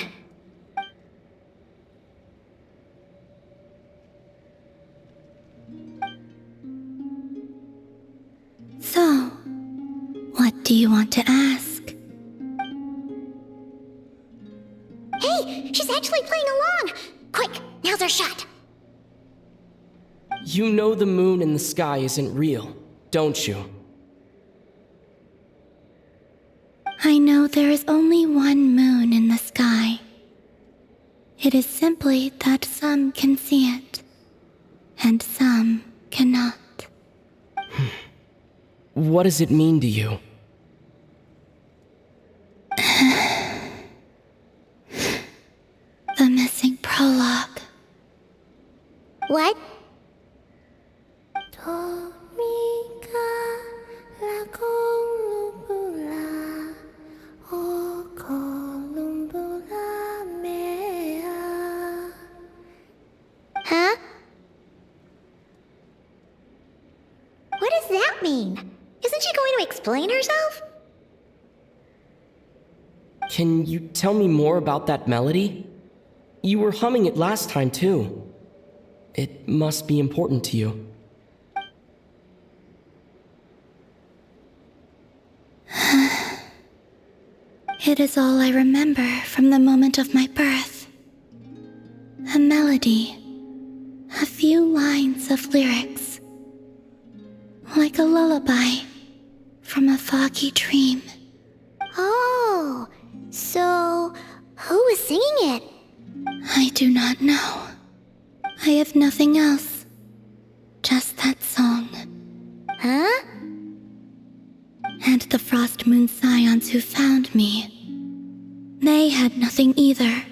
So, what do you want to ask? Hey, she's actually playing along! Quick, now's our shot! You know the moon in the sky isn't real, don't you? I know there is only one moon in the sky. It is simply that some can see it, and some cannot. What does it mean to you? The missing prologue. What? What does that mean? Isn't she going to explain herself? Can you tell me more about that melody? You were humming it last time, too. It must be important to you. It is all I remember from the moment of my birth. A melody. A few lines of lyrics. Like a lullaby from a foggy dream. Oh, so who was singing it? I do not know. I have nothing else. Just that song. Huh? And the Frost Moon Scions who found me. They had nothing either,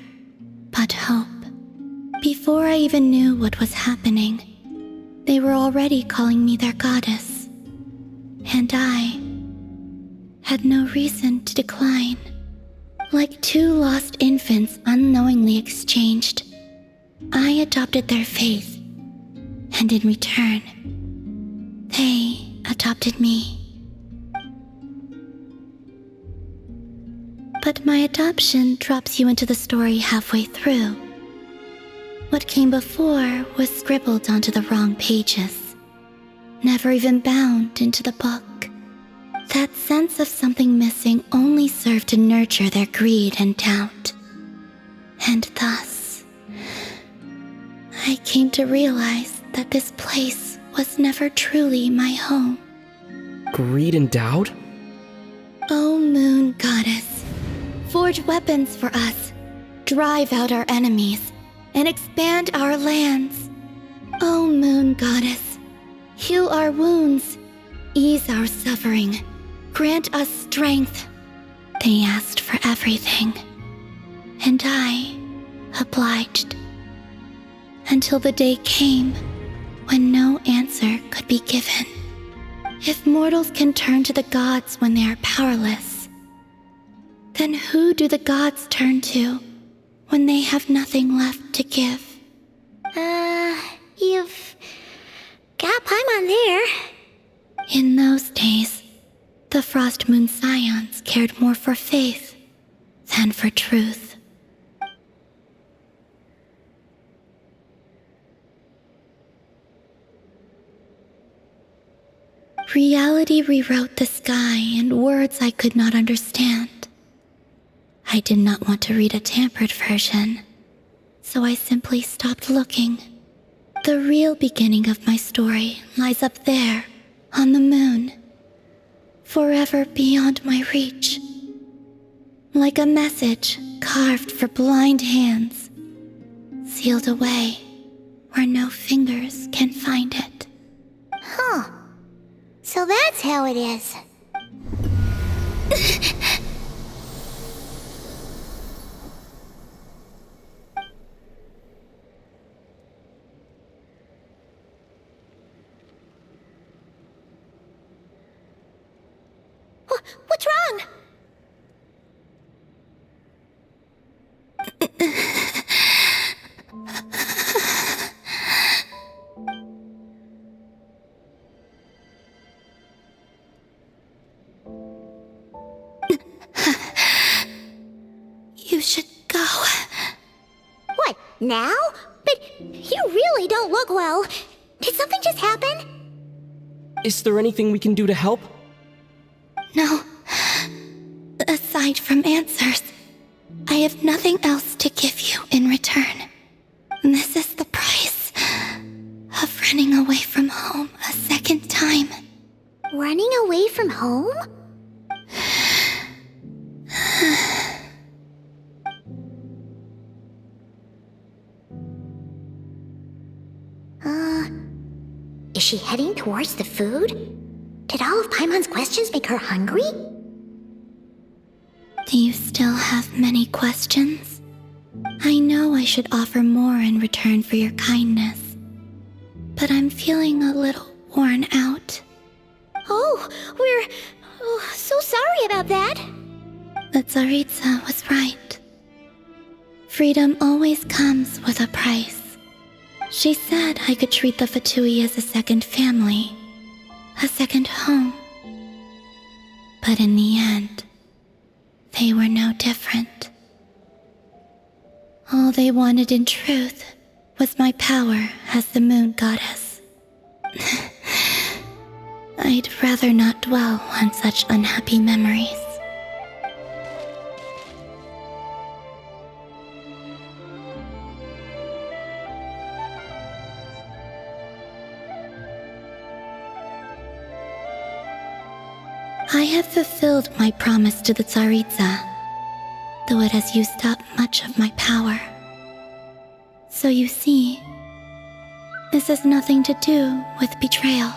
but hope. Before I even knew what was happening, they were already calling me their goddess. And I had no reason to decline. Like two lost infants unknowingly exchanged, I adopted their faith, and in return, they adopted me. But my adoption drops you into the story halfway through. What came before was scribbled onto the wrong pages, never even bound into the book. That sense of something missing only served to nurture their greed and doubt. And thus, I came to realize that this place was never truly my home. Greed and doubt? O Moon Goddess, forge weapons for us, drive out our enemies, and expand our lands. O Moon Goddess, heal our wounds, ease our suffering, grant us strength. They asked for everything, and I obliged. Until the day came when no answer could be given. If mortals can turn to the gods when they are powerless, then who do the gods turn to when they have nothing left to give? You've got Paimon there. In those days, the Frost Moon Scions cared more for faith than for truth. Reality rewrote the sky in words I could not understand. I did not want to read a tampered version, so I simply stopped looking. The real beginning of my story lies up there, on the moon, forever beyond my reach. Like a message carved for blind hands, sealed away where no fingers can find it. Huh. So that's how it is. What's wrong? You should go. What, now? But you really don't look well. Did something just happen? Is there anything we can do to help? No. Aside from answers, I have nothing else to give you in return. This is the price of running away from home a second time. Running away from home? Is she heading towards the food? Did all of Paimon's questions make her hungry? Do you still have many questions? I know I should offer more in return for your kindness, but I'm feeling a little worn out. Oh, we're so sorry about that. The Tsaritsa was right. Freedom always comes with a price. She said I could treat the Fatui as a second family, a second home. But in the end, they were no different. All they wanted in truth was my power as the moon goddess. I'd rather not dwell on such unhappy memories. I have fulfilled my promise to the Tsaritsa, though it has used up much of my power. So you see, this has nothing to do with betrayal.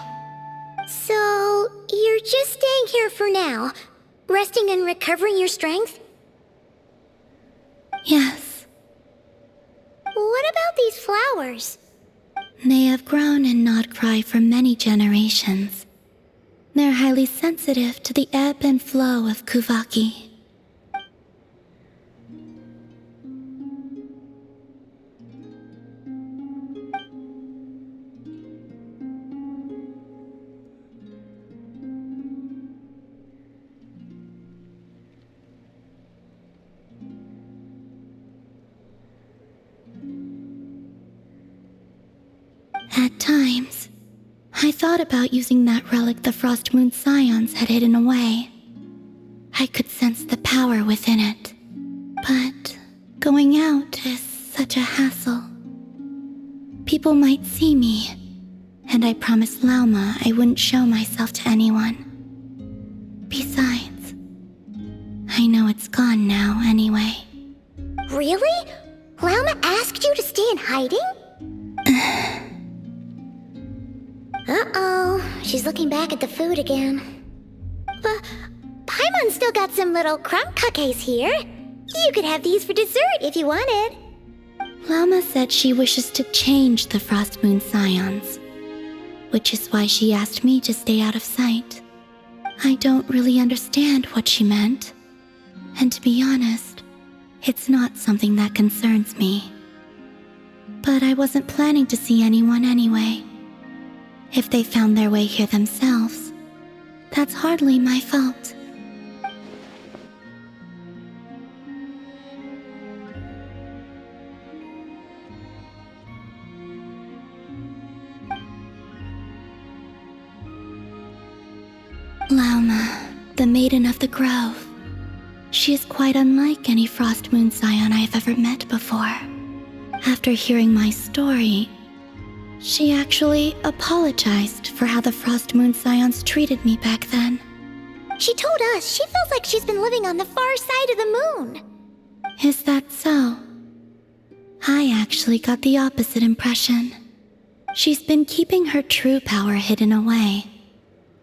So, you're just staying here for now, resting and recovering your strength? Yes. What about these flowers? They have grown in Nod-Krai for many generations. They're highly sensitive to the ebb and flow of Kuvaki. At times, I thought about using that relic the Frost Moon Scions had hidden away. I could sense the power within it. But going out is such a hassle. People might see me, and I promised Lauma I wouldn't show myself to anyone. Besides, I know it's gone now anyway. Really? Lauma asked you to stay in hiding? Uh-oh, she's looking back at the food again. But Paimon's still got some little crumb cookies here. You could have these for dessert if you wanted. Lauma said she wishes to change the Frost Moon Scions, which is why she asked me to stay out of sight. I don't really understand what she meant, and to be honest, it's not something that concerns me. But I wasn't planning to see anyone anyway. If they found their way here themselves, that's hardly my fault. Lauma, the Maiden of the Grove. She is quite unlike any Frost Moon Scion I have ever met before. After hearing my story, she actually apologized for how the Frost Moon Scions treated me back then. She told us she feels like she's been living on the far side of the moon. Is that so? I actually got the opposite impression. She's been keeping her true power hidden away,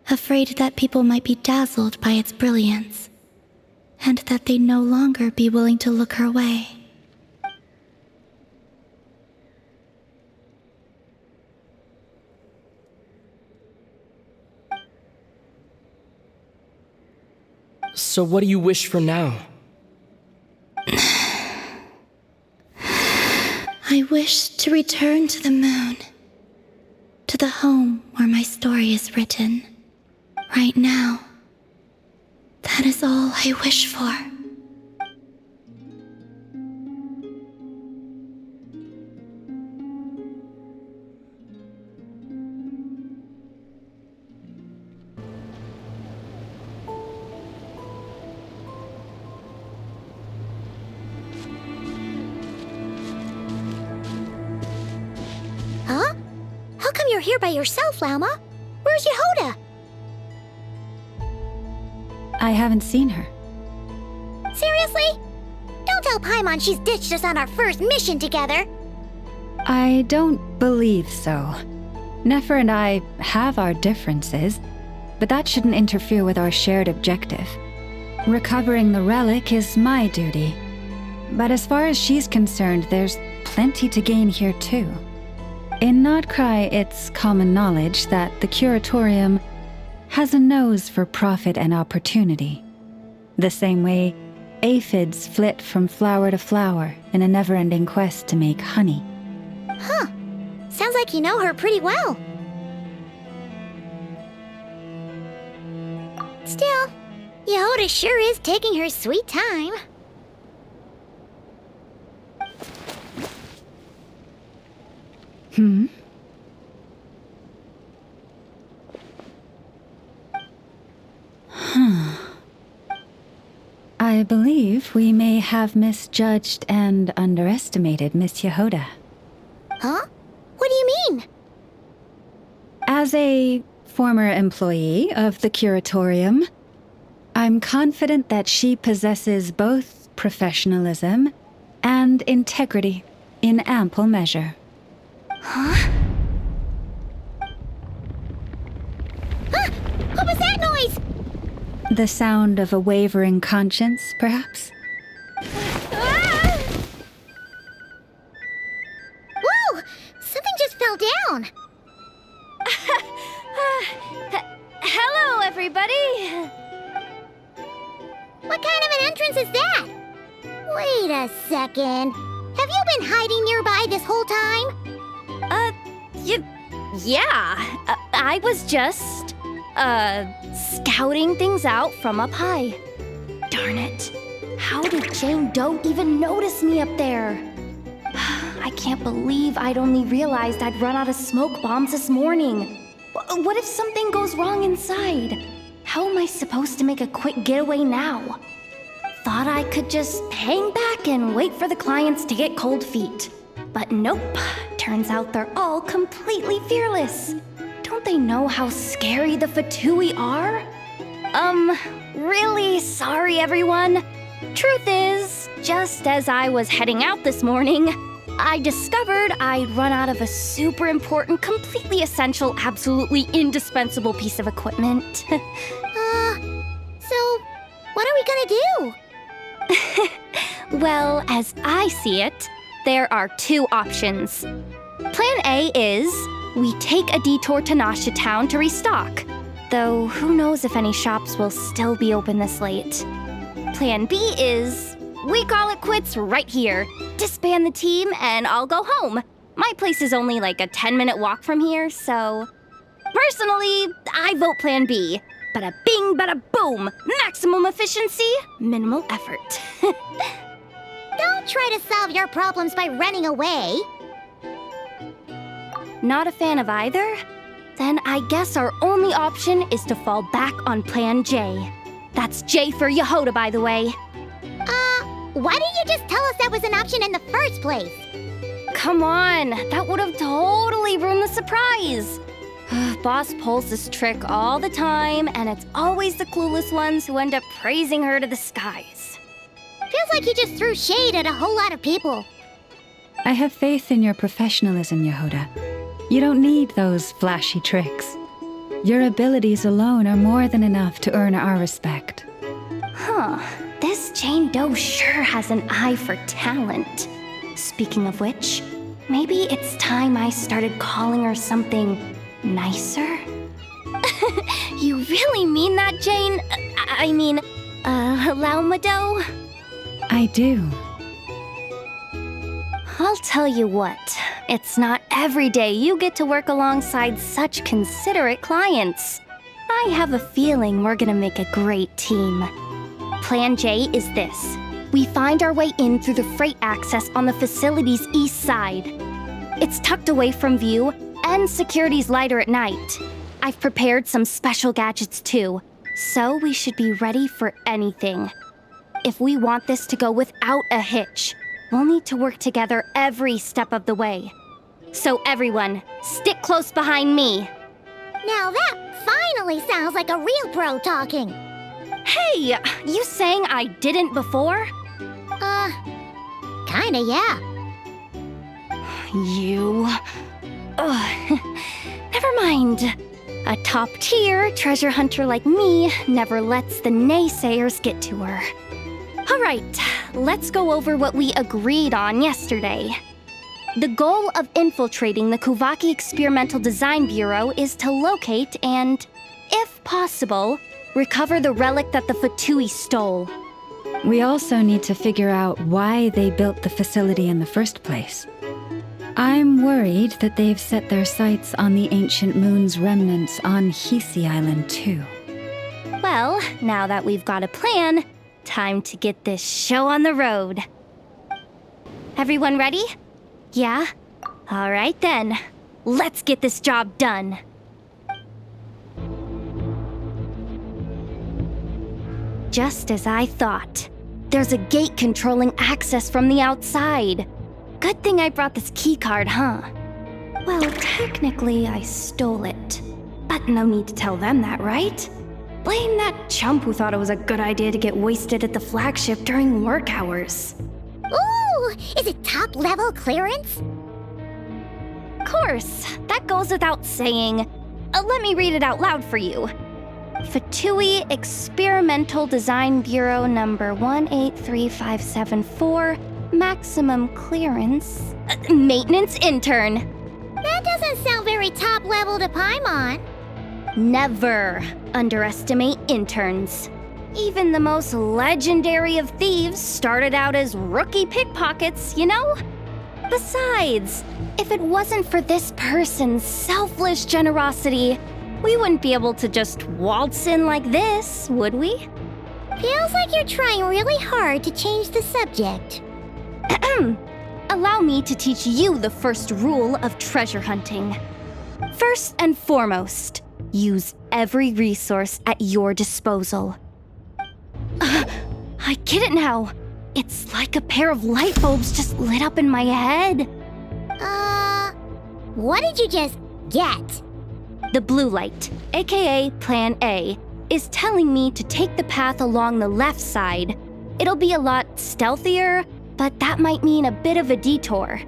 afraid that people might be dazzled by its brilliance, and that they'd no longer be willing to look her way. So what do you wish for now? I wish to return to the moon, to the home where my story is written. Right now, that is all I wish for. Huh? How come you're here by yourself, Lauma? Where's Yehoda? I haven't seen her. Seriously? Don't tell Paimon she's ditched us on our first mission together. I don't believe so. Nefer and I have our differences, but that shouldn't interfere with our shared objective. Recovering the relic is my duty. But as far as she's concerned, there's plenty to gain here too. In Nod-Krai, it's common knowledge that the Curatorium has a nose for profit and opportunity. The same way aphids flit from flower to flower in a never-ending quest to make honey. Huh. Sounds like you know her pretty well. Still, Yehoda sure is taking her sweet time. I believe we may have misjudged and underestimated Miss Yehoda. Huh? What do you mean? As a former employee of the Curatorium, I'm confident that she possesses both professionalism and integrity in ample measure. Huh? Huh? What was that noise? The sound of a wavering conscience, perhaps? Ah! Whoa! Something just fell down. Hello, everybody! What kind of an entrance is that? Wait a second. Have you been hiding nearby this whole time? Yeah. I was just, scouting things out from up high. Darn it. How did Jane Doe even notice me up there? I can't believe I'd only realized I'd run out of smoke bombs this morning. What if something goes wrong inside? How am I supposed to make a quick getaway now? Thought I could just hang back and wait for the clients to get cold feet. But nope, turns out they're all completely fearless. Don't they know how scary the Fatui are? Really sorry everyone. Truth is, just as I was heading out this morning, I discovered I'd run out of a super important, completely essential, absolutely indispensable piece of equipment. So, what are we gonna do? Well, as I see it, there are two options. Plan A is we take a detour to Nasha Town to restock, though who knows if any shops will still be open this late. Plan B is we call it quits right here, disband the team, and I'll go home. My place is only like a 10-minute walk from here, so... Personally, I vote Plan B. Bada bing, bada boom! Maximum efficiency, minimal effort. Don't try to solve your problems by running away. Not a fan of either? Then I guess our only option is to fall back on Plan J. That's J for Yehoda, by the way. Why didn't you just tell us that was an option in the first place? Come on, that would have totally ruined the surprise. Boss pulls this trick all the time, and it's always the clueless ones who end up praising her to the skies. Feels like he just threw shade at a whole lot of people. I have faith in your professionalism, Yehoda. You don't need those flashy tricks. Your abilities alone are more than enough to earn our respect. Huh. This Jane Doe sure has an eye for talent. Speaking of which, maybe it's time I started calling her something nicer? You really mean that, Jane? Laumado? I do. I'll tell you what, it's not every day you get to work alongside such considerate clients. I have a feeling we're gonna make a great team. Plan J is this. We find our way in through the freight access on the facility's east side. It's tucked away from view, and security's lighter at night. I've prepared some special gadgets too, so we should be ready for anything. If we want this to go without a hitch, we'll need to work together every step of the way. So everyone, stick close behind me. Now that finally sounds like a real pro talking. Hey, you saying I didn't before? Kinda, yeah. You... Ugh. Never mind. A top-tier treasure hunter like me never lets the naysayers get to her. All right, let's go over what we agreed on yesterday. The goal of infiltrating the Kuvaki Experimental Design Bureau is to locate and, if possible, recover the relic that the Fatui stole. We also need to figure out why they built the facility in the first place. I'm worried that they've set their sights on the ancient moon's remnants on Hisi Island too. Well, now that we've got a plan, time to get this show on the road. Everyone ready? Yeah? All right then. Let's get this job done. Just as I thought. There's a gate controlling access from the outside. Good thing I brought this keycard, huh? Well, technically, I stole it. But no need to tell them that, right? Blame that chump who thought it was a good idea to get wasted at the flagship during work hours. Ooh, is it top-level clearance? Of course, that goes without saying. Let me read it out loud for you. Fatui Experimental Design Bureau number 183574, maximum clearance. Maintenance intern. That doesn't sound very top-level to Paimon. Never underestimate interns. Even the most legendary of thieves started out as rookie pickpockets, you know? Besides, if it wasn't for this person's selfless generosity, we wouldn't be able to just waltz in like this, would we? Feels like you're trying really hard to change the subject. Allow me to teach you the first rule of treasure hunting. First and foremost, use every resource at your disposal. I get it now. It's like a pair of light bulbs just lit up in my head. What did you just get? The blue light, aka Plan A, is telling me to take the path along the left side. It'll be a lot stealthier, but that might mean a bit of a detour.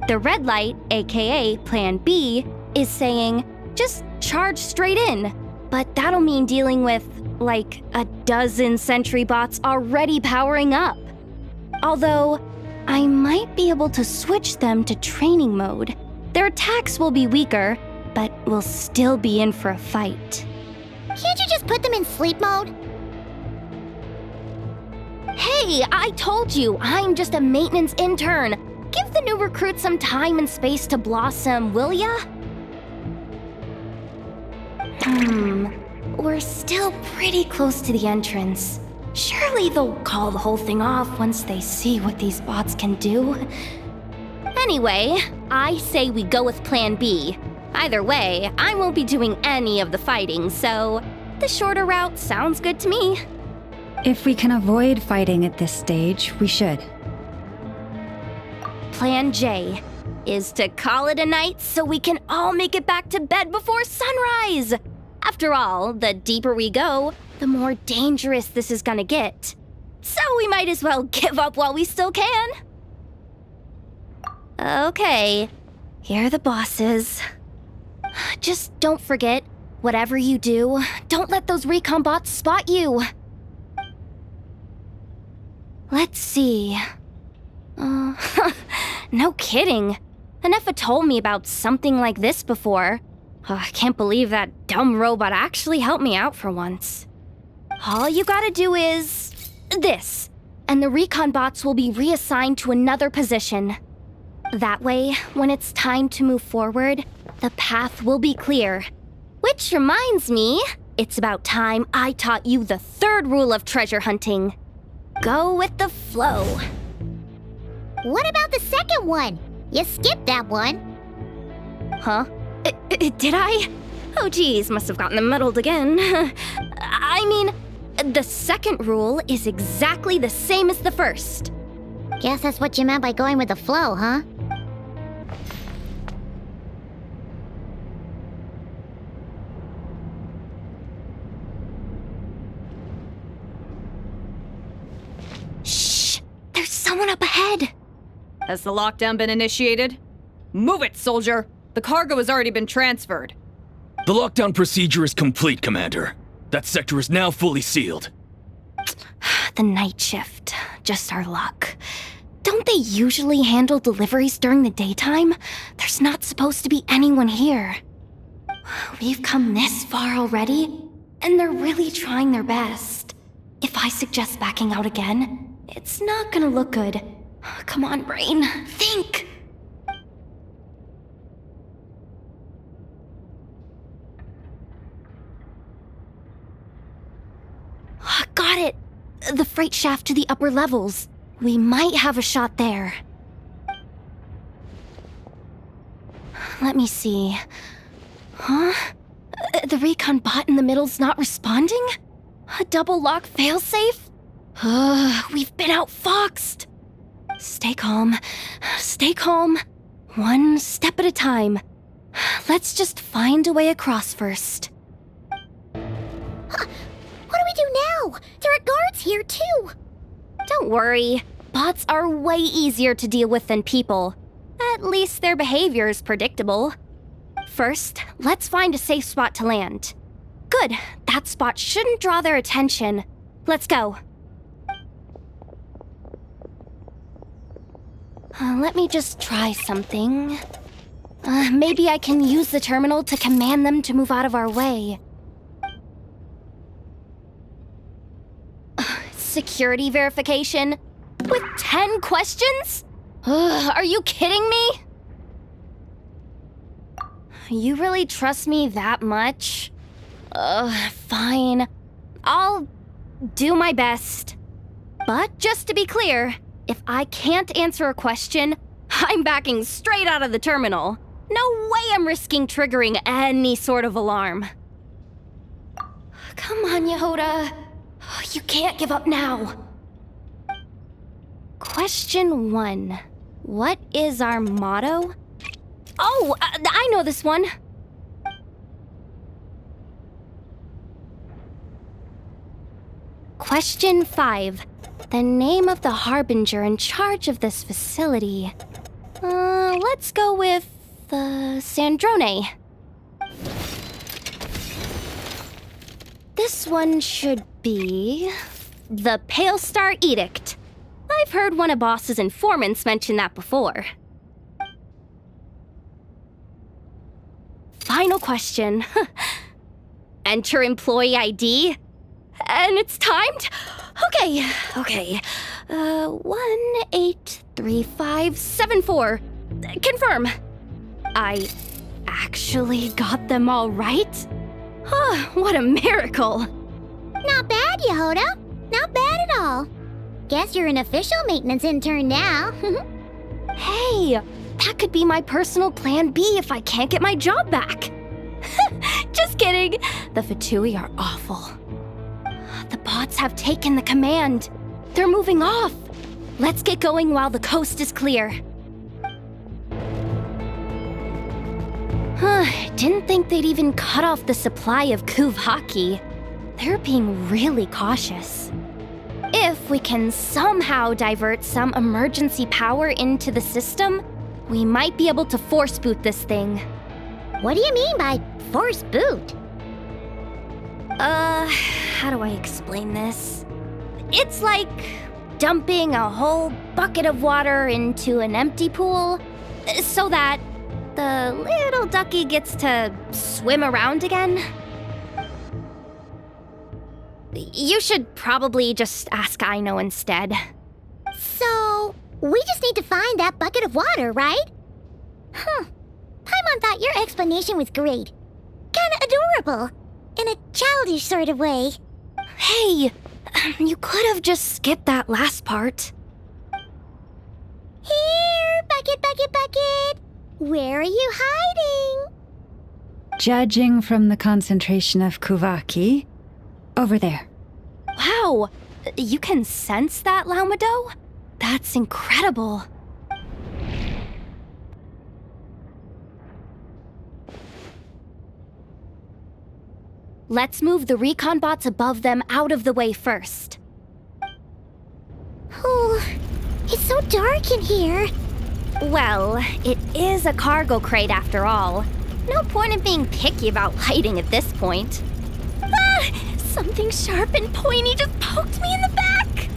The red light, aka Plan B, is saying, just charge straight in. But that'll mean dealing with, like, a dozen sentry bots already powering up. Although, I might be able to switch them to training mode. Their attacks will be weaker, but we'll still be in for a fight. Can't you just put them in sleep mode? Hey, I told you, I'm just a maintenance intern. Give the new recruit some time and space to blossom, will ya? We're still pretty close to the entrance. Surely they'll call the whole thing off once they see what these bots can do. Anyway, I say we go with Plan B. Either way, I won't be doing any of the fighting, so the shorter route sounds good to me. If we can avoid fighting at this stage, we should. Plan J is to call it a night so we can all make it back to bed before sunrise. After all, the deeper we go, the more dangerous this is gonna get. So we might as well give up while we still can. Okay, here are the bosses. Just don't forget, whatever you do, don't let those recon bots spot you. Let's see. No kidding. Anefa told me about something like this before. I can't believe that dumb robot actually helped me out for once. All you gotta do is this, and the recon bots will be reassigned to another position. That way, when it's time to move forward, the path will be clear. Which reminds me, it's about time I taught you the third rule of treasure hunting. Go with the flow. What about the second one? You skipped that one. Huh? Did I? Oh geez, must have gotten muddled again. I mean, the second rule is exactly the same as the first. Guess that's what you meant by going with the flow, huh? Shh! There's someone up ahead! Has the lockdown been initiated? Move it, soldier! The cargo has already been transferred. The lockdown procedure is complete, Commander. That sector is now fully sealed. The night shift. Just our luck. Don't they usually handle deliveries during the daytime? There's not supposed to be anyone here. We've come this far already, and they're really trying their best. If I suggest backing out again, it's not gonna look good. Come on, brain. Think! got it! The freight shaft to the upper levels. We might have a shot there. Let me see. Huh? The recon bot in the middle's not responding? A double lock failsafe? We've been outfoxed. Stay calm. Stay calm. One step at a time. Let's just find a way across first. Huh. What do we do now? There are guards here too. Don't worry. Bots are way easier to deal with than people. At least their behavior is predictable. First, let's find a safe spot to land. Good. That spot shouldn't draw their attention. Let's go. Let me just try something. Maybe I can use the terminal to command them to move out of our way. Security verification? With 10 questions? Are you kidding me? You really trust me that much? Fine. I'll do my best. But just to be clear, if I can't answer a question, I'm backing straight out of the terminal. No way I'm risking triggering any sort of alarm. Come on, Yehoda. You can't give up now. Question 1. What is our motto? Oh, I know this one. Question 5. The name of the harbinger in charge of this facility. Let's go with Sandrone. This one should be the Pale Star Edict. I've heard one of Boss's informants mention that before. Final question. Enter employee ID. And it's timed? Okay. 183574. Confirm. I actually got them all right? What a miracle. Not bad, Yehoda. Not bad at all. Guess you're an official maintenance intern now. Hey, that could be my personal plan B if I can't get my job back. Just kidding. The Fatui are awful. The bots have taken the command. They're moving off. Let's get going while the coast is clear. Didn't think they'd even cut off the supply of Kuvaki. They're being really cautious. If we can somehow divert some emergency power into the system, we might be able to force boot this thing. What do you mean by force boot? How do I explain this? It's like dumping a whole bucket of water into an empty pool so that the little ducky gets to swim around again. You should probably just ask Aino instead. So, we just need to find that bucket of water, right? Paimon thought your explanation was great. Kinda adorable. In a childish sort of way. Hey, you could have just skipped that last part. Here, bucket, bucket, bucket. Where are you hiding? Judging from the concentration of Kuvaki, over there. Wow, you can sense that, Laumado? That's incredible. Let's move the recon bots above them out of the way first. Oh, it's so dark in here. Well, it is a cargo crate after all. No point in being picky about lighting at this point. Something sharp and pointy just poked me in the back!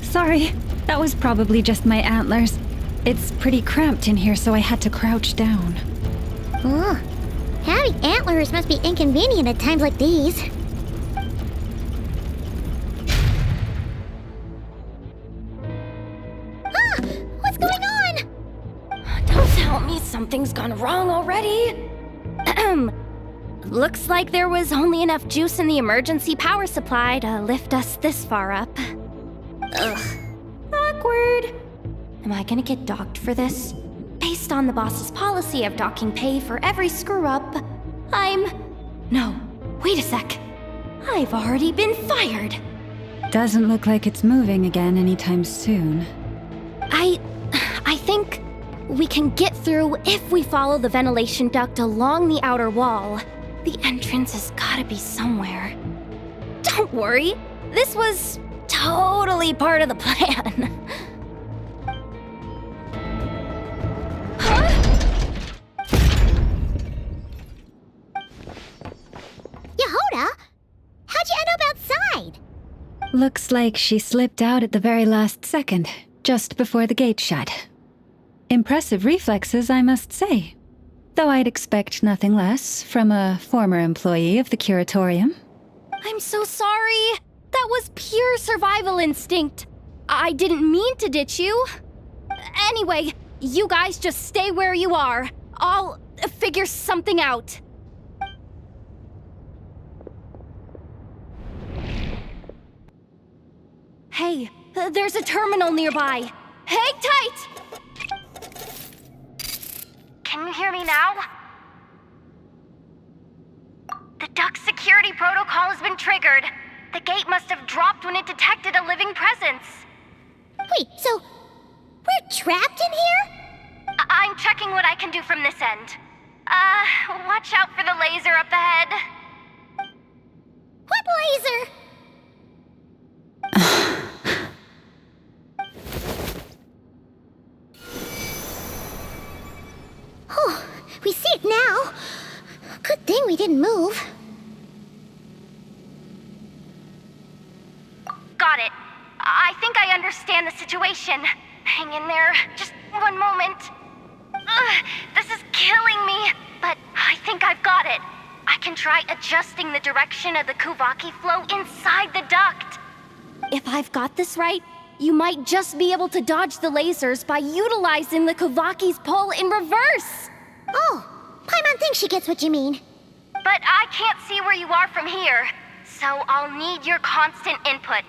Sorry. That was probably just my antlers. It's pretty cramped in here, so I had to crouch down. Having antlers must be inconvenient at times like these. What's going on? Don't tell me something's gone wrong already. looks like there was only enough juice in the emergency power supply to lift us this far up. Ugh. Awkward. Am I gonna get docked for this? Based on the boss's policy of docking pay for every screw-up, No, wait a sec. I've already been fired. Doesn't look like it's moving again anytime soon. I think we can get through if we follow the ventilation duct along the outer wall. The entrance has gotta be somewhere. Don't worry, this was totally part of the plan. Yehoda, how'd you end up outside? Looks like she slipped out at the very last second, just before the gate shut. Impressive reflexes, I must say. Though I'd expect nothing less from a former employee of the Curatorium. I'm so sorry. That was pure survival instinct. I didn't mean to ditch you. Anyway, you guys just stay where you are. I'll figure something out. Hey, there's a terminal nearby. Hang tight! Can you hear me now? The duct security protocol has been triggered. The gate must have dropped when it detected a living presence. Wait, so we're trapped in here? I'm checking what I can do from this end. Watch out for the laser up ahead. What laser? Oh, we see it now. Good thing we didn't move. Got it. I think I understand the situation. Hang in there. Just one moment. This is killing me, but I think I've got it. I can try adjusting the direction of the Kuvaki flow inside the duct. If I've got this right, you might just be able to dodge the lasers by utilizing the Kuvaki's pull in reverse! Oh, Paimon thinks she gets what you mean. But I can't see where you are from here, so I'll need your constant input.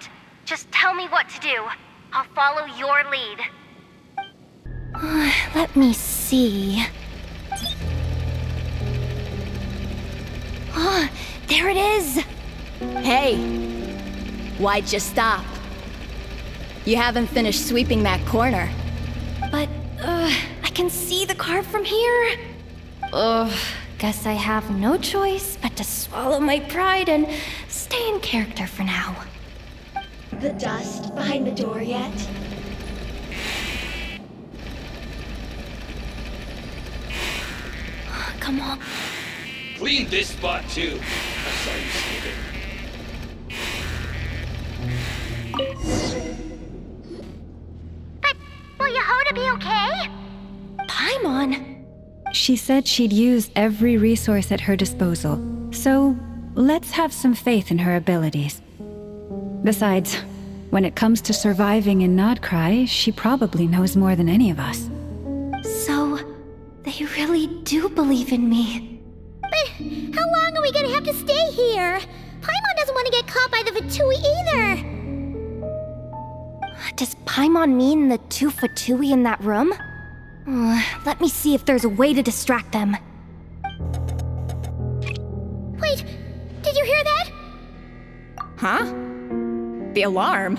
Just tell me what to do. I'll follow your lead. Let me see. Oh, there it is! Hey! Why'd you stop? You haven't finished sweeping that corner. But, I can see the car from here. Guess I have no choice but to swallow my pride and stay in character for now. The dust behind the door yet? Come on. Clean this spot too. I'm sorry you skipped But will Yehoda be okay? Paimon? She said she'd use every resource at her disposal, so let's have some faith in her abilities. Besides, when it comes to surviving in Nod-Krai, she probably knows more than any of us. So, they really do believe in me. But how long are we gonna have to stay here? Paimon doesn't want to get caught by the Fatui either. Does Paimon mean the two Fatui in that room? Let me see if there's a way to distract them. Wait, did you hear that? Huh? The alarm?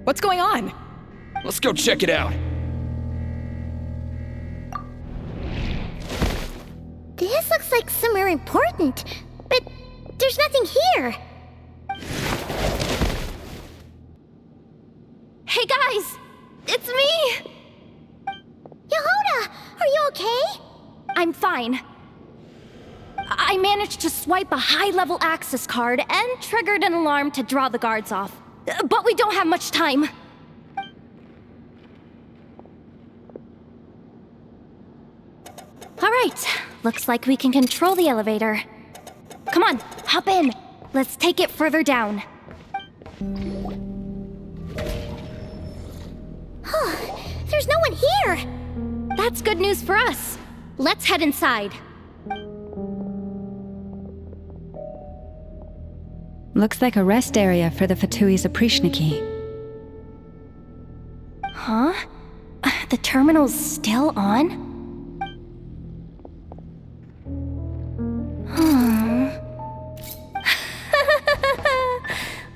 What's going on? Let's go check it out. This looks like somewhere important, but there's nothing here. Hey guys! It's me! Yehoda, are you okay? I'm fine. I managed to swipe a high-level access card and triggered an alarm to draw the guards off. But we don't have much time. All right, looks like we can control the elevator. Come on, hop in. Let's take it further down. There's no one here. That's good news for us. Let's head inside. Looks like a rest area for the Fatui's Oprishniki. Huh? The terminal's still on?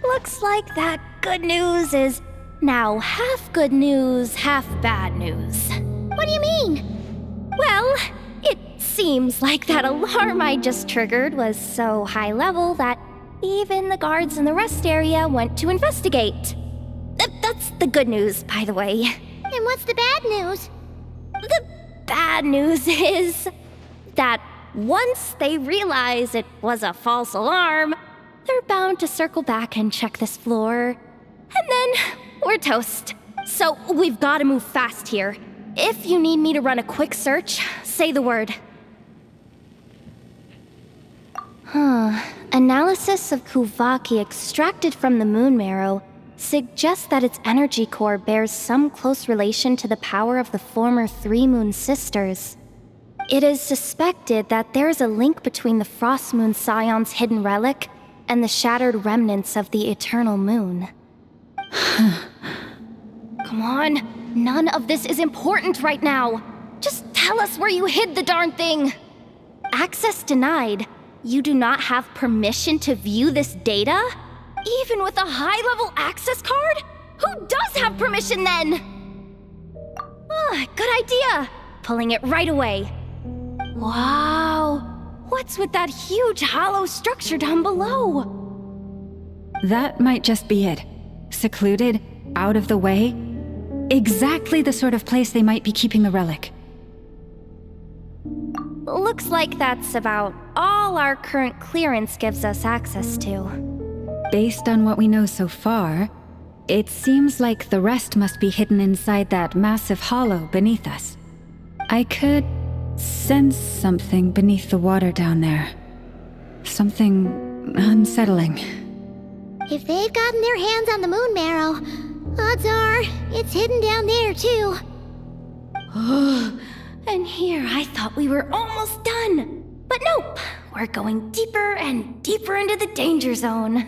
Looks like that good news is now half good news, half bad news. What do you mean? Well, it seems like that alarm I just triggered was so high level that even the guards in the rest area went to investigate. That's the good news, by the way. And what's the bad news? The bad news is that once they realize it was a false alarm, they're bound to circle back and check this floor. And then we're toast. So we've got to move fast here. If you need me to run a quick search, say the word. Analysis of Kuvaki extracted from the moon marrow suggests that its energy core bears some close relation to the power of the former Three Moon Sisters. It is suspected that there is a link between the Frost Moon Scion's hidden relic and the shattered remnants of the Eternal Moon. Come on, none of this is important right now. Just tell us where you hid the darn thing. Access denied. You do not have permission to view this data? Even with a high-level access card? Who does have permission then? Good idea. Pulling it right away. Wow. What's with that huge hollow structure down below? That might just be it. Secluded, out of the way. Exactly the sort of place they might be keeping the relic. Looks like that's about all our current clearance gives us access to. Based on what we know so far, it seems like the rest must be hidden inside that massive hollow beneath us. I could sense something beneath the water down there. Something unsettling. If they've gotten their hands on the moon marrow, odds are it's hidden down there too. And here I thought we were almost done. But nope, we're going deeper and deeper into the danger zone.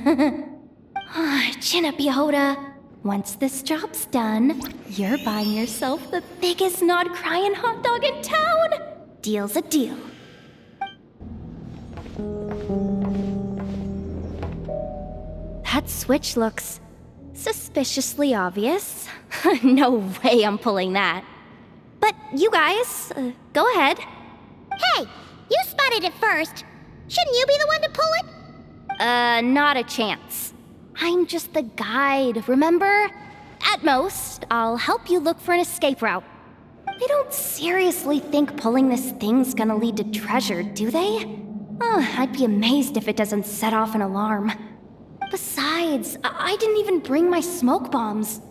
Chin up, Yehoda. Once this job's done, you're buying yourself the biggest Nod-Krai and hot dog in town. Deal's a deal. That switch looks suspiciously obvious. No way I'm pulling that. But you guys, go ahead. Hey, you spotted it first. Shouldn't you be the one to pull it? Not a chance. I'm just the guide, remember? At most, I'll help you look for an escape route. They don't seriously think pulling this thing's gonna lead to treasure, do they? I'd be amazed if it doesn't set off an alarm. Besides, I didn't even bring my smoke bombs.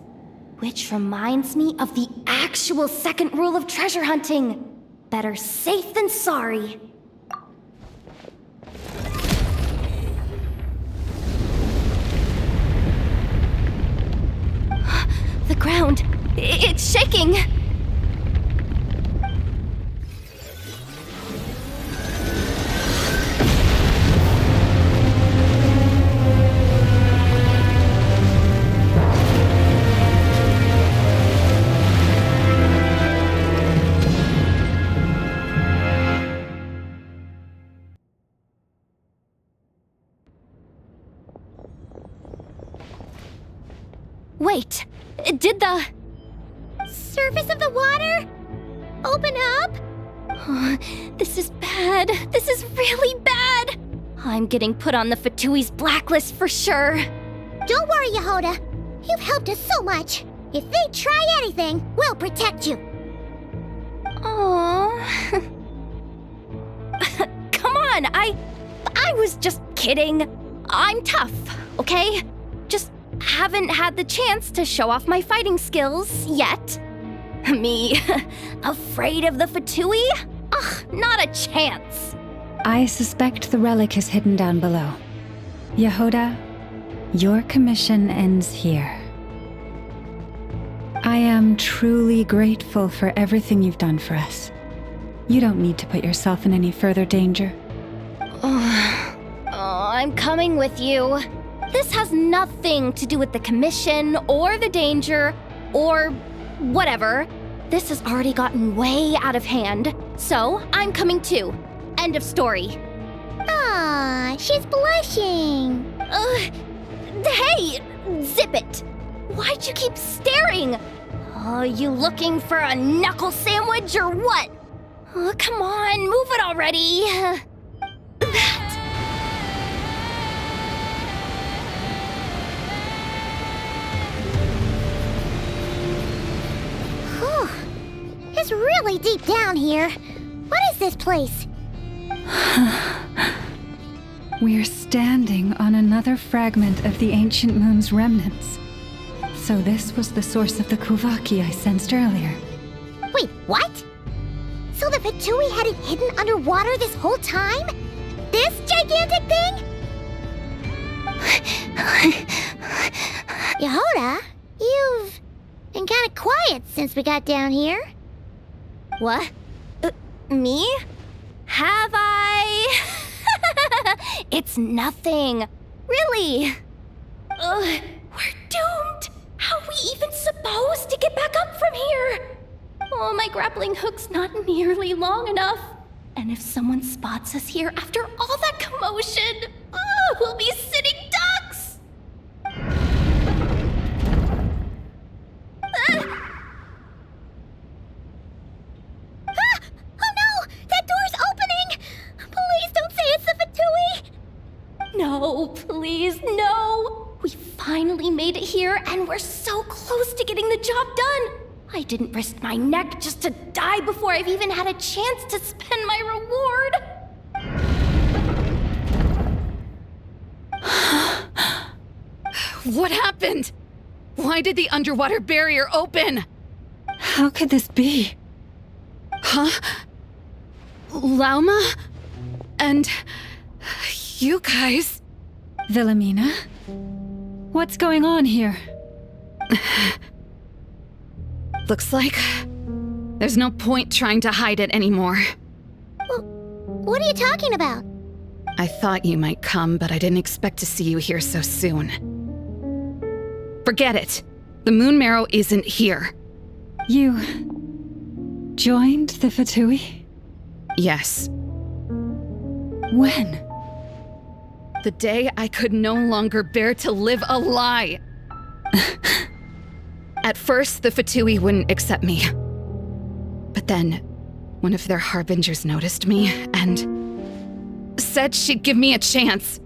Which reminds me of the actual second rule of treasure hunting. Better safe than sorry. The ground, it's shaking. Wait, did the surface of the water open up? This is bad. This is really bad. I'm getting put on the Fatui's blacklist for sure. Don't worry, Yehoda. You've helped us so much. If they try anything, we'll protect you. Aww. Come on, I was just kidding. I'm tough, okay? Just haven't had the chance to show off my fighting skills yet. Me, afraid of the Fatui? Ugh, not a chance. I suspect the relic is hidden down below. Yehoda, your commission ends here. I am truly grateful for everything you've done for us. You don't need to put yourself in any further danger. I'm coming with you. This has nothing to do with the commission or the danger or whatever. This has already gotten way out of hand, so I'm coming too. End of story. Aw, she's blushing. Hey, zip it. Why'd you keep staring? Oh, you looking for a knuckle sandwich or what? Oh, come on, move it already. Whew. It's really deep down here. What is this place? We're standing on another fragment of the ancient moon's remnants. So this was the source of the Kuvaki I sensed earlier. Wait, what? So the Fatui had it hidden underwater this whole time? This gigantic thing? Yehoda, you've been kind of quiet since we got down here. What? Me? Have I? It's nothing. Really. We're doomed. How are we even supposed to get back up from here? Oh, my grappling hook's not nearly long enough. And if someone spots us here after all that commotion, we'll be sitting ducks! Oh no! That door's opening! Please don't say it's the Fatui! No, please, no! We finally made it here, and we're so close to getting the job done! I didn't risk my neck just to die before I've even had a chance to spend my reward! What happened? Why did the underwater barrier open? How could this be? Huh? Lauma? And you guys? Wilhelmina? What's going on here? Looks like there's no point trying to hide it anymore. What are you talking about? I thought you might come, but I didn't expect to see you here so soon. Forget it. The moon marrow isn't here. You joined the Fatui? Yes. When? The day I could no longer bear to live a lie. At first, the Fatui wouldn't accept me. But then, one of their harbingers noticed me and said she'd give me a chance.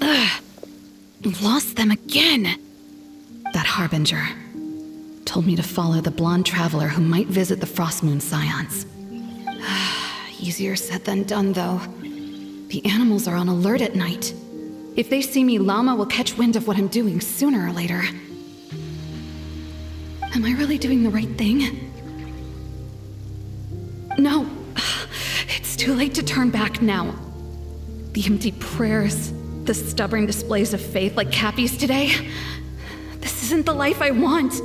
Ugh. Lost them again. That harbinger told me to follow the blonde traveler who might visit the Frostmoon Scions. Easier said than done, though. The animals are on alert at night. If they see me, Llama will catch wind of what I'm doing sooner or later. Am I really doing the right thing? No. It's too late to turn back now. The empty prayers, the stubborn displays of faith like Cappy's today. This isn't the life I want.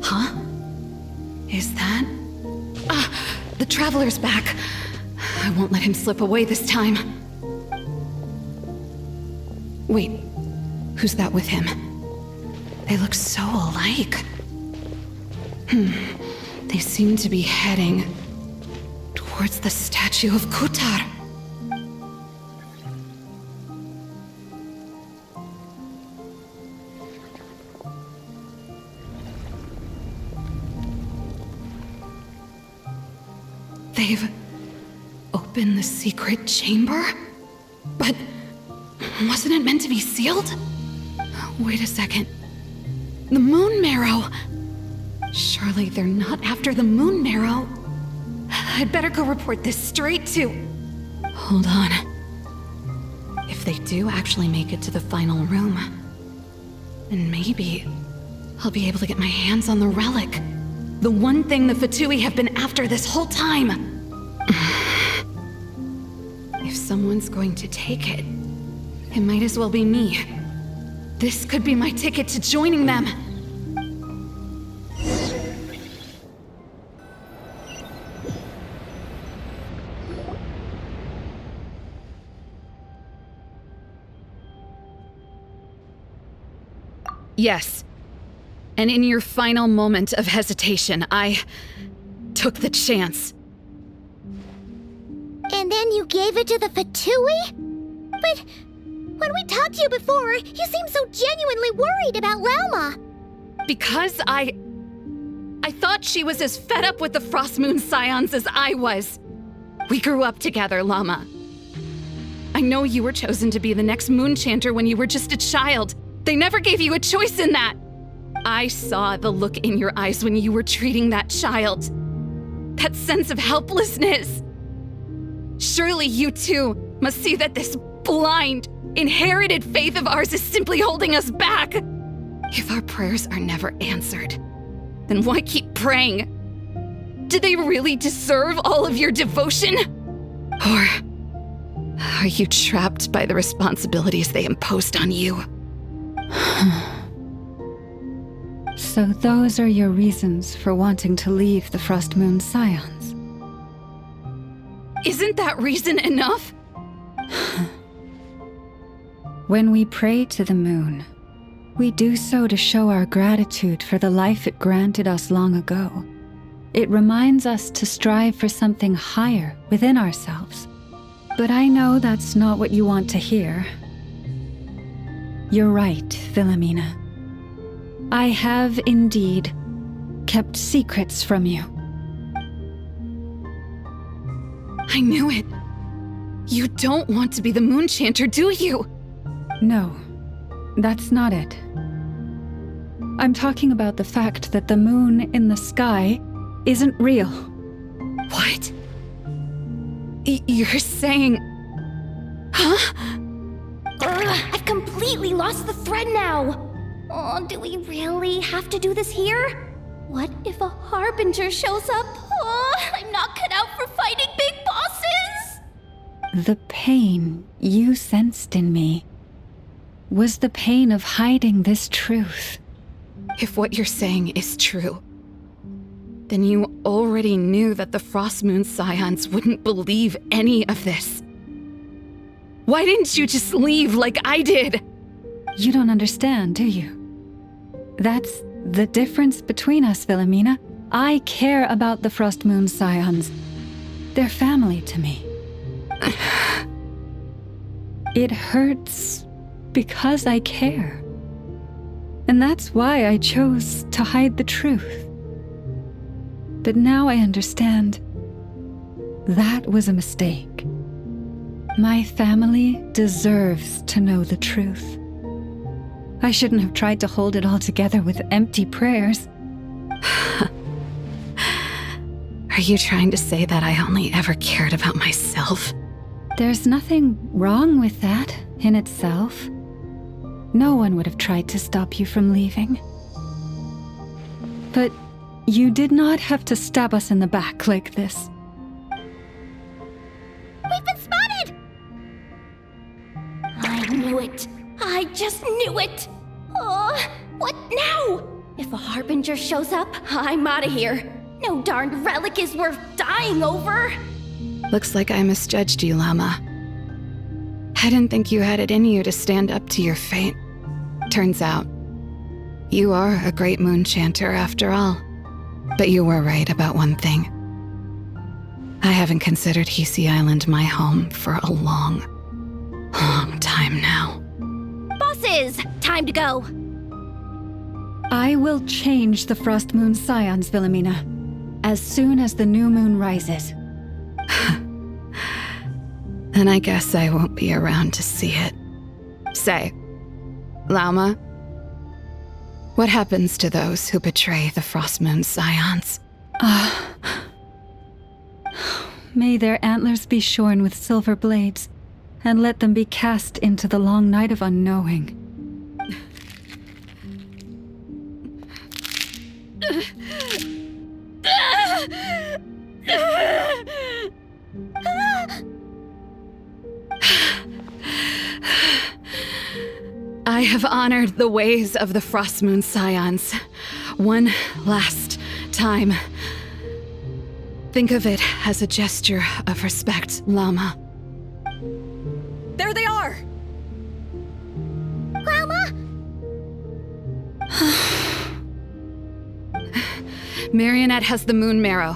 Huh? Is that? The Traveler's back. I won't let him slip away this time. Wait, who's that with him? They look so alike. They seem to be heading towards the statue of Kutar. They've opened the secret chamber? But wasn't it meant to be sealed? Wait a second. The moon marrow! Surely they're not after the moon marrow. I'd better go report this straight to... Hold on. If they do actually make it to the final room, then maybe I'll be able to get my hands on the relic. The one thing the Fatui have been after this whole time. If someone's going to take it, it might as well be me. This could be my ticket to joining them. Yes. And in your final moment of hesitation, I took the chance. And then you gave it to the Fatui? But when we talked to you before, you seemed so genuinely worried about Lauma. Because I thought she was as fed up with the Frost Moon Scions as I was. We grew up together, Llama. I know you were chosen to be the next Moon Chanter when you were just a child. They never gave you a choice in that. I saw the look in your eyes when you were treating that child. That sense of helplessness. Surely you too must see that this blind, inherited faith of ours is simply holding us back. If our prayers are never answered, then why keep praying? Do they really deserve all of your devotion? Or are you trapped by the responsibilities they imposed on you? So those are your reasons for wanting to leave the Frost Moon Scions? Isn't that reason enough? When we pray to the moon, we do so to show our gratitude for the life it granted us long ago. It reminds us to strive for something higher within ourselves. But I know that's not what you want to hear. You're right, Philomena. I have indeed kept secrets from you. I knew it. You don't want to be the Moon Chanter, do you? No, that's not it. I'm talking about the fact that the moon in the sky isn't real. What? You're saying... Huh? I've completely lost the thread now. Oh, do we really have to do this here? What if a Harbinger shows up? Oh, I'm not cut out for fighting big bosses! The pain you sensed in me was the pain of hiding this truth. If what you're saying is true, then you already knew that the Frost Moon Scions wouldn't believe any of this. Why didn't you just leave like I did? You don't understand, do you? That's the difference between us, Philomena. I care about the Frost Moon Scions. They're family to me. It hurts because I care. And that's why I chose to hide the truth. But now I understand that was a mistake. My family deserves to know the truth. I shouldn't have tried to hold it all together with empty prayers. Are you trying to say that I only ever cared about myself? There's nothing wrong with that in itself. No one would have tried to stop you from leaving. But you did not have to stab us in the back like this. We've been spotted! I knew it. I just knew it. Oh, what now? If a Harbinger shows up, I'm out of here. No darned relic is worth dying over. Looks like I misjudged you, Llama. I didn't think you had it in you to stand up to your fate. Turns out, you are a great Moon Chanter after all. But you were right about one thing. I haven't considered Hisi Island my home for a long time now. Bosses, time to go. I will change the Frost Moon Scions, Philomena, as soon as the new moon rises. And I guess I won't be around to see it. Say, Lauma, what happens to those who betray the Frost Moon Scions? May their antlers be shorn with silver blades, and let them be cast into the long night of unknowing. I have honored the ways of the Frost Moon Scions one last time. Think of it as a gesture of respect, Llama. There they are! Lauma? Marionette has the moon marrow.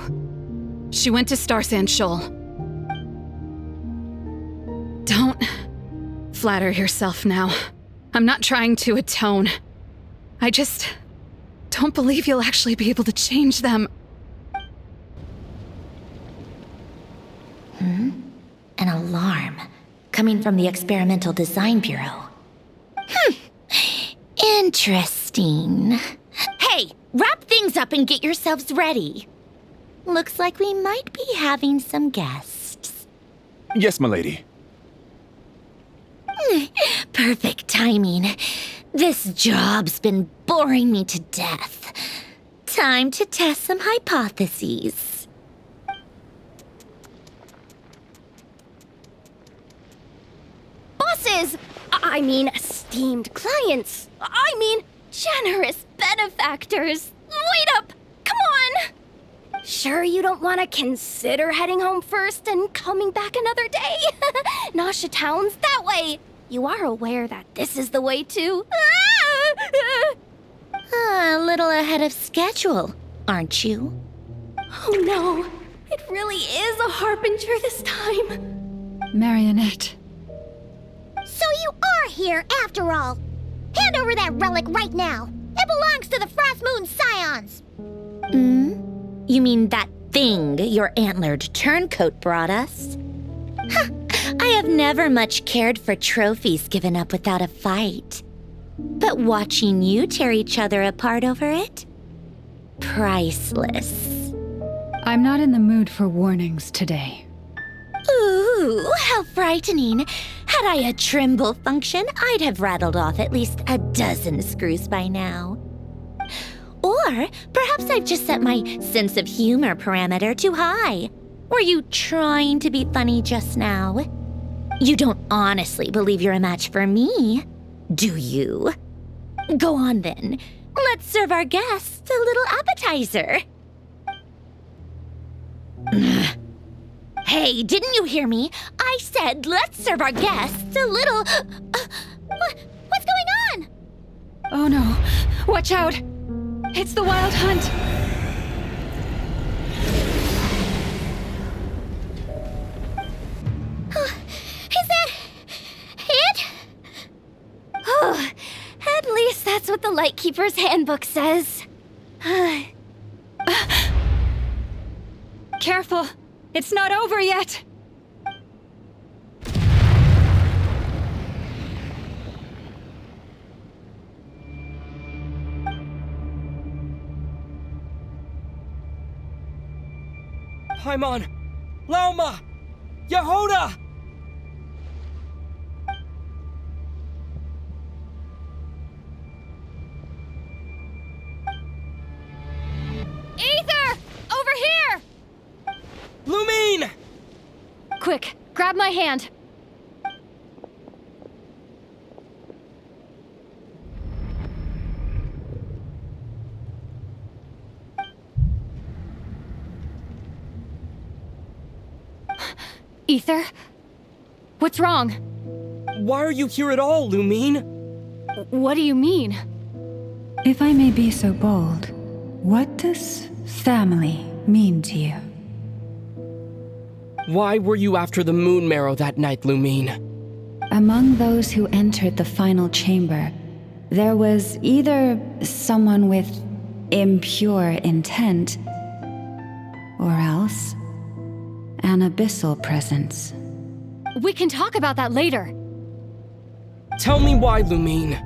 She went to Star Sand Shoal. Don't flatter yourself now. I'm not trying to atone. I just don't believe you'll actually be able to change them. An alarm coming from the Experimental Design Bureau. Interesting. Hey, wrap things up and get yourselves ready. Looks like we might be having some guests. Yes, milady. Perfect timing. This job's been boring me to death. Time to test some hypotheses. Bosses! I mean, esteemed clients. I mean, generous benefactors. Wait up! Come on! Sure you don't want to consider heading home first and coming back another day? Nasha Town's that way. You are aware that this is the way too. A little ahead of schedule, aren't you? Oh no, it really is a harbinger this time. Marionette. So you are here after all. Hand over that relic right now. It belongs to the Frost Moon Scions. You mean that thing your antlered turncoat brought us? I have never much cared for trophies given up without a fight. But watching you tear each other apart over it? Priceless. I'm not in the mood for warnings today. Ooh, how frightening. Had I a Trimble function, I'd have rattled off at least a dozen screws by now. Or perhaps I've just set my sense of humor parameter too high. Were you trying to be funny just now? You don't honestly believe you're a match for me, do you? Go on then. Let's serve our guests a little appetizer. Hey, didn't you hear me? I said let's serve our guests a little... what's going on? Oh no. Watch out. It's the Wild Hunt. Is that it? Oh, at least that's what the Lightkeeper's handbook says. Careful. It's not over yet. Paimon! Lauma! Yehoda! Aether! Over here! Lumine! Quick, grab my hand. Aether? What's wrong? Why are you here at all, Lumine? What do you mean? If I may be so bold, what does family mean to you? Why were you after the moon marrow that night, Lumine? Among those who entered the final chamber, there was either someone with impure intent, or else an abyssal presence. We can talk about that later. Tell me why, Lumine.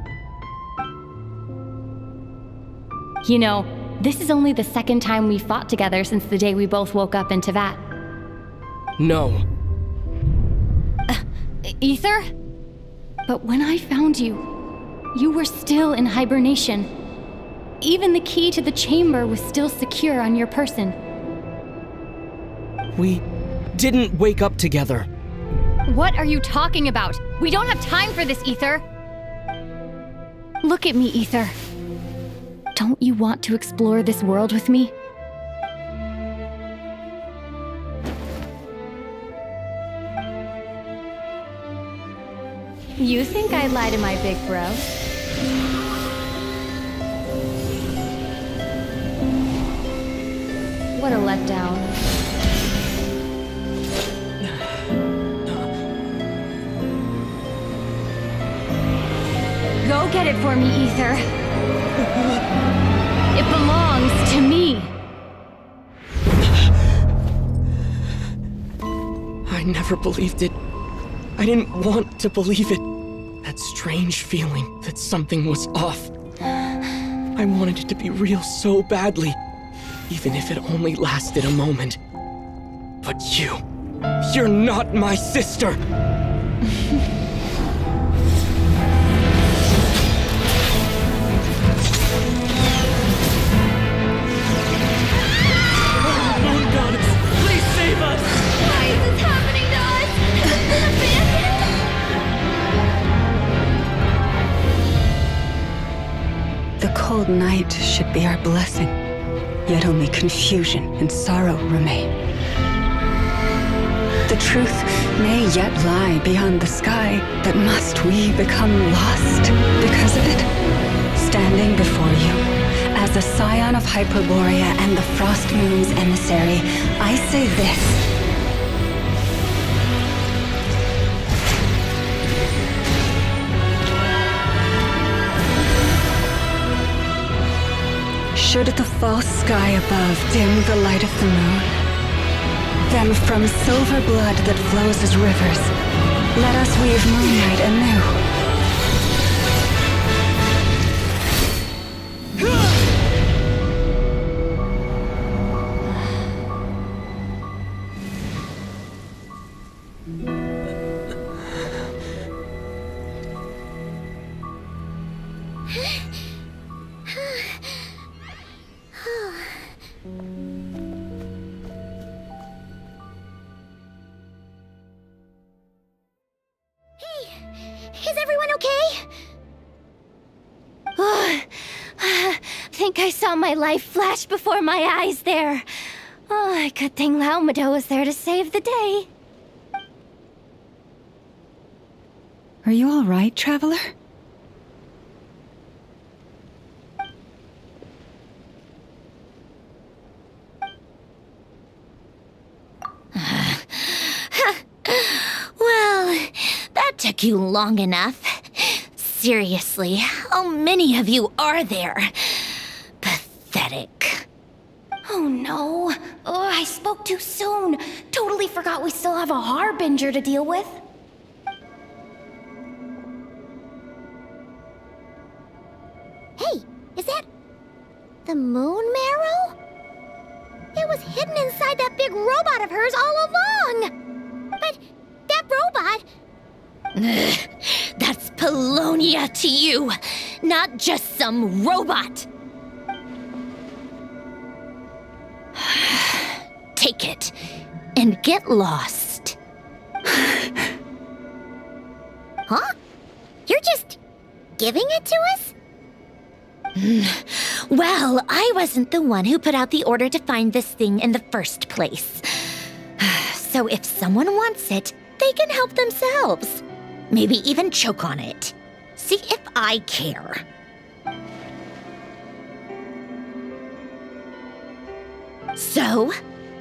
You know, this is only the second time we fought together since the day we both woke up in Tevat. No. Aether? But when I found you, you were still in hibernation. Even the key to the chamber was still secure on your person. We didn't wake up together. What are you talking about? We don't have time for this, Aether. Look at me, Aether. Don't you want to explore this world with me? You think I'd lie to my big bro? What a letdown. Go get it for me, Ether. It belongs to me. I never believed it. I didn't want to believe it. That strange feeling that something was off. I wanted it to be real so badly, even if it only lasted a moment. But you're not my sister! Moon goddess, please save us! Why is this happening to us? Has this been abandoned? The cold night should be our blessing, yet only confusion and sorrow remain. The truth may yet lie beyond the sky, but must we become lost because of it? Standing before you, as a scion of Hyperborea and the Frost Moon's emissary, I say this. Should the false sky above dim the light of the moon, then from silver blood that flows as rivers, let us weave moonlight anew. Is everyone okay? Think I saw my life flash before my eyes there. Oh, good thing Laomado was there to save the day. Are you all right, traveler? Well, that took you long enough. Seriously, how many of you are there? Pathetic. Oh no. Oh, I spoke too soon. Totally forgot we still have a harbinger to deal with. Hey, is that the moon marrow? It was hidden inside that big robot of hers all along. But that robot... That's Polonia to you, not just some robot. Take it and get lost. Huh? You're just giving it to us? Well, I wasn't the one who put out the order to find this thing in the first place. So if someone wants it, they can help themselves. Maybe even choke on it. See if I care. So,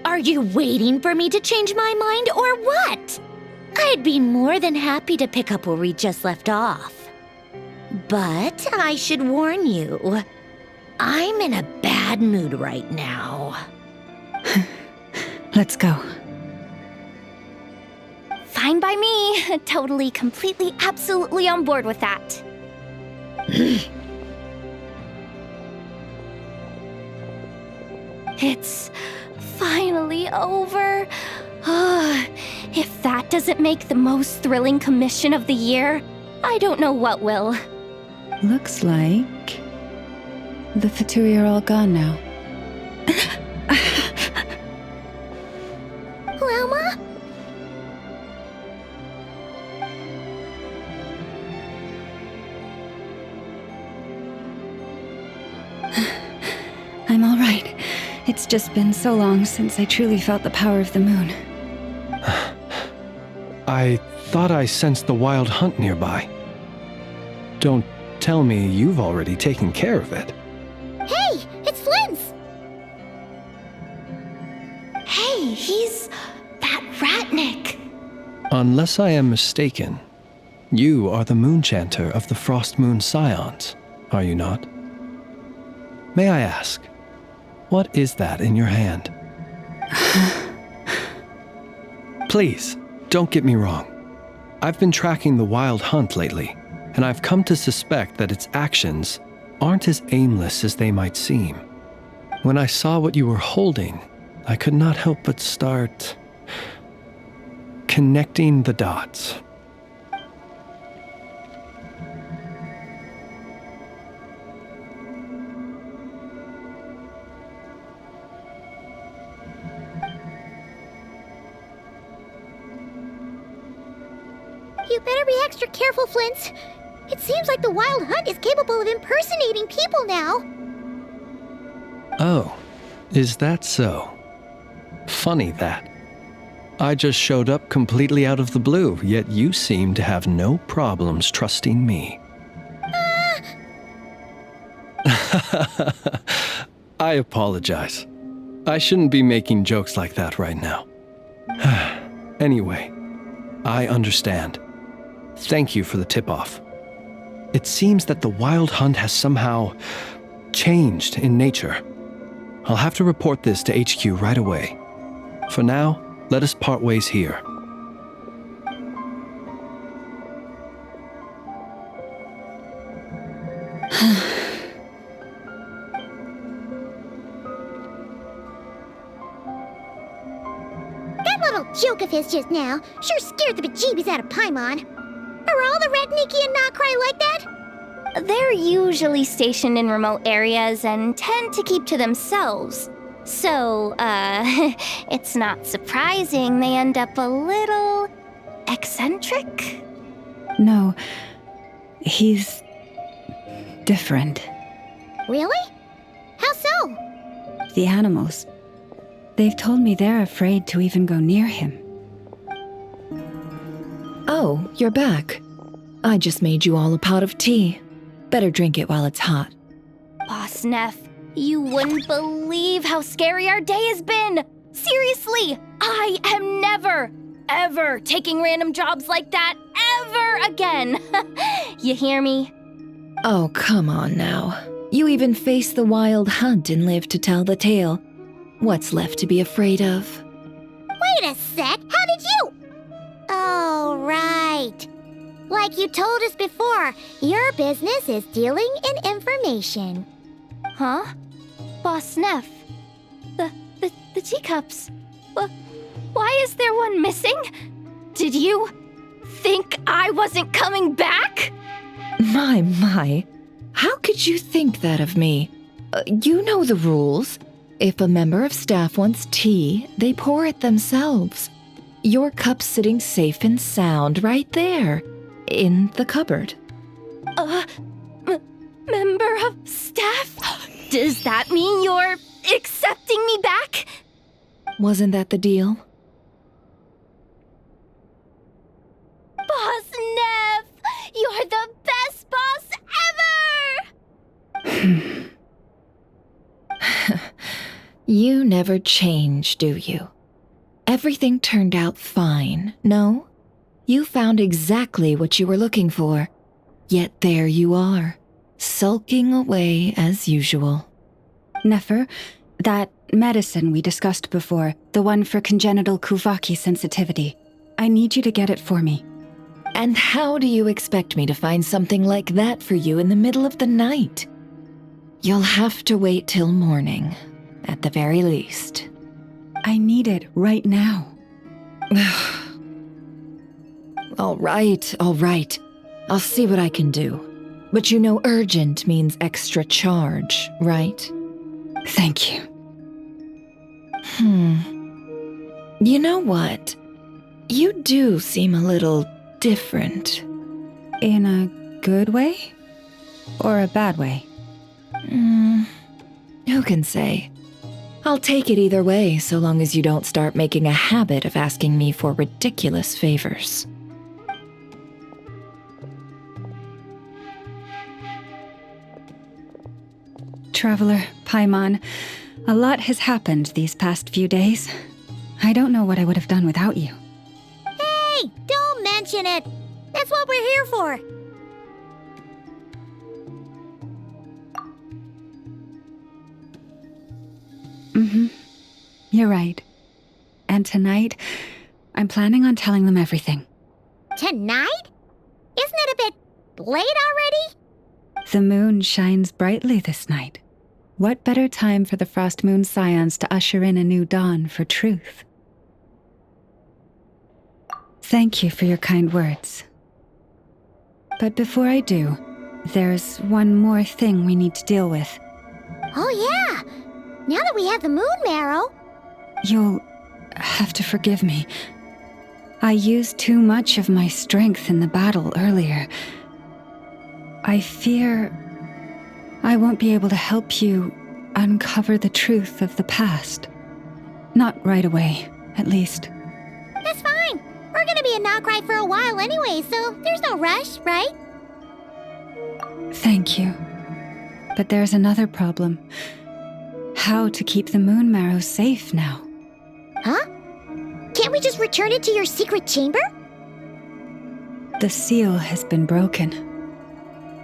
are you waiting for me to change my mind or what? I'd be more than happy to pick up where we just left off. But I should warn you, I'm in a bad mood right now. Let's go. Fine by me. Totally, completely, absolutely on board with that. It's finally over. If that doesn't make the most thrilling commission of the year, I don't know what will. Looks like the Fatui are all gone now. Laoma? I'm all right. It's just been so long since I truly felt the power of the moon. I thought I sensed the wild hunt nearby. Don't tell me you've already taken care of it. Hey, it's Flynn's! way, he's that Ratnik. Unless I am mistaken, you are the Moonchanter of the Frost Moon Scions, are you not? May I ask, what is that in your hand? Please, don't get me wrong. I've been tracking the Wild Hunt lately, and I've come to suspect that its actions aren't as aimless as they might seem. When I saw what you were holding, I could not help but start connecting the dots. You better be extra careful, Flint. It seems like the Wild Hunt is capable of impersonating people now. Oh, is that so? Funny that. I just showed up completely out of the blue, yet you seem to have no problems trusting me. I apologize. I shouldn't be making jokes like that right now. Anyway, I understand. Thank you for the tip-off. It seems that the Wild Hunt has somehow changed in nature. I'll have to report this to HQ right away. For now, let us part ways here. That little joke of his just now sure scared the bejeebies out of Paimon. Are all the Redniki and Nod-Krai like that? They're usually stationed in remote areas and tend to keep to themselves. So, it's not surprising they end up a little eccentric? No, he's different. Really? How so? The animals. They've told me they're afraid to even go near him. Oh, you're back. I just made you all a pot of tea. Better drink it while it's hot. Boss Neff, you wouldn't believe how scary our day has been! Seriously, I am never, ever taking random jobs like that ever again! You hear me? Oh, come on now. You even faced the Wild Hunt and lived to tell the tale. What's left to be afraid of? Wait a sec, how did you? Oh, right. Like you told us before, your business is dealing in information. Huh? Boss Neff, the teacups. Why is there one missing? Did you think I wasn't coming back? My. How could you think that of me? You know the rules. If a member of staff wants tea, they pour it themselves. Your cup's sitting safe and sound right there, in the cupboard. Member of staff? Does that mean you're accepting me back? Wasn't that the deal? Boss Neff! You're the best boss ever! You never change, do you? Everything turned out fine, no? You found exactly what you were looking for. Yet there you are, sulking away as usual. Nefer, that medicine we discussed before, the one for congenital Kuvaki sensitivity, I need you to get it for me. And how do you expect me to find something like that for you in the middle of the night? You'll have to wait till morning, at the very least. I need it right now. All right. I'll see what I can do. But you know urgent means extra charge, right? Thank you. You know what? You do seem a little different. In a good way? Or a bad way? Who can say? I'll take it either way, so long as you don't start making a habit of asking me for ridiculous favors. Traveler, Paimon, a lot has happened these past few days. I don't know what I would have done without you. Hey, don't mention it. That's what we're here for. You're right. And tonight, I'm planning on telling them everything. Tonight? Isn't it a bit late already? The moon shines brightly this night. What better time for the Frost Moon Scions to usher in a new dawn for truth? Thank you for your kind words. But before I do, there's one more thing we need to deal with. Oh yeah! Now that we have the moon marrow... You'll have to forgive me. I used too much of my strength in the battle earlier. I fear I won't be able to help you uncover the truth of the past. Not right away, at least. That's fine. We're gonna be in Nod-Krai for a while anyway, so there's no rush, right? Thank you. But there's another problem. How to keep the moon marrow safe now? Huh? Can't we just return it to your secret chamber? The seal has been broken.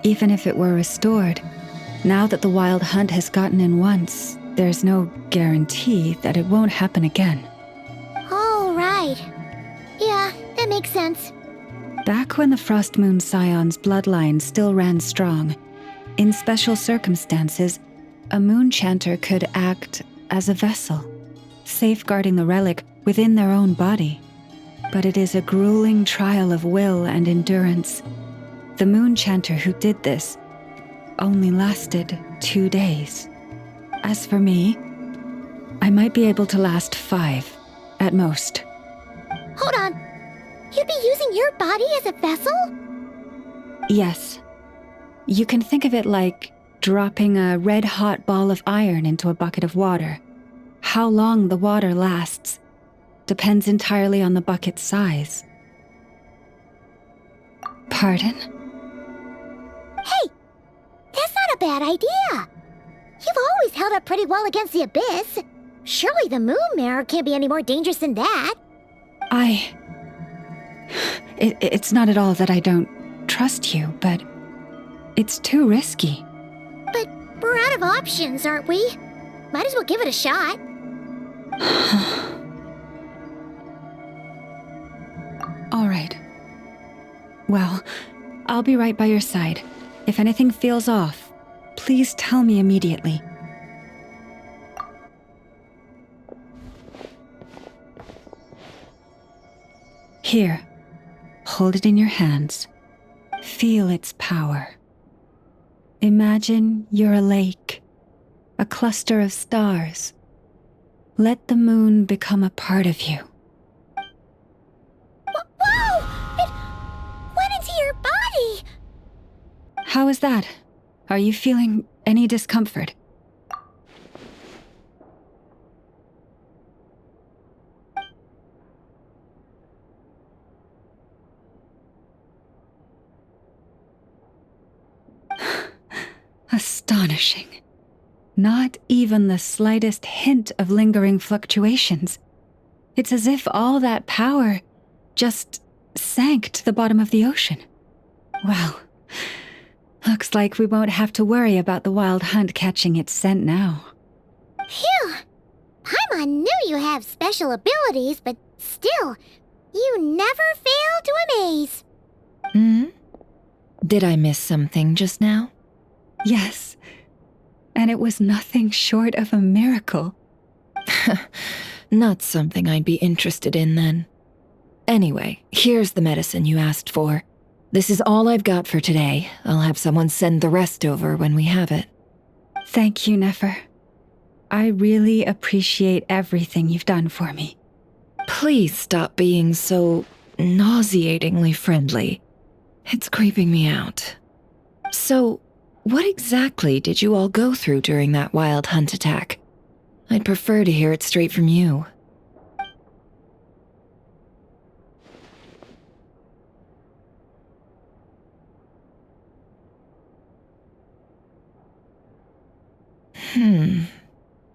Even if it were restored, now that the wild hunt has gotten in once, there's no guarantee that it won't happen again. Oh, right. Yeah, that makes sense. Back when the Frost Moon Scion's bloodline still ran strong, in special circumstances, a moon chanter could act as a vessel, safeguarding the relic within their own body. But it is a grueling trial of will and endurance. The moon chanter who did this only lasted 2 days. As for me, I might be able to last 5, at most. Hold on. You'd be using your body as a vessel? Yes. You can think of it like dropping a red-hot ball of iron into a bucket of water. How long the water lasts depends entirely on the bucket's size. Pardon? Hey! That's not a bad idea! You've always held up pretty well against the abyss. Surely the moon mirror can't be any more dangerous than that. It's not at all that I don't trust you, but it's too risky. But we're out of options, aren't we? Might as well give it a shot. All right. Well, I'll be right by your side. If anything feels off, please tell me immediately. Here, hold it in your hands. Feel its power. Imagine you're a lake, a cluster of stars. Let the moon become a part of you. Whoa! It went into your body! How is that? Are you feeling any discomfort? Astonishing. Not even the slightest hint of lingering fluctuations. It's as if all that power just sank to the bottom of the ocean. Well, looks like we won't have to worry about the wild hunt catching its scent now. Phew! Paimon knew you have special abilities, but still, you never fail to amaze. Did I miss something just now? Yes, and it was nothing short of a miracle. Not something I'd be interested in then. Anyway, here's the medicine you asked for. This is all I've got for today. I'll have someone send the rest over when we have it. Thank you, Nefer. I really appreciate everything you've done for me. Please stop being so nauseatingly friendly. It's creeping me out. So, what exactly did you all go through during that wild hunt attack? I'd prefer to hear it straight from you.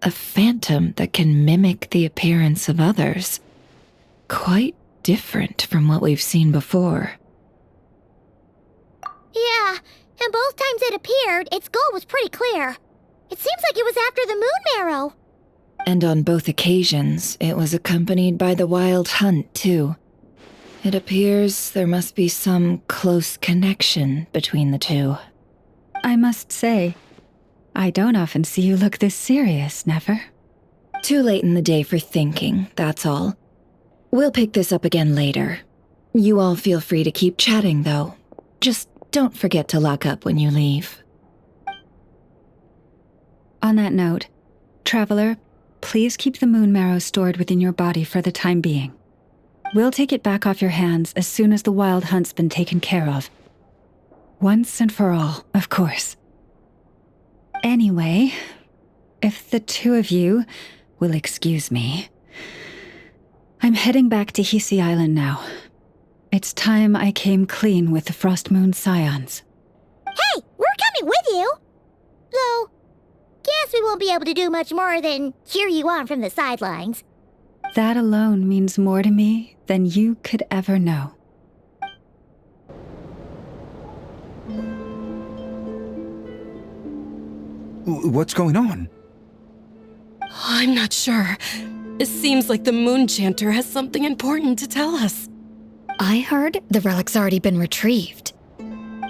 A phantom that can mimic the appearance of others. Quite different from what we've seen before. Yeah, and both times it appeared, its goal was pretty clear. It seems like it was after the moon marrow. And on both occasions, it was accompanied by the wild hunt, too. It appears there must be some close connection between the two. I must say, I don't often see you look this serious, Never. Too late in the day for thinking, that's all. We'll pick this up again later. You all feel free to keep chatting, though. Just don't forget to lock up when you leave. On that note, Traveler, please keep the moon marrow stored within your body for the time being. We'll take it back off your hands as soon as the wild hunt's been taken care of. Once and for all, of course. Anyway, if the two of you will excuse me, I'm heading back to Hisi Island now. It's time I came clean with the Frost Moon Scions. Hey, we're coming with you! Though, guess we won't be able to do much more than cheer you on from the sidelines. That alone means more to me than you could ever know. What's going on? I'm not sure. It seems like the Moon Chanter has something important to tell us. I heard the relic's already been retrieved.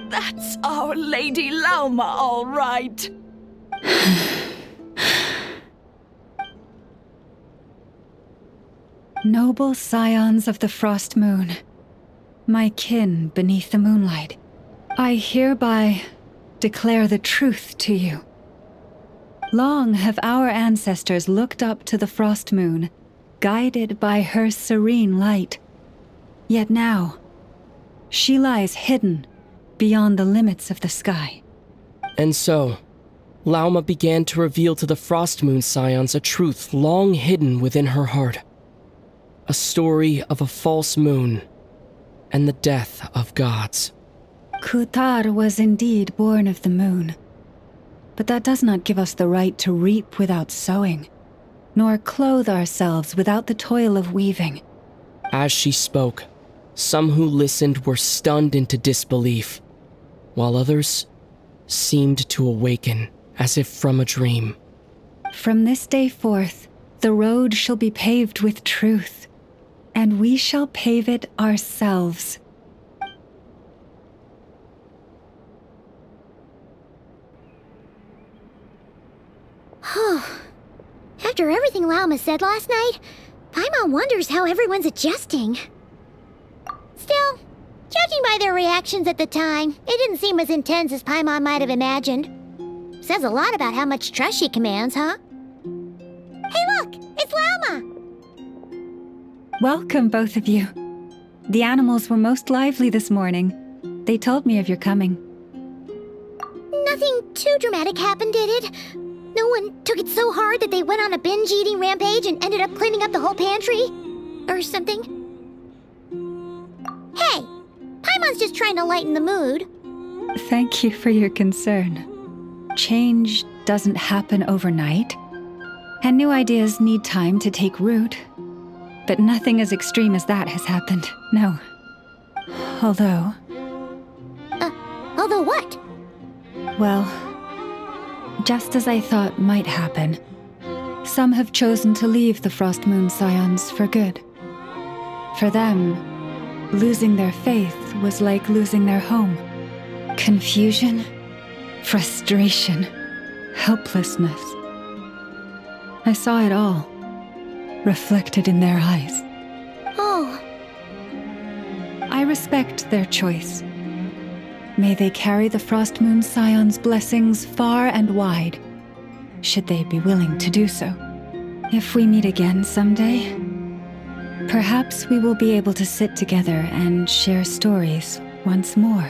That's our Lady Lauma, all right. Noble scions of the Frost Moon, my kin beneath the moonlight, I hereby declare the truth to you. Long have our ancestors looked up to the Frost Moon, guided by her serene light. Yet now, she lies hidden beyond the limits of the sky. And so, Lauma began to reveal to the Frost Moon Scions a truth long hidden within her heart. A story of a false moon and the death of gods. Kutar was indeed born of the moon. But that does not give us the right to reap without sowing, nor clothe ourselves without the toil of weaving. As she spoke, some who listened were stunned into disbelief, while others seemed to awaken as if from a dream. From this day forth, the road shall be paved with truth, and we shall pave it ourselves. After everything Lauma said last night, Paimon wonders how everyone's adjusting. Still, judging by their reactions at the time, it didn't seem as intense as Paimon might have imagined. Says a lot about how much trust she commands, huh? Hey look! It's Lauma! Welcome, both of you. The animals were most lively this morning. They told me of your coming. Nothing too dramatic happened, did it? No one took it so hard that they went on a binge-eating rampage and ended up cleaning up the whole pantry? Or something? Hey! Paimon's just trying to lighten the mood. Thank you for your concern. Change doesn't happen overnight, and new ideas need time to take root. But nothing as extreme as that has happened, no. Although... although what? Well, just as I thought might happen, some have chosen to leave the Frost Moon Scions for good. For them, losing their faith was like losing their home. Confusion, frustration, helplessness. I saw it all, reflected in their eyes. Oh. I respect their choice. May they carry the Frost Moon Scions' blessings far and wide, should they be willing to do so. If we meet again someday, perhaps we will be able to sit together and share stories once more.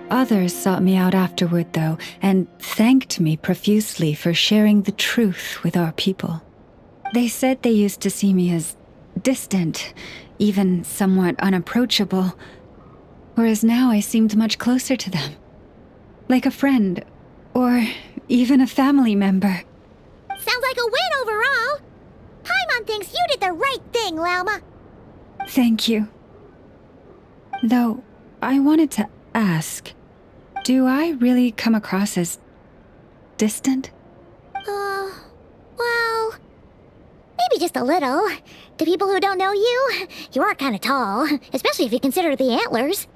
Others sought me out afterward, though, and thanked me profusely for sharing the truth with our people. They said they used to see me as distant, even somewhat unapproachable, whereas now I seemed much closer to them. Like a friend, or even a family member. Sounds like a win overall. Paimon thinks you did the right thing, Lauma. Thank you. Though, I wanted to ask, do I really come across as distant? Well, maybe just a little. To people who don't know you, you are kind of tall, especially if you consider the antlers.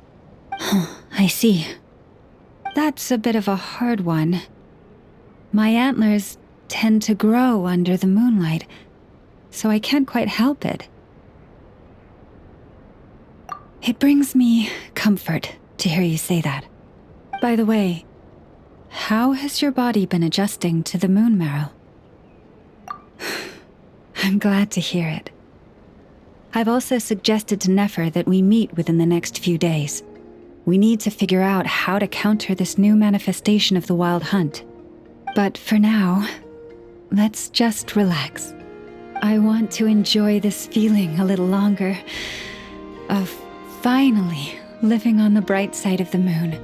I see. That's a bit of a hard one. My antlers tend to grow under the moonlight, so I can't quite help it. It brings me comfort to hear you say that. By the way, how has your body been adjusting to the moon marrow? I'm glad to hear it. I've also suggested to Nefer that we meet within the next few days. We need to figure out how to counter this new manifestation of the Wild Hunt. But for now, let's just relax. I want to enjoy this feeling a little longer of finally living on the bright side of the moon.